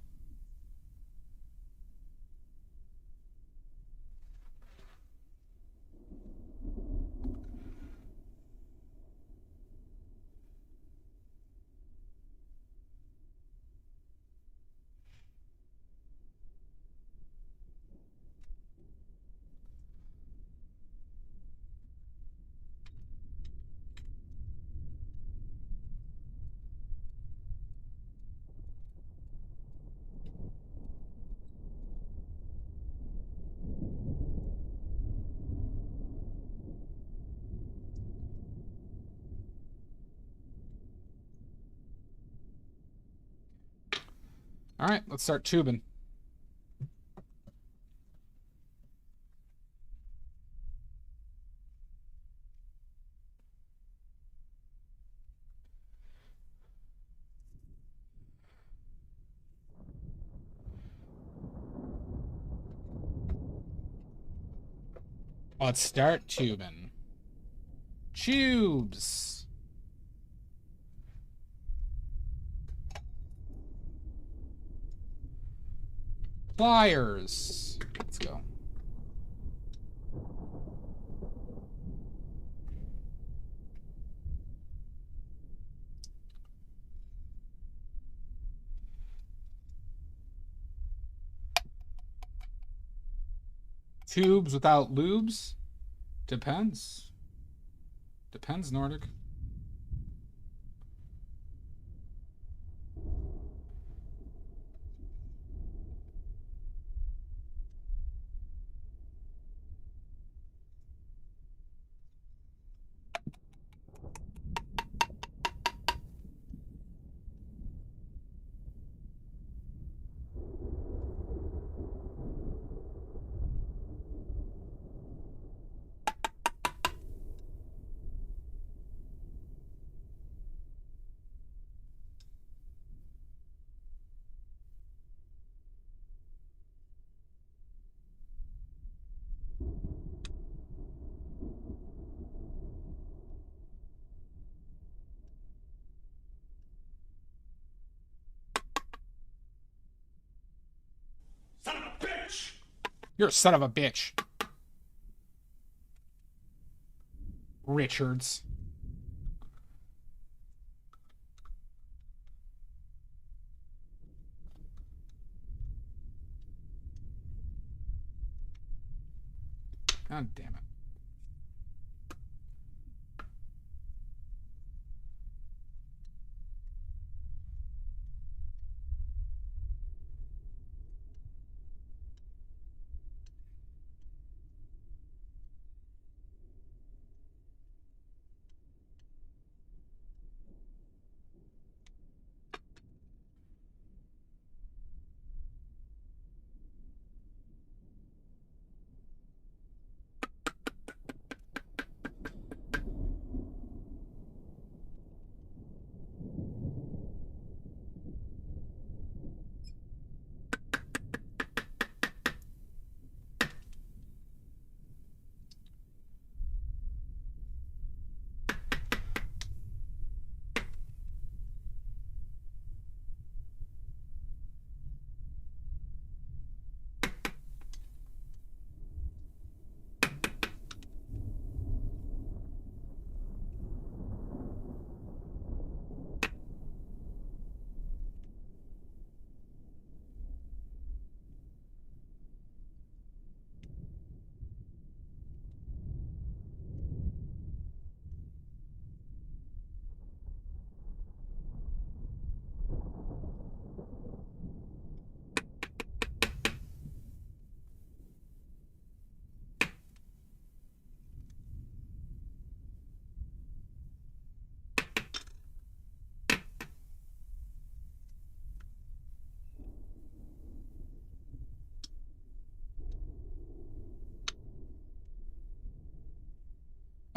All right, let's start tubing. Let's start tubing. Tubes. Pliers. Let's go. Tubes without lubes? Depends. Depends, Nordic. Son of a bitch! You're a son of a bitch. Richards. God damn it.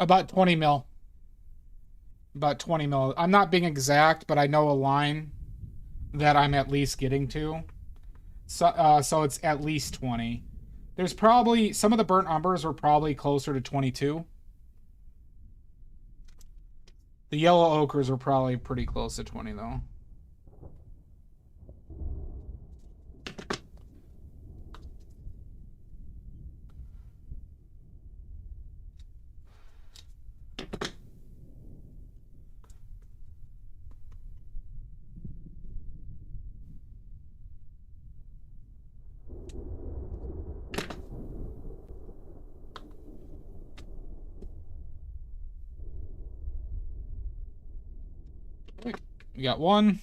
About 20 mil. About 20 mil. I'm not being exact, but I know a line that I'm at least getting to. So it's at least 20. There's probably, some of the burnt umbers were probably closer to 22. The yellow ochres were probably pretty close to 20, though. We got one.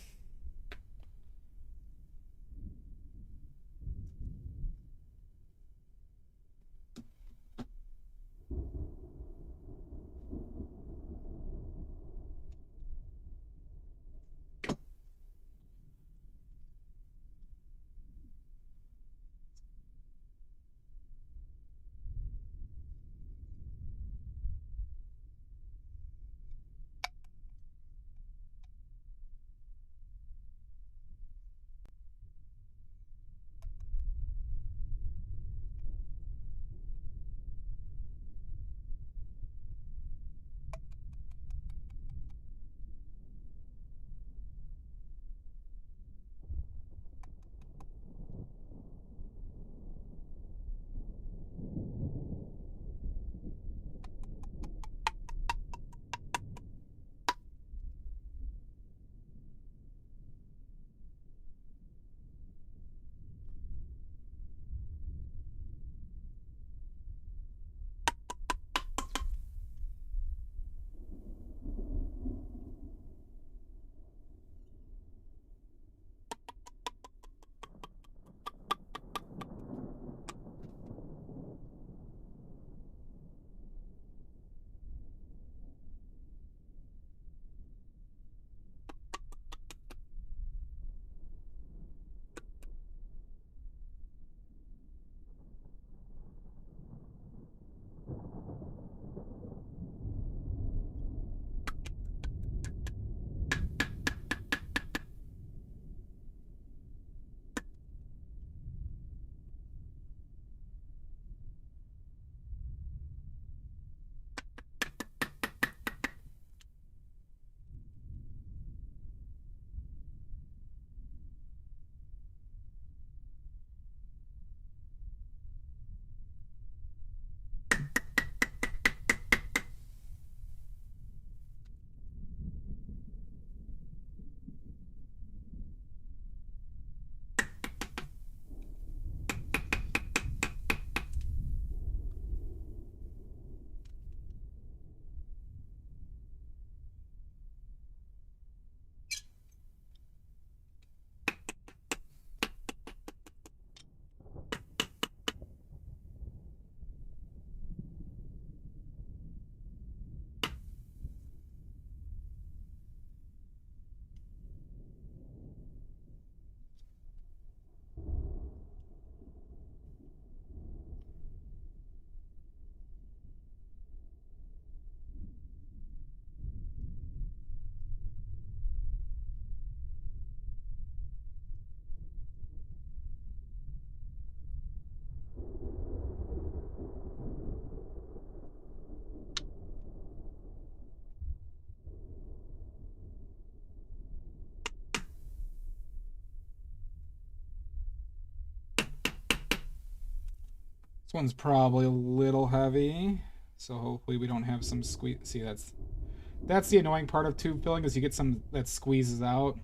This one's probably a little heavy, so hopefully we don't have some squeeze. See, that's the annoying part of tube filling, is you get some that squeezes out,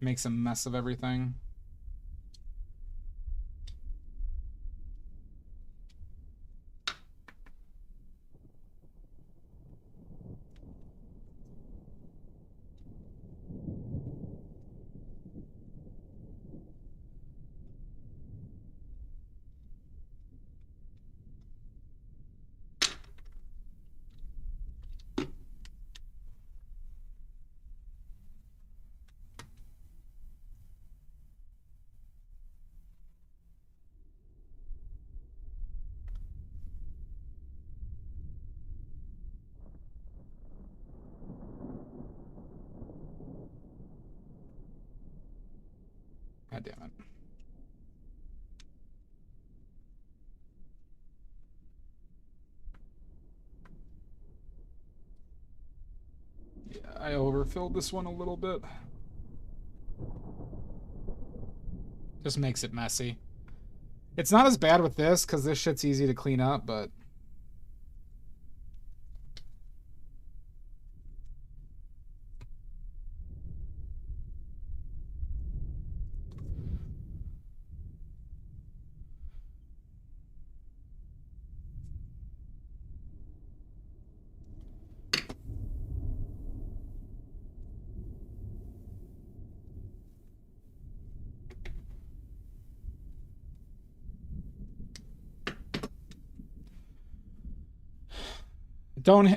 makes a mess of everything. God damn it. Yeah, I overfilled this one a little bit. Just makes it messy. It's not as bad with this because this shit's easy to clean up, but...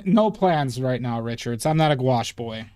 No plans right now, Richards. I'm not a gouache boy.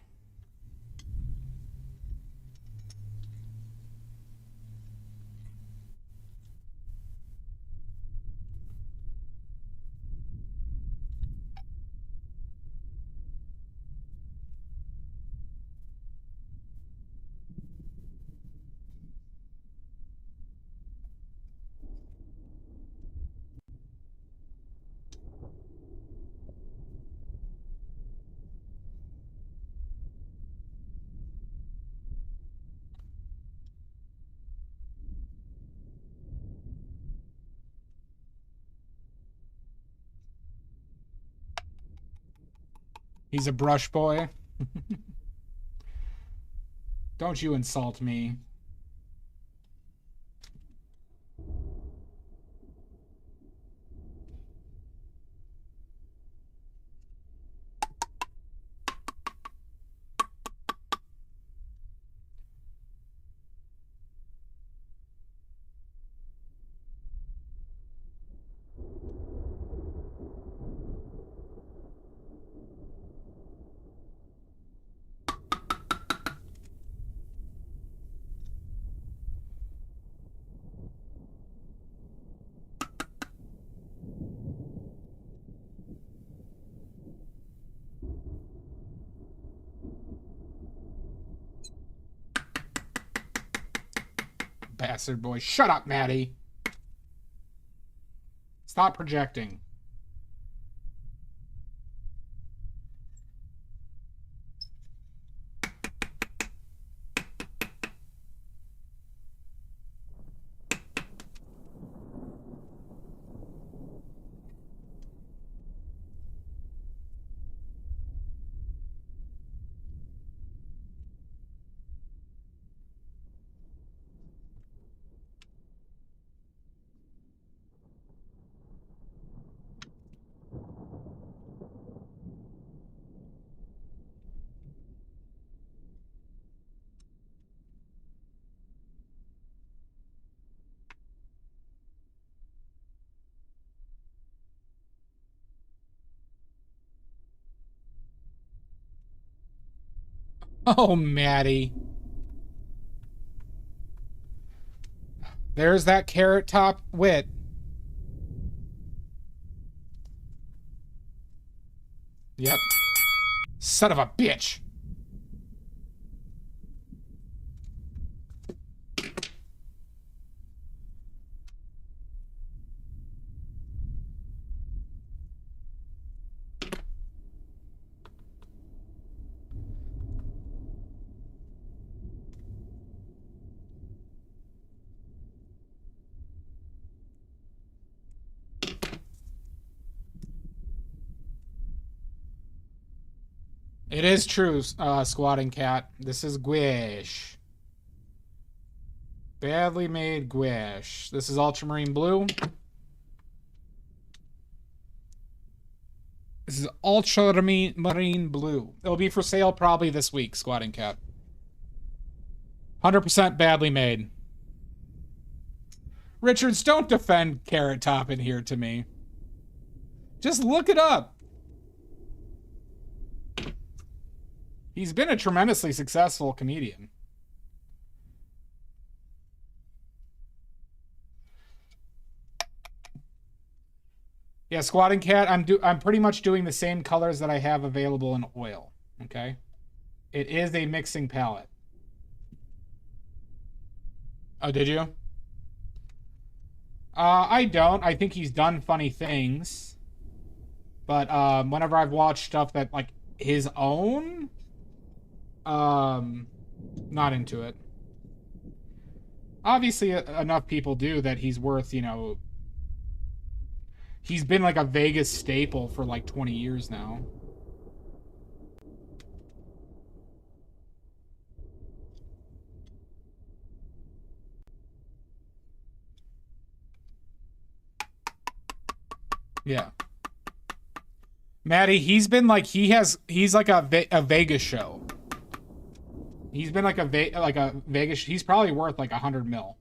He's a brush boy. Don't you insult me. Bastard boy. Shut up, Maddie. Stop projecting. Oh, Maddie. There's that carrot top wit. Yep. Son of a bitch. It is true, Squatting Cat. This is Gouache. Badly made gouache. This is ultramarine blue. This is ultramarine blue. It'll be for sale probably this week, Squatting Cat. 100% badly made. Richards, don't defend Carrot Top in here to me. Just look it up. He's been a tremendously successful comedian. Yeah, Squatting Cat, I'm pretty much doing the same colors that I have available in oil, okay? It is a mixing palette. Oh, did you? I don't. I think he's done funny things. But whenever I've watched stuff that like his own, not into it. Obviously, enough people do that he's worth, you know, he's been like a Vegas staple for like 20 years now. Yeah. Maddie, he's been like he's like a Vegas show. He's been like a Vegas. He's probably worth like 100 mil.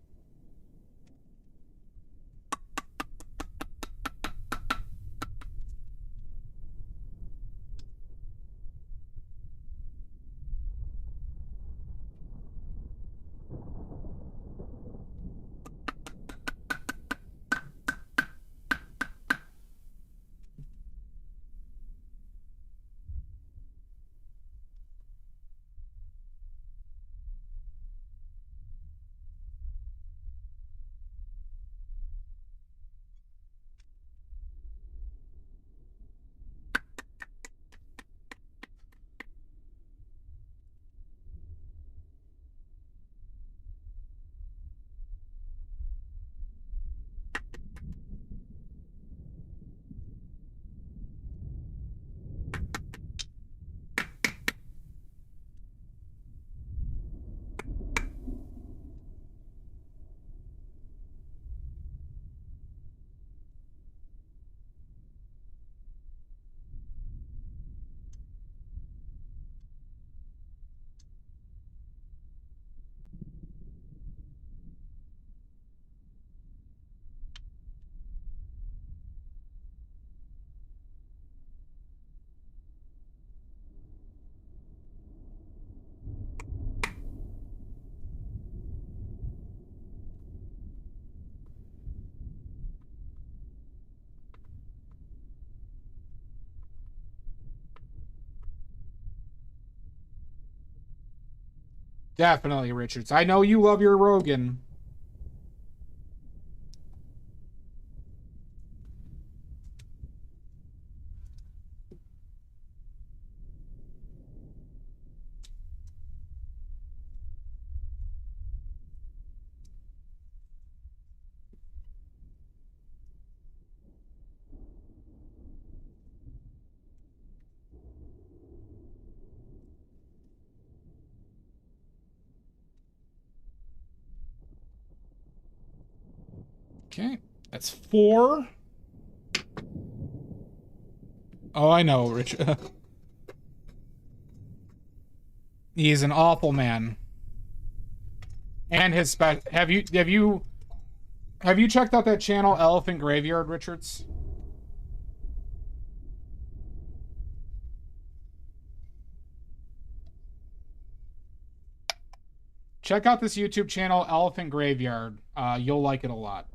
Definitely, Richards. I know you love your Rogan. Okay, that's 4. Oh, I know, Rich. He's an awful man. And his have you checked out that channel Elephant Graveyard, Richards? Check out this YouTube channel Elephant Graveyard. You'll like it a lot.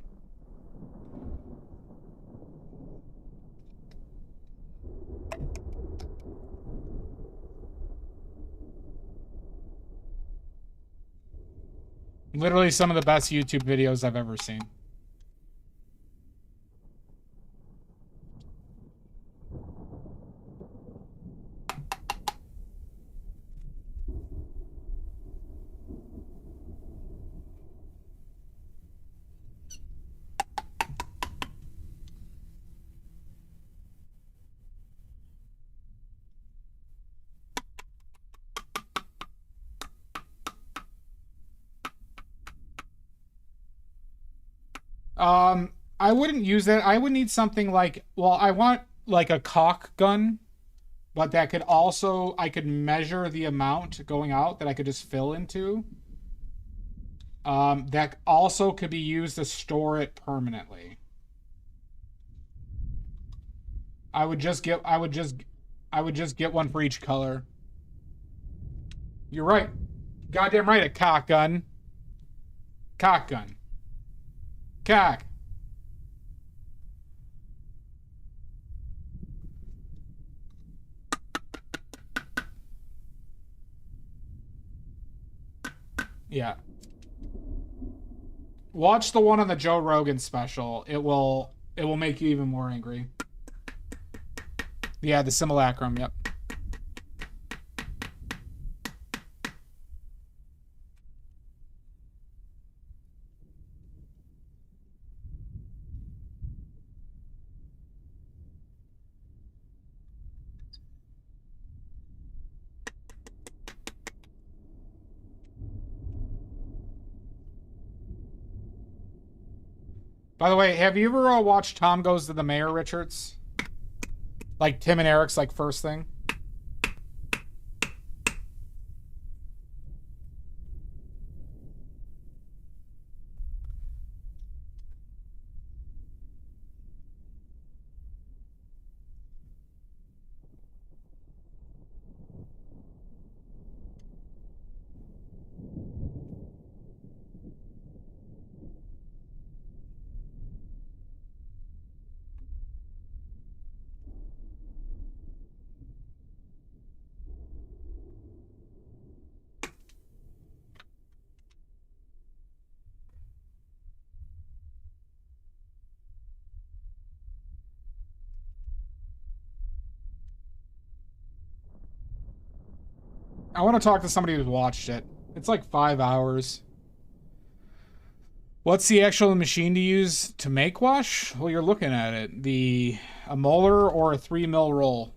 Literally some of the best YouTube videos I've ever seen. I wouldn't use that. I would need something like, well, I want like a caulk gun, but that could also, I could measure the amount going out that I could just fill into. That also could be used to store it permanently. I would just get one for each color. You're right. Goddamn right, a cock gun. Cock gun. Cock. Yeah. Watch the one on the Joe Rogan special. It will make you even more angry. Yeah, the simulacrum, yep. By the way, have you ever watched Tom Goes to the Mayor, Richards? Like Tim and Eric's like first thing? I want to talk to somebody who's watched it. It's like 5 hours. What's the actual machine to use to make wash? Well, you're looking at it. A molar or a 3 mil roll.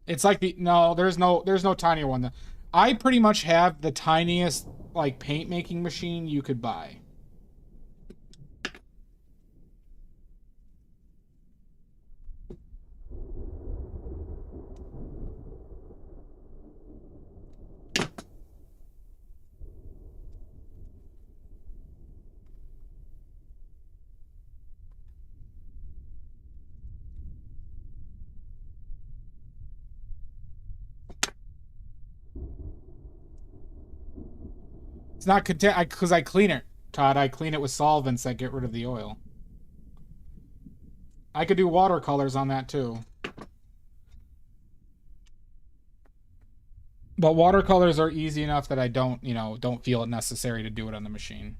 It's like there's no tinier one. I pretty much have the tiniest like paint making machine you could buy. It's not content because I clean it, Todd. I clean it with solvents that get rid of the oil. I could do watercolors on that too. But watercolors are easy enough that I don't feel it necessary to do it on the machine.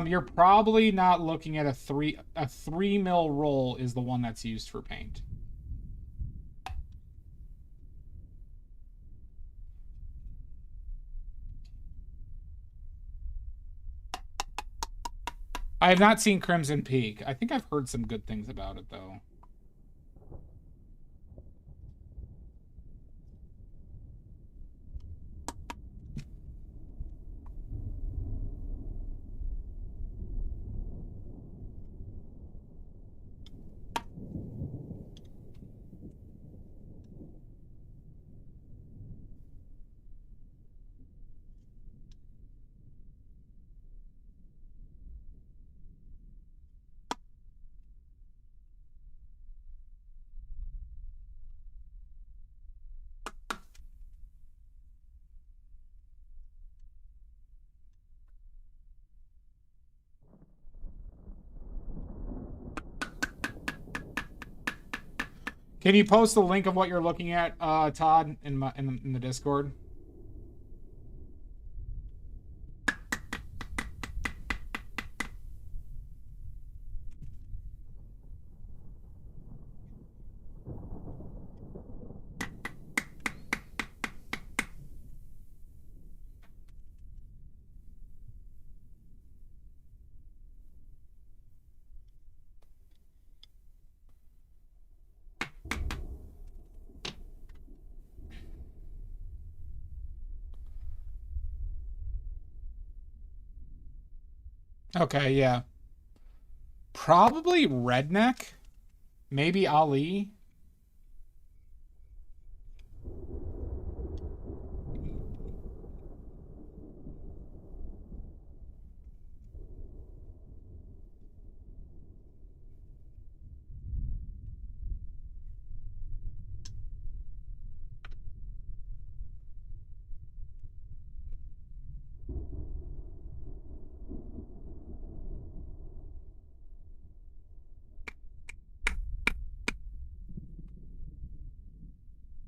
You're probably not looking at a 3 mil roll is the one that's used for paint. I have not seen Crimson Peak. I think I've heard some good things about it though. Can you post the link of what you're looking at, Todd, in the Discord? Okay, yeah. Probably redneck. Maybe Ali.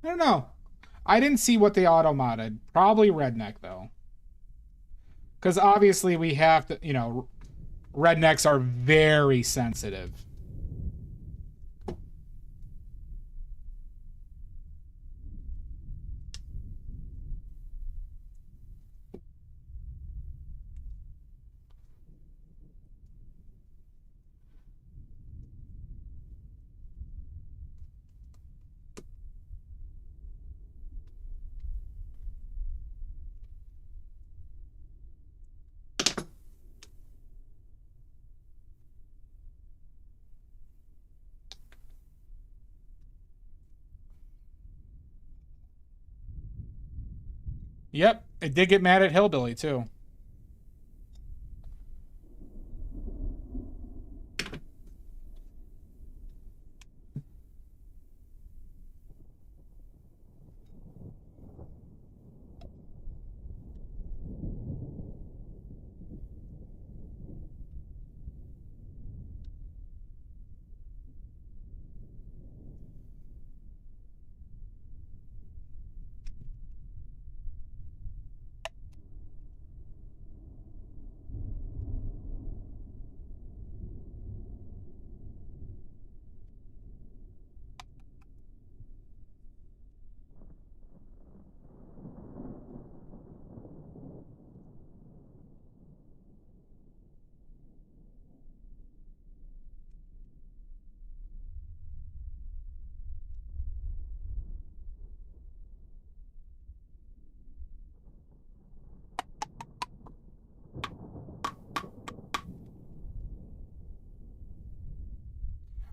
I don't know. I didn't see what they auto modded. Probably redneck though. Because obviously we have to, you know, rednecks are very sensitive. Yep, it did get mad at Hillbilly too.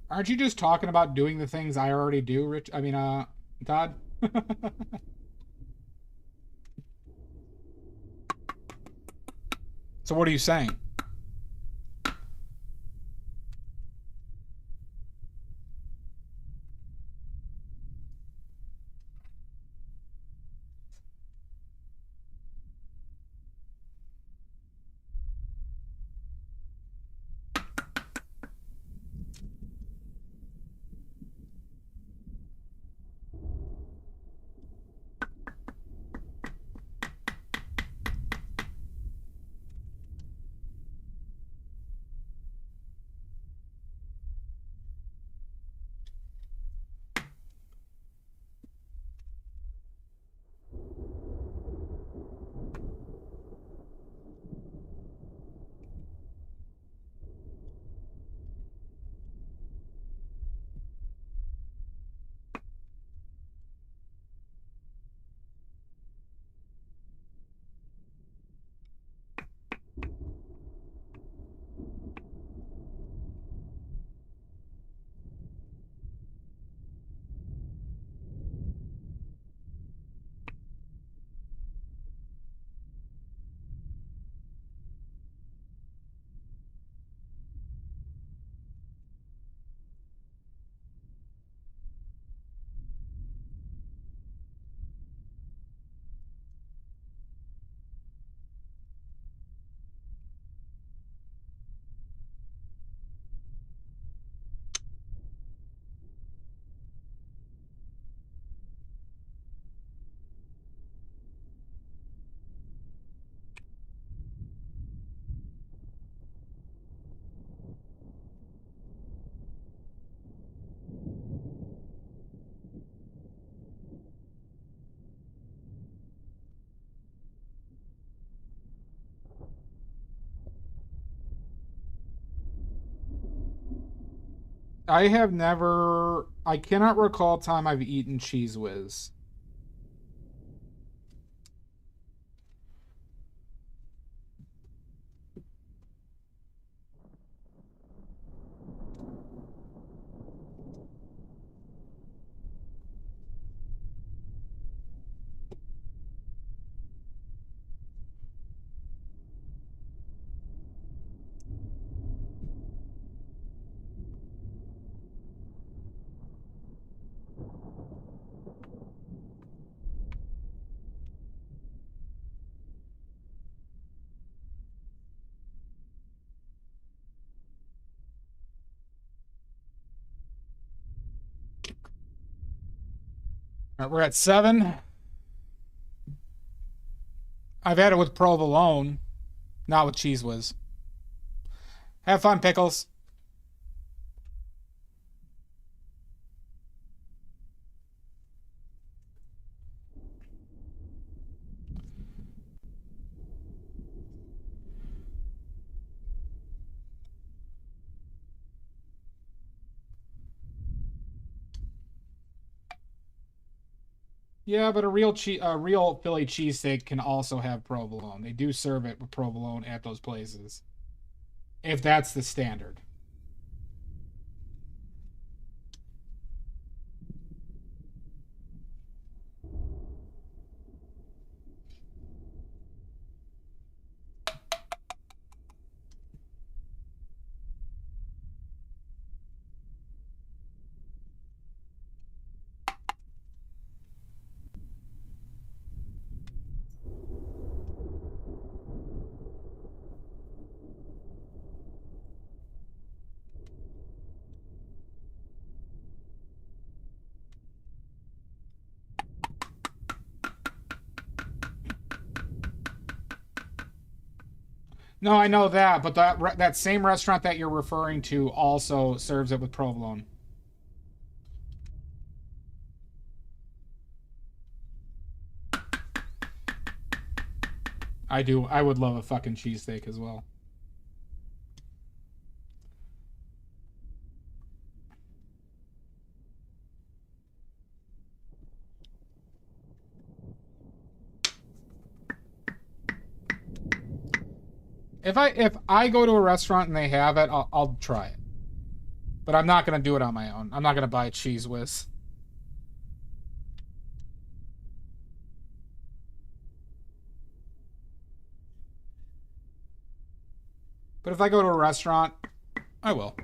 Aren't you just talking about doing the things I already do, Rich? I mean, Todd? So what are you saying? I cannot recall a time I've eaten Cheese Whiz. All right, we're at 7. I've had it with provolone, not with cheese whiz. Have fun, pickles. Yeah, but a real Philly cheesesteak can also have provolone. They do serve it with provolone at those places, if that's the standard. No, I know that, but that same restaurant that you're referring to also serves it with provolone. I do. I would love a fucking cheesesteak as well. If I go to a restaurant and they have it, I'll try it. But I'm not gonna do it on my own. I'm not gonna buy cheese whiz. But if I go to a restaurant, I will.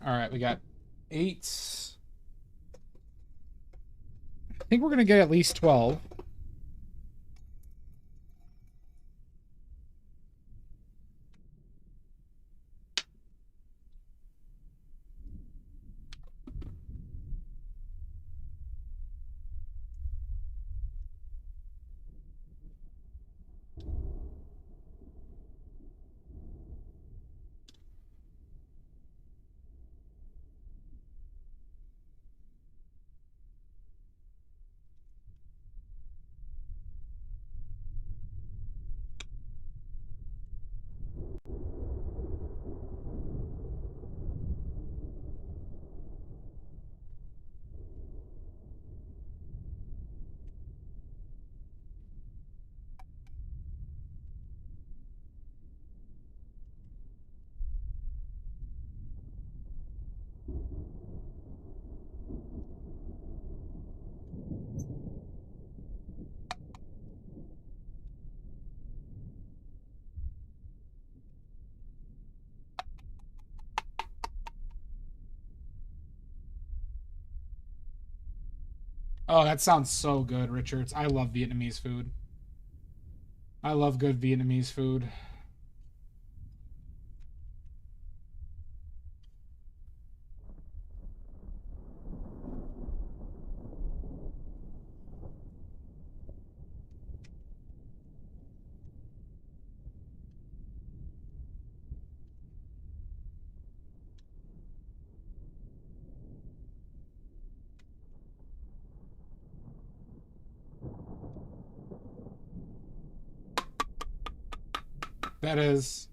All right, we got 8. I think we're gonna get at least 12. Oh, that sounds so good, Richards. I love Vietnamese food. I love good Vietnamese food. That is.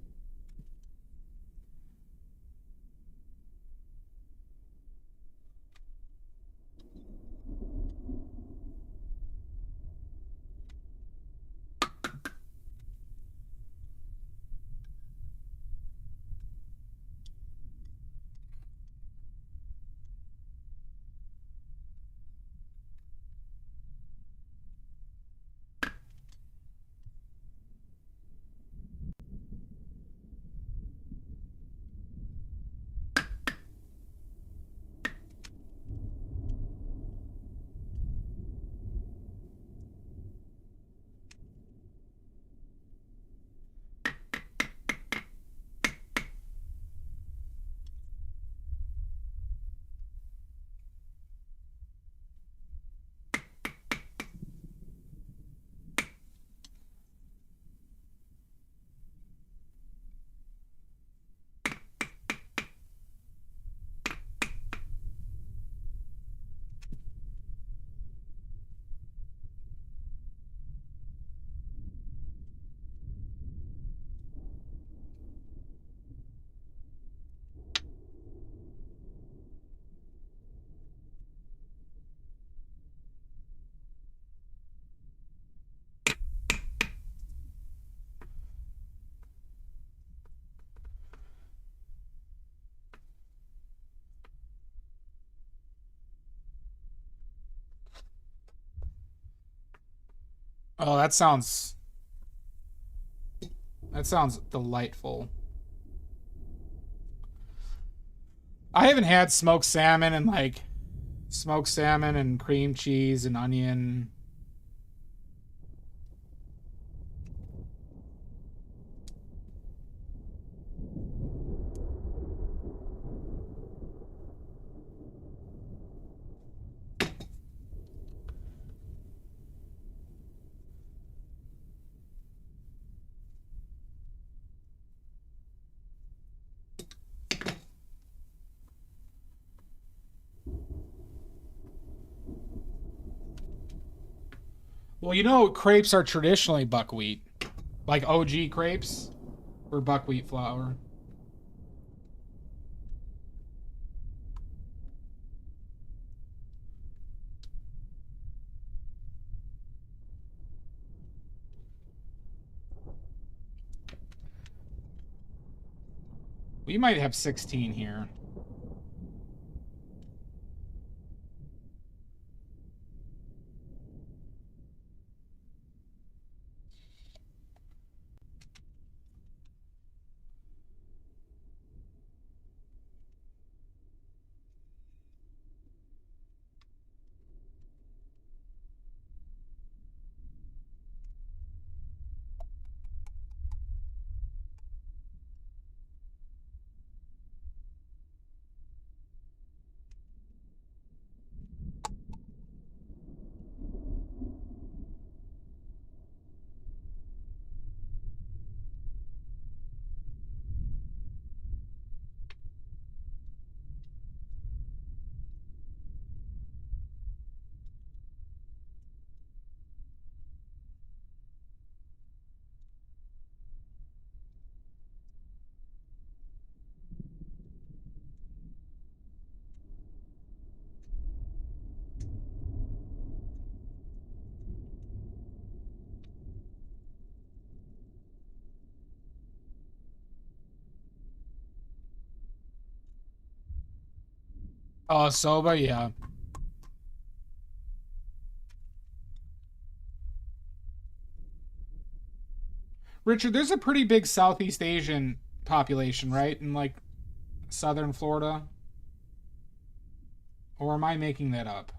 Oh, that sounds delightful. I haven't had smoked salmon and cream cheese and onion. Well, you know, crepes are traditionally buckwheat. Like OG crepes or buckwheat flour. We might have 16 here. Oh, soba, yeah. Richard, there's a pretty big Southeast Asian population, right? In like southern Florida. Or am I making that up?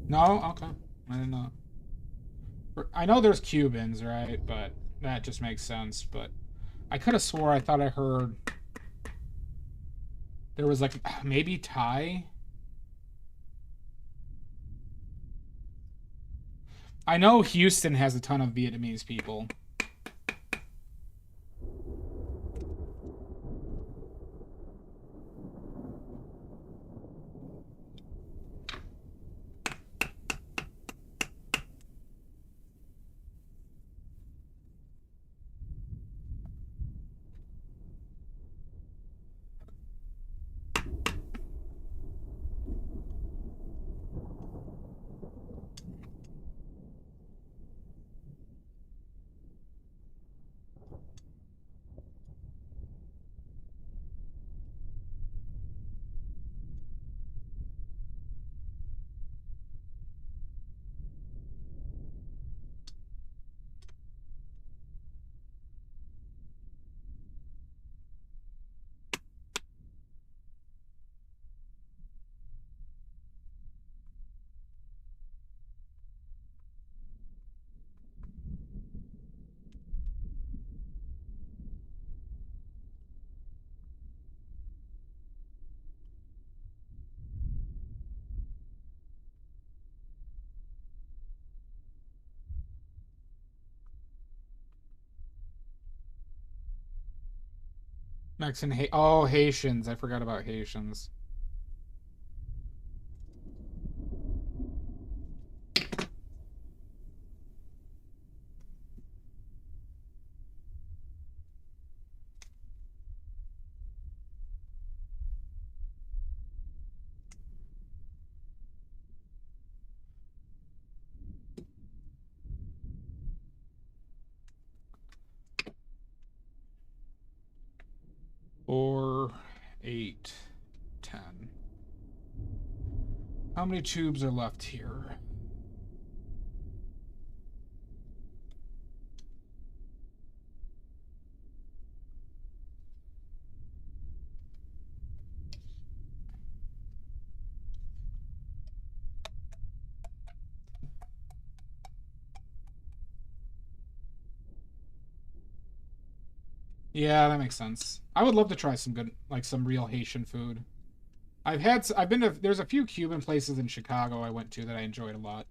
No? Okay. I didn't know. I know there's Cubans, right? But that just makes sense. But I could have swore I thought I heard there was like maybe Thai. I know Houston has a ton of Vietnamese people. Oh, Haitians. I forgot about Haitians. Four, 8, 10. How many tubes are left here? Yeah, that makes sense. I would love to try some good, like some real Haitian food. I've been to, there's a few Cuban places in Chicago I went to that I enjoyed a lot.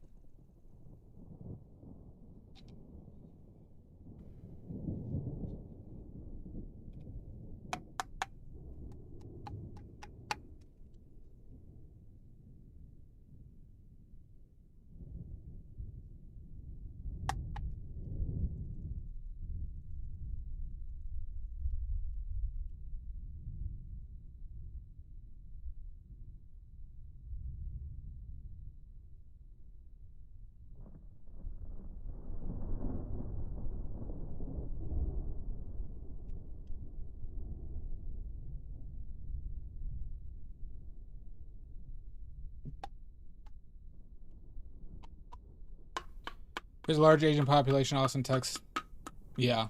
There's a large Asian population, Austin, Texas. Yeah.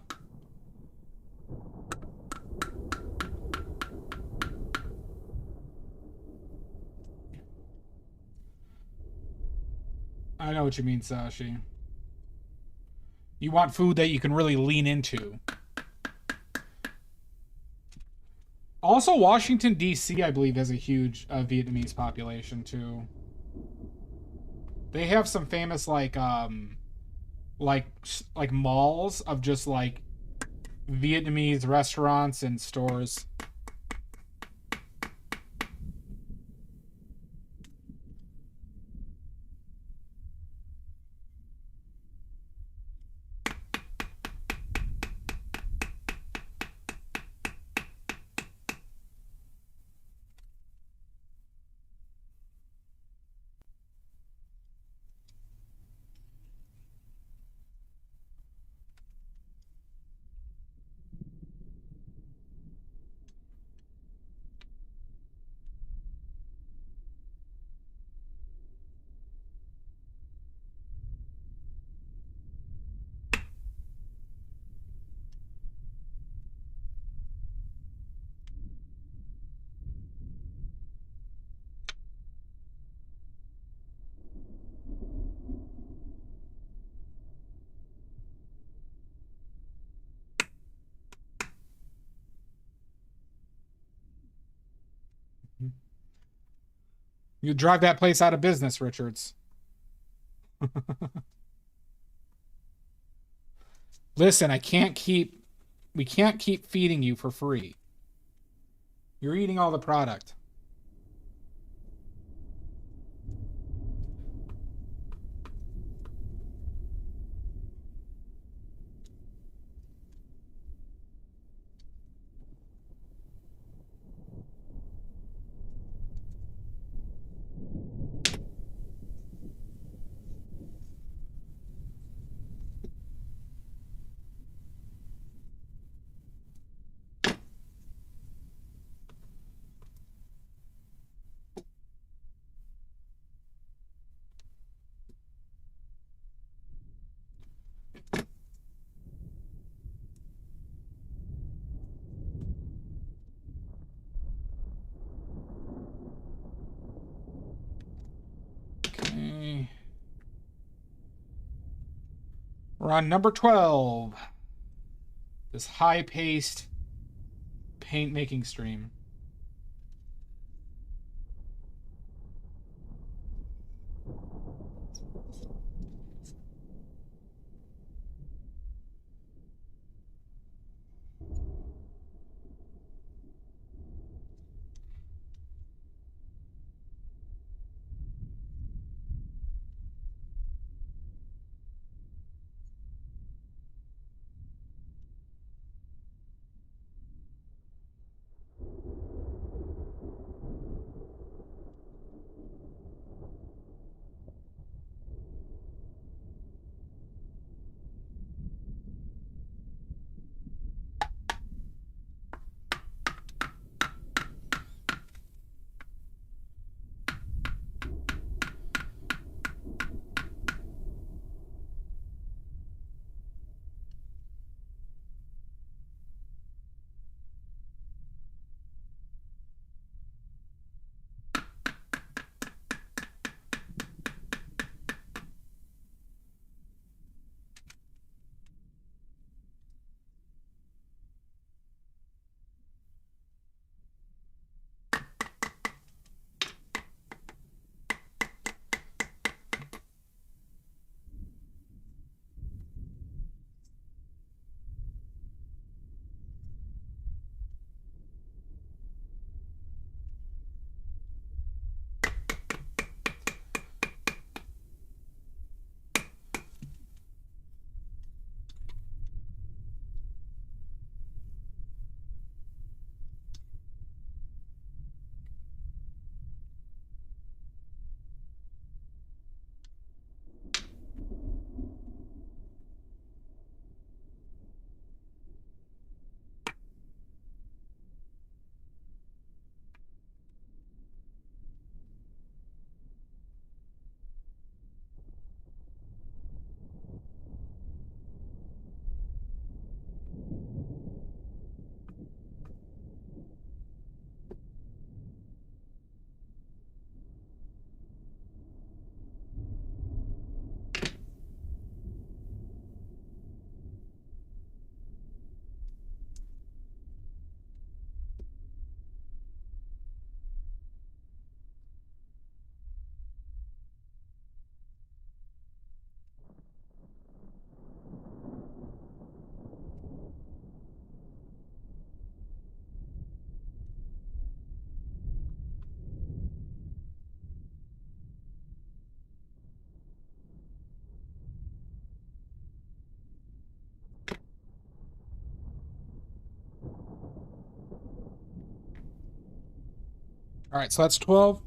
I know what you mean, Sashi. You want food that you can really lean into. Also, Washington, D.C., I believe, has a huge Vietnamese population, too. They have some famous, like, like malls of just, like, Vietnamese restaurants and stores. You drive that place out of business, Richards. Listen, we can't keep feeding you for free. You're eating all the product. Okay. We're on number 12. This high-paced paint making stream. All right, so that's 12.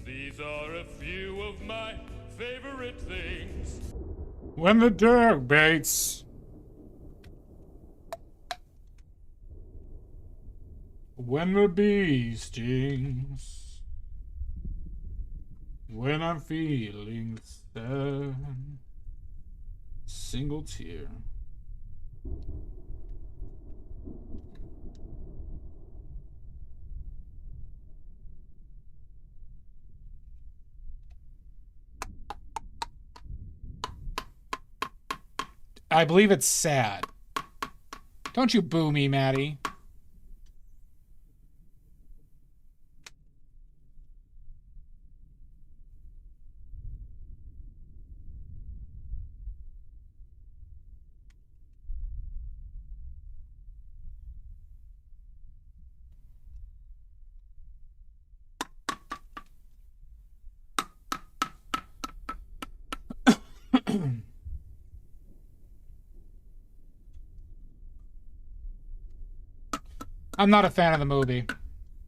These are a few of my favorite things. When the dog bites. When the bee stings. When I'm feeling sad. Single tear. I believe it's sad. Don't you boo me, Maddie. I'm not a fan of the movie.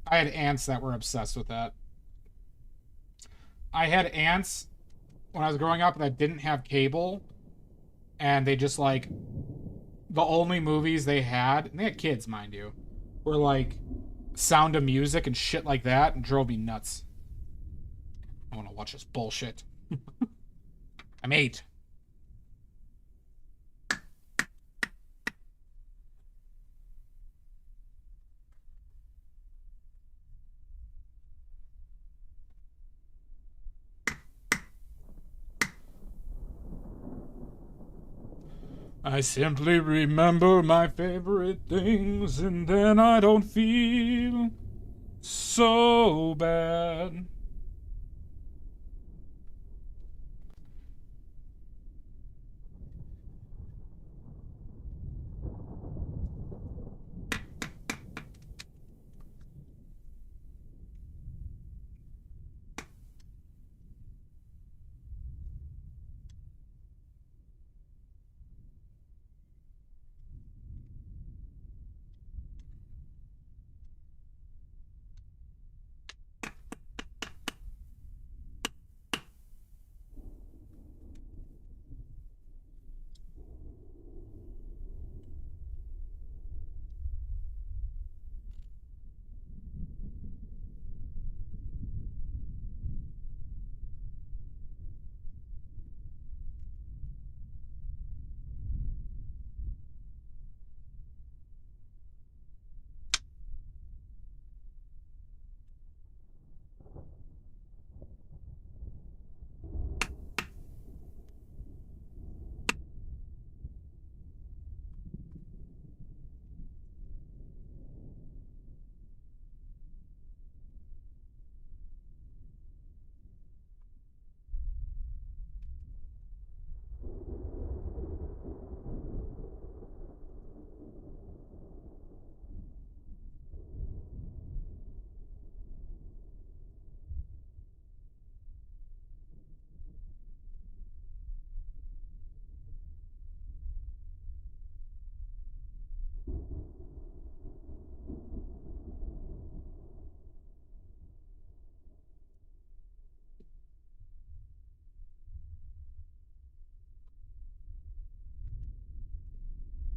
I had aunts that were obsessed with that. I had aunts when I was growing up that didn't have cable, and they just like the only movies they had, and they had kids, mind you, were like Sound of Music and shit like that, and drove me nuts. I want to watch this bullshit. I'm 8. I simply remember my favorite things, and then I don't feel so bad.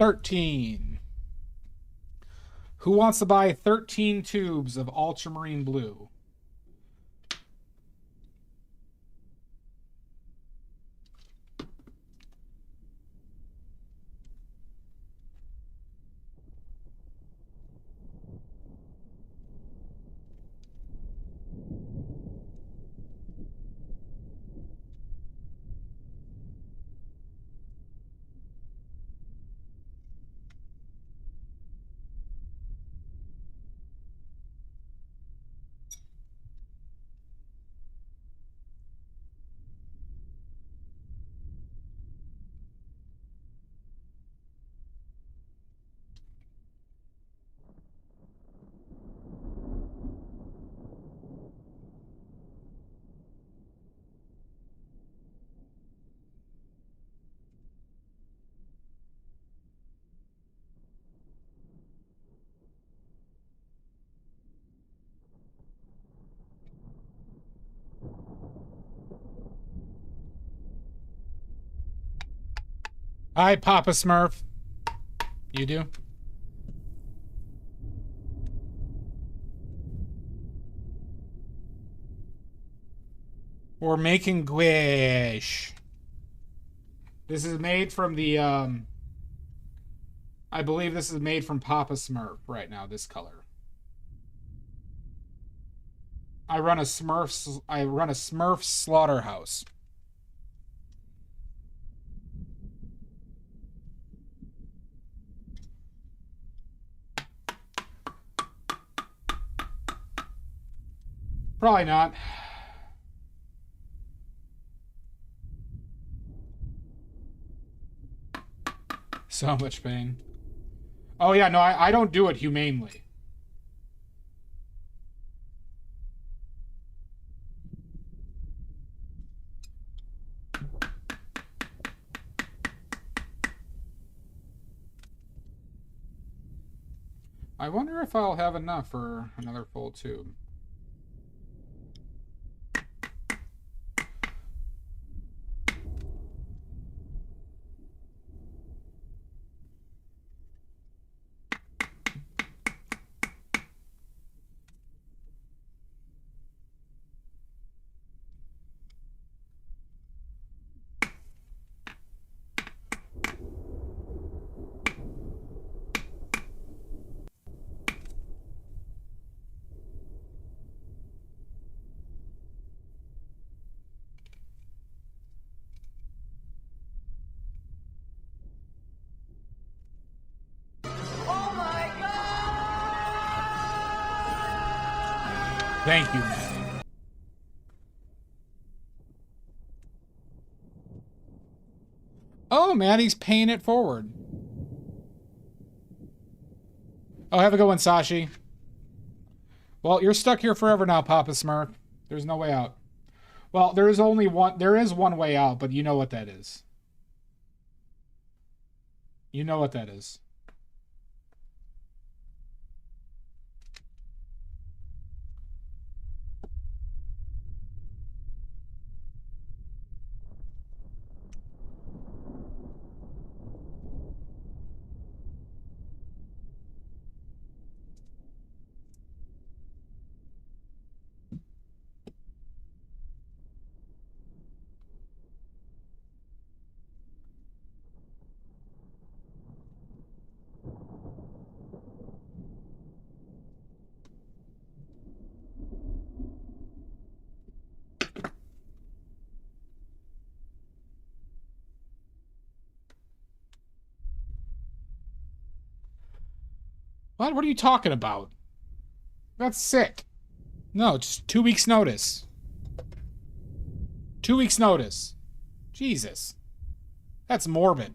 $13. Who wants to buy 13 tubes of ultramarine blue? Hi, Papa Smurf. You do? We're making gouache. This is made from the, I believe this is made from Papa Smurf right now, this color. I run a Smurf slaughterhouse. Probably not. So much pain. Oh yeah, no, I don't do it humanely. I wonder if I'll have enough for another full tube. Oh my god! Thank you, Maddie. Oh, Maddie's paying it forward. Oh, have a good one, Sashi. Well, you're stuck here forever now, Papa Smurf. There's no way out. Well, there is one way out, but you know what that is. You know what that is. What? What are you talking about? That's sick. No, just 2 weeks notice. 2 weeks notice. Jesus. That's morbid.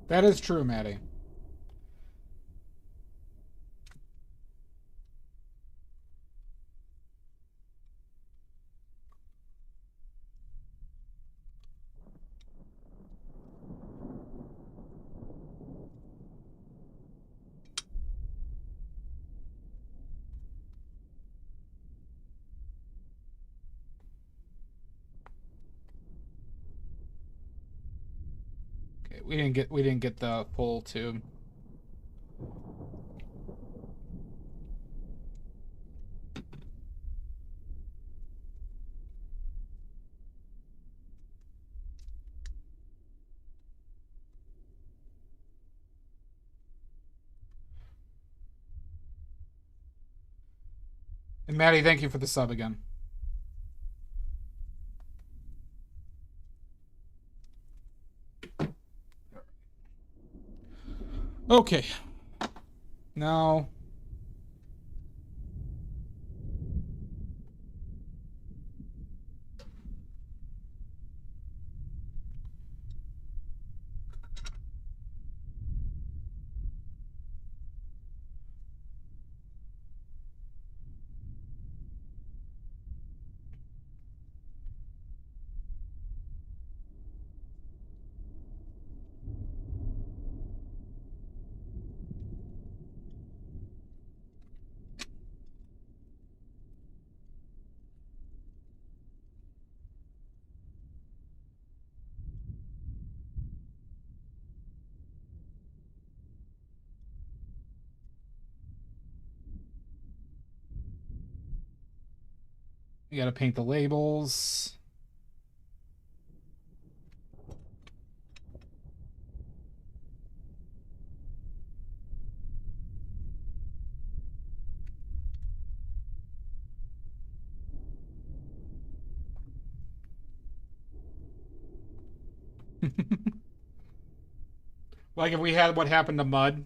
That is true, Maddie. Okay, we didn't get the full tube. And Maddie, thank you for the sub again. Okay. Now. You gotta paint the labels. Like if we had what happened to Mud,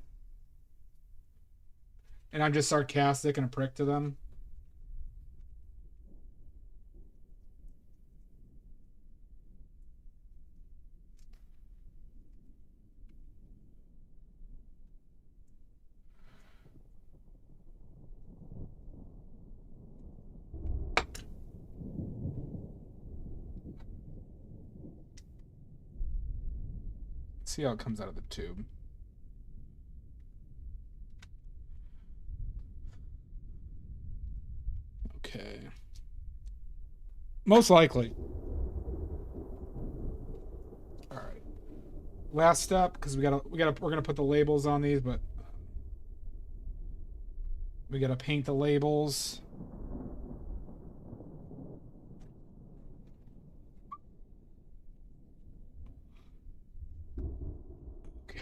and I'm just sarcastic and a prick to them. See how it comes out of the tube. Okay. Most likely. All right. Last step, because we're gonna put the labels on these, but we gotta paint the labels. Okay.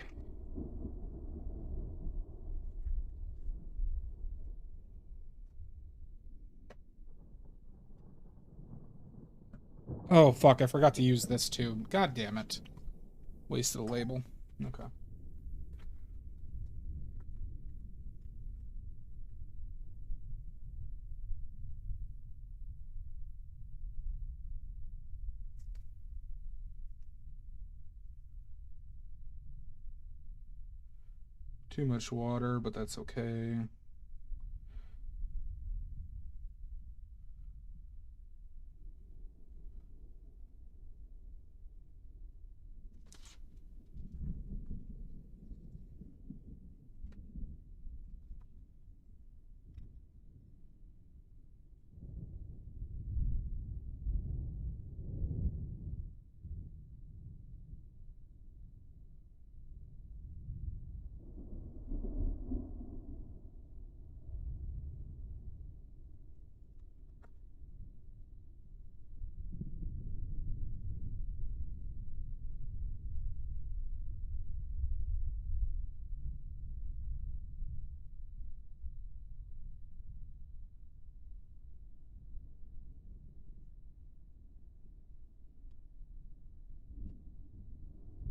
Oh fuck! I forgot to use this tube. God damn it! Wasted a label. Okay. Too much water, but that's okay.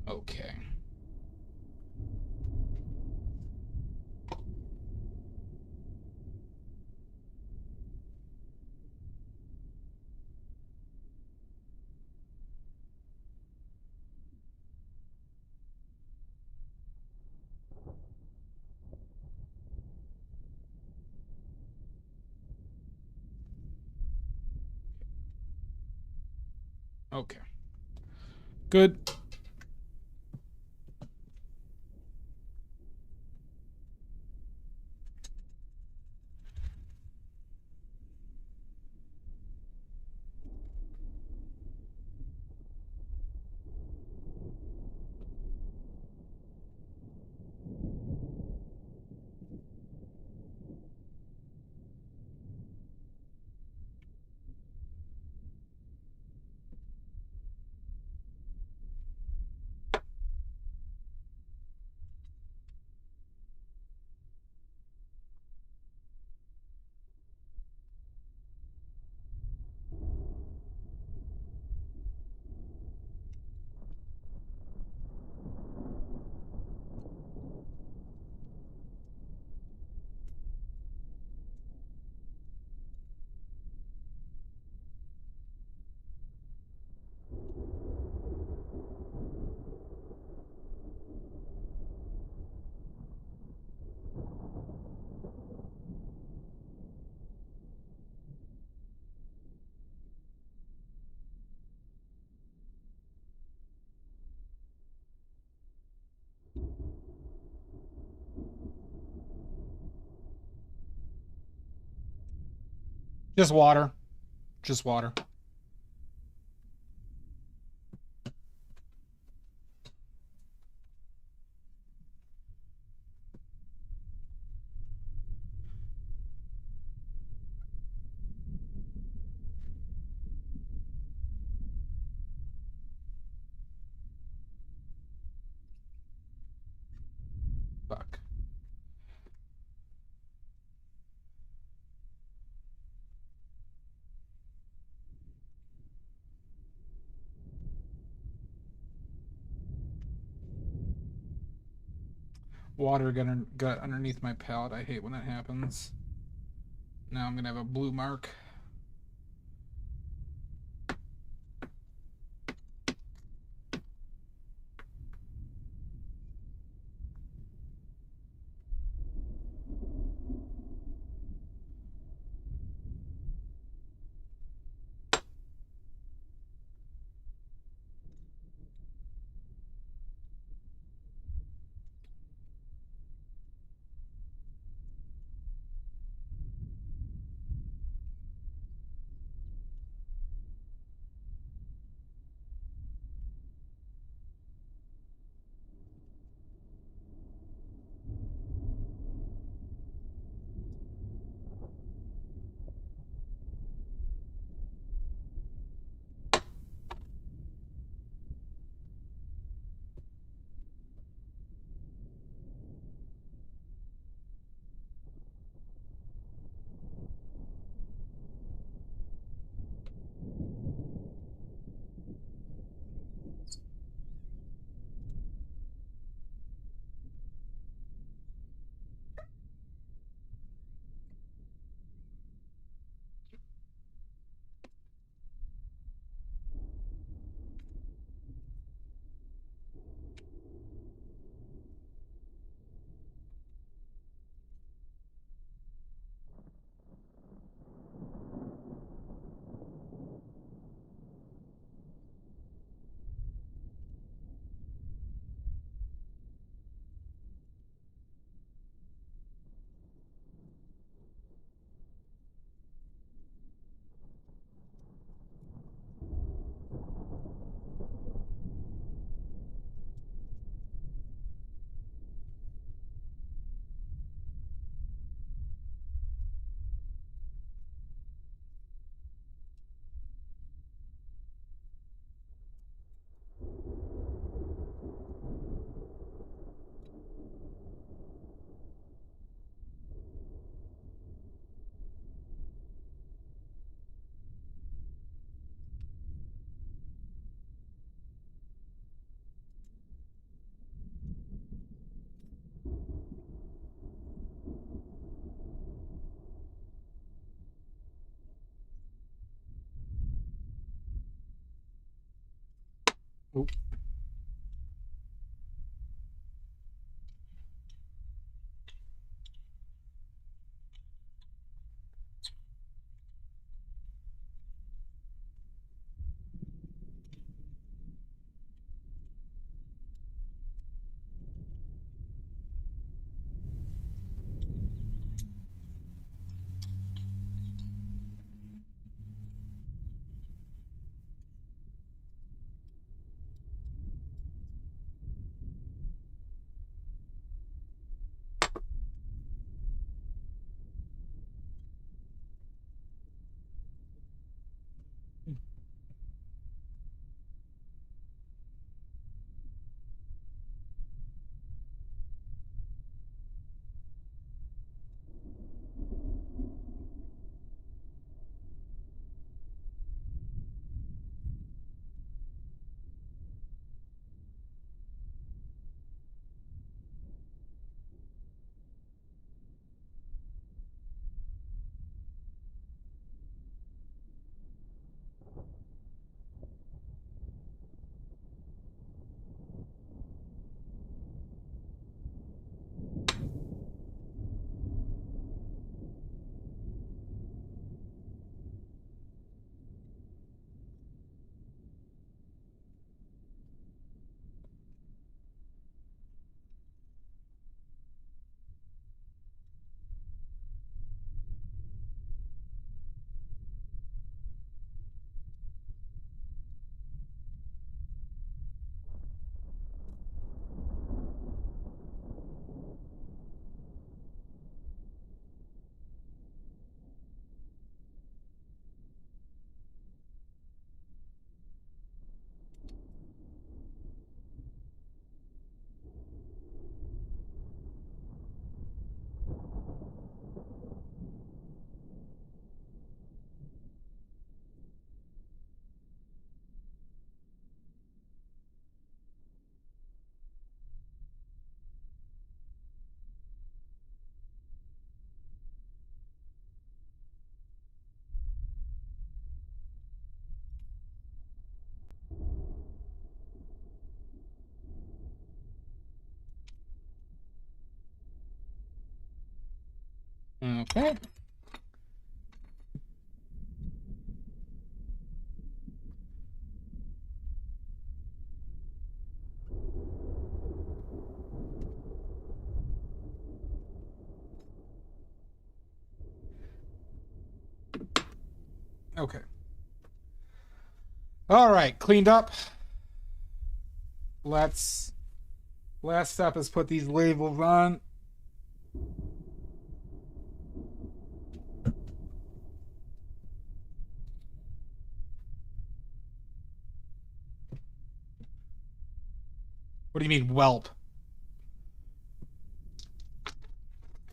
Okay. Okay. Good. Just water. Just water. Fuck. Water got underneath my palette. I hate when that happens. Now I'm gonna have a blue mark. Oop. Okay. Okay. All right, cleaned up. Last step is put these labels on. What do you mean, whelp?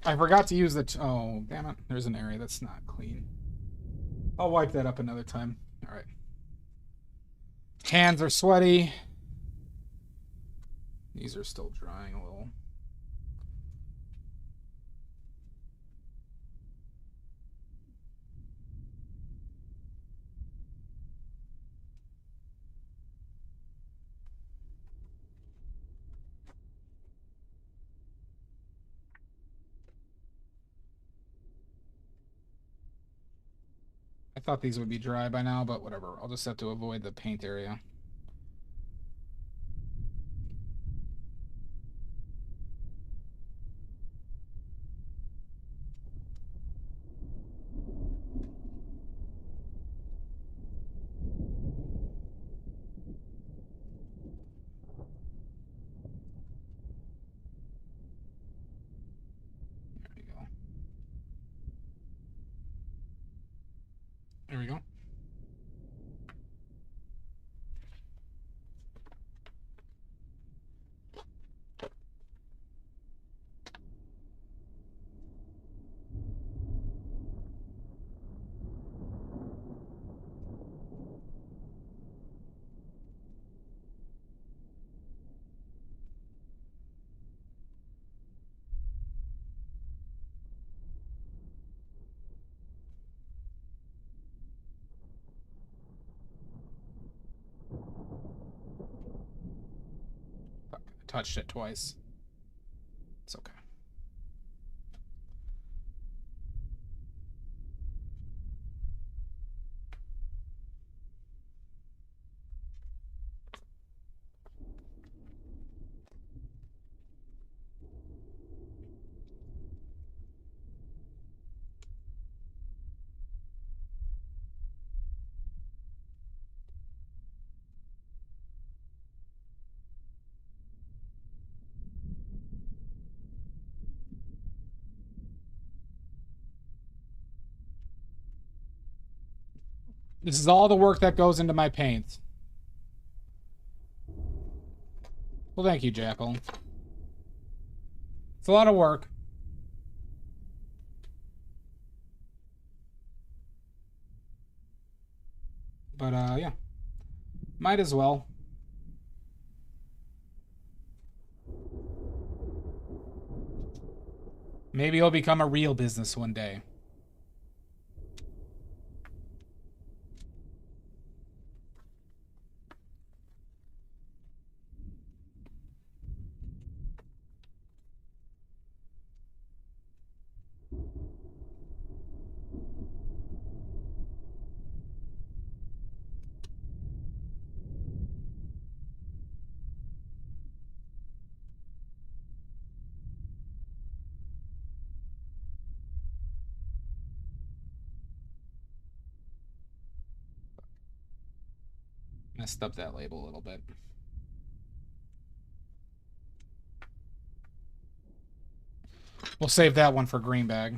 I forgot to use the... oh, damn it. There's an area that's not clean. I'll wipe that up another time. All right. Hands are sweaty. These are still drying a little. I thought these would be dry by now, but whatever. I'll just have to avoid the paint area. There we go. There we go. Fuck, I touched it twice. It's okay. This is all the work that goes into my paints. Well, thank you, Jackal. It's a lot of work. But, yeah. Might as well. Maybe it'll become a real business one day. Messed up that label a little bit. We'll save that one for green bag.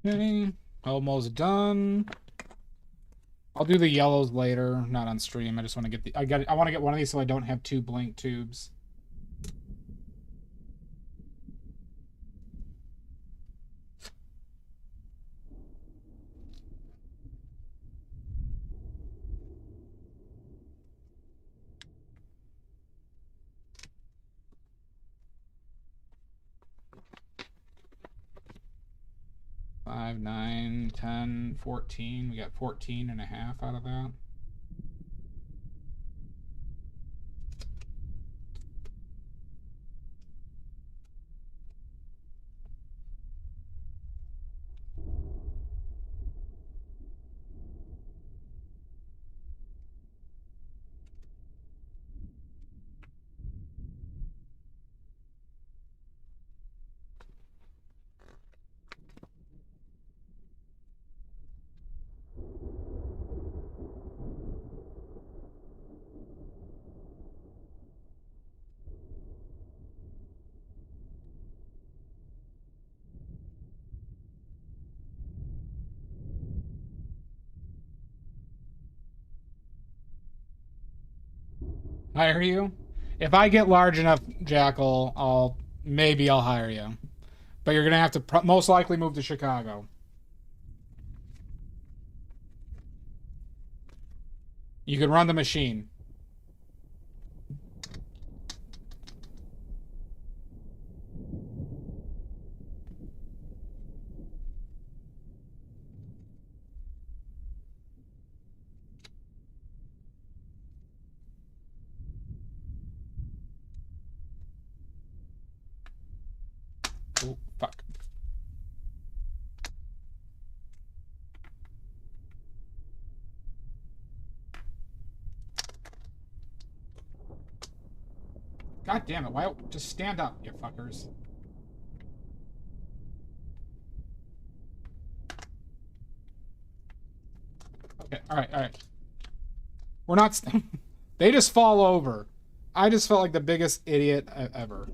Okay, almost done. I'll do the yellows later, not on stream. I just want to get the I want to get one of these so I don't have two blank tubes. Five, 9, 10, 14. We got 14 and a half out of that. Hire you? If I get large enough, Jackal, maybe I'll hire you. But you're gonna have to most likely move to Chicago. You can run the machine. Oh, fuck. God damn it, why just stand up, you fuckers. Okay, alright. We're not they just fall over. I just felt like the biggest idiot ever.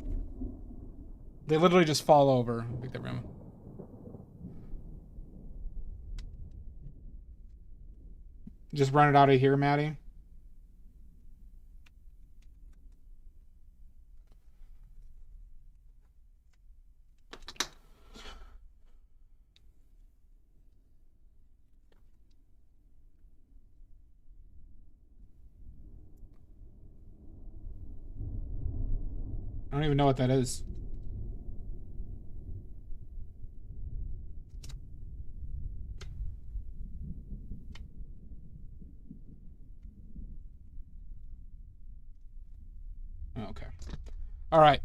They literally just fall over. Pick that room. Just run it out of here, Maddie. I don't even know what that is. Okay. All right.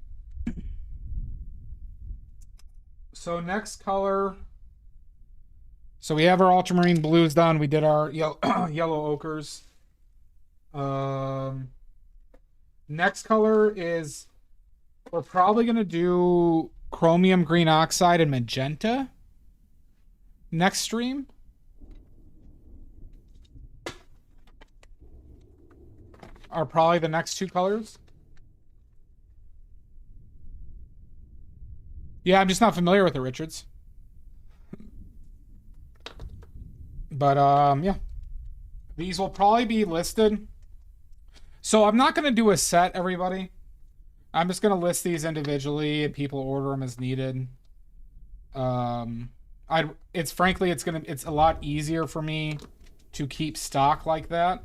So next color. So we have our ultramarine blues done. We did our yellow ochres. Next color is, we're probably going to do chromium green oxide and magenta next stream. Are probably the next two colors. Yeah, I'm just not familiar with it, Richards. But, yeah. These will probably be listed. So I'm not going to do a set, everybody. I'm just going to list these individually and people order them as needed. It's frankly, it's a lot easier for me to keep stock like that.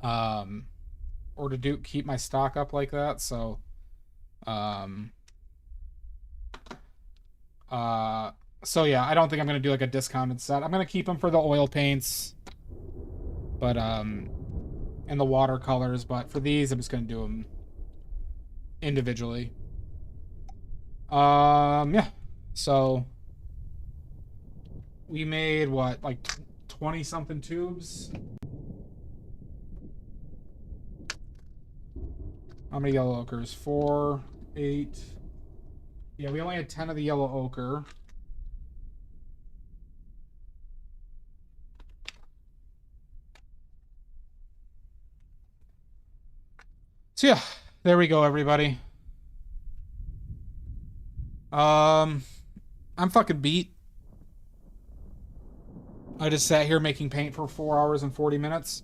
Or to keep my stock up like that. So, so yeah, I don't think I'm going to do like a discounted set. I'm going to keep them for the oil paints, but, and the watercolors, but for these, I'm just going to do them individually. Yeah. So we made what, like 20 something tubes? How many yellow ochres? 4, 8. Yeah, we only had 10 of the yellow ochre. So yeah, there we go, everybody. I'm fucking beat. I just sat here making paint for 4 hours and 40 minutes.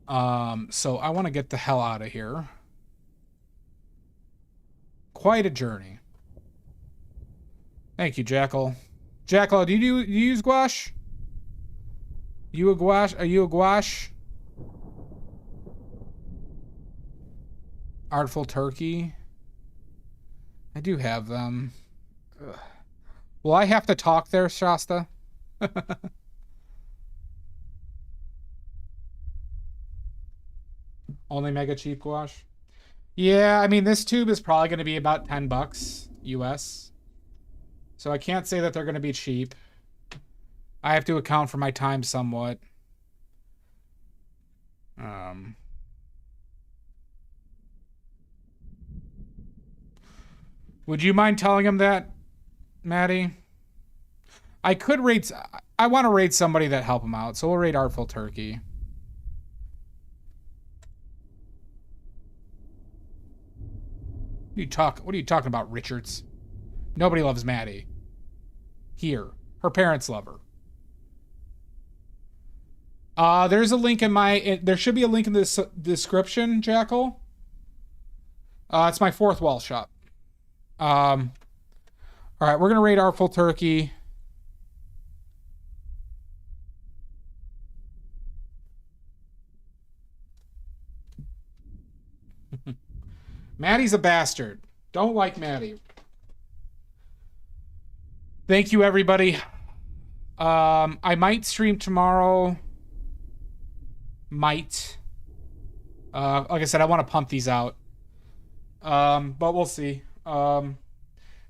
So I want to get the hell out of here. Quite a journey. Thank you, Jackal. Jackal, do you use gouache? You a gouache? Are you a gouache? Artful Turkey. I do have them. Ugh. Will I have to talk there, Shasta? Only mega cheap gouache? Yeah, I mean, this tube is probably going to be about $10 US. So I can't say that they're going to be cheap. I have to account for my time somewhat. Would you mind telling him that, Maddie? I could rate... I want to rate somebody that help him out, so we'll rate Artful Turkey. What are you talking about, Richards? Nobody loves Maddie. Here. Her parents love her. There's a link in my... there should be a link in the description, Jackal. It's my fourth wall shop. Alright, we're going to rate Artful Turkey. Maddie's a bastard. Don't like Maddie. Thank you, everybody. I might stream tomorrow. Might. Like I said, I want to pump these out. But we'll see.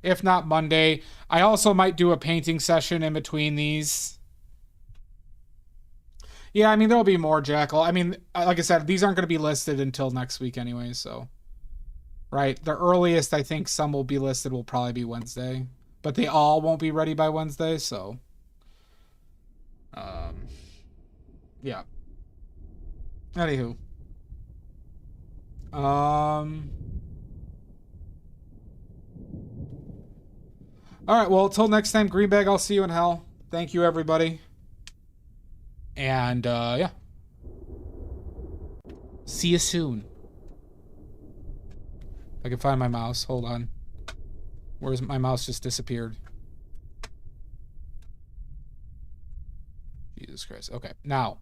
If not Monday. I also might do a painting session in between these. Yeah, I mean, there'll be more, Jackal. I mean, like I said, these aren't going to be listed until next week anyway, so... Right, the earliest I think some will be listed will probably be Wednesday. But they all won't be ready by Wednesday, so... yeah. Anywho. Alright, well, until next time, Greenbag, I'll see you in hell. Thank you, everybody. And, yeah. See you soon. I can find my mouse. Hold on. Where's my mouse? Just disappeared. Jesus Christ. Okay, now.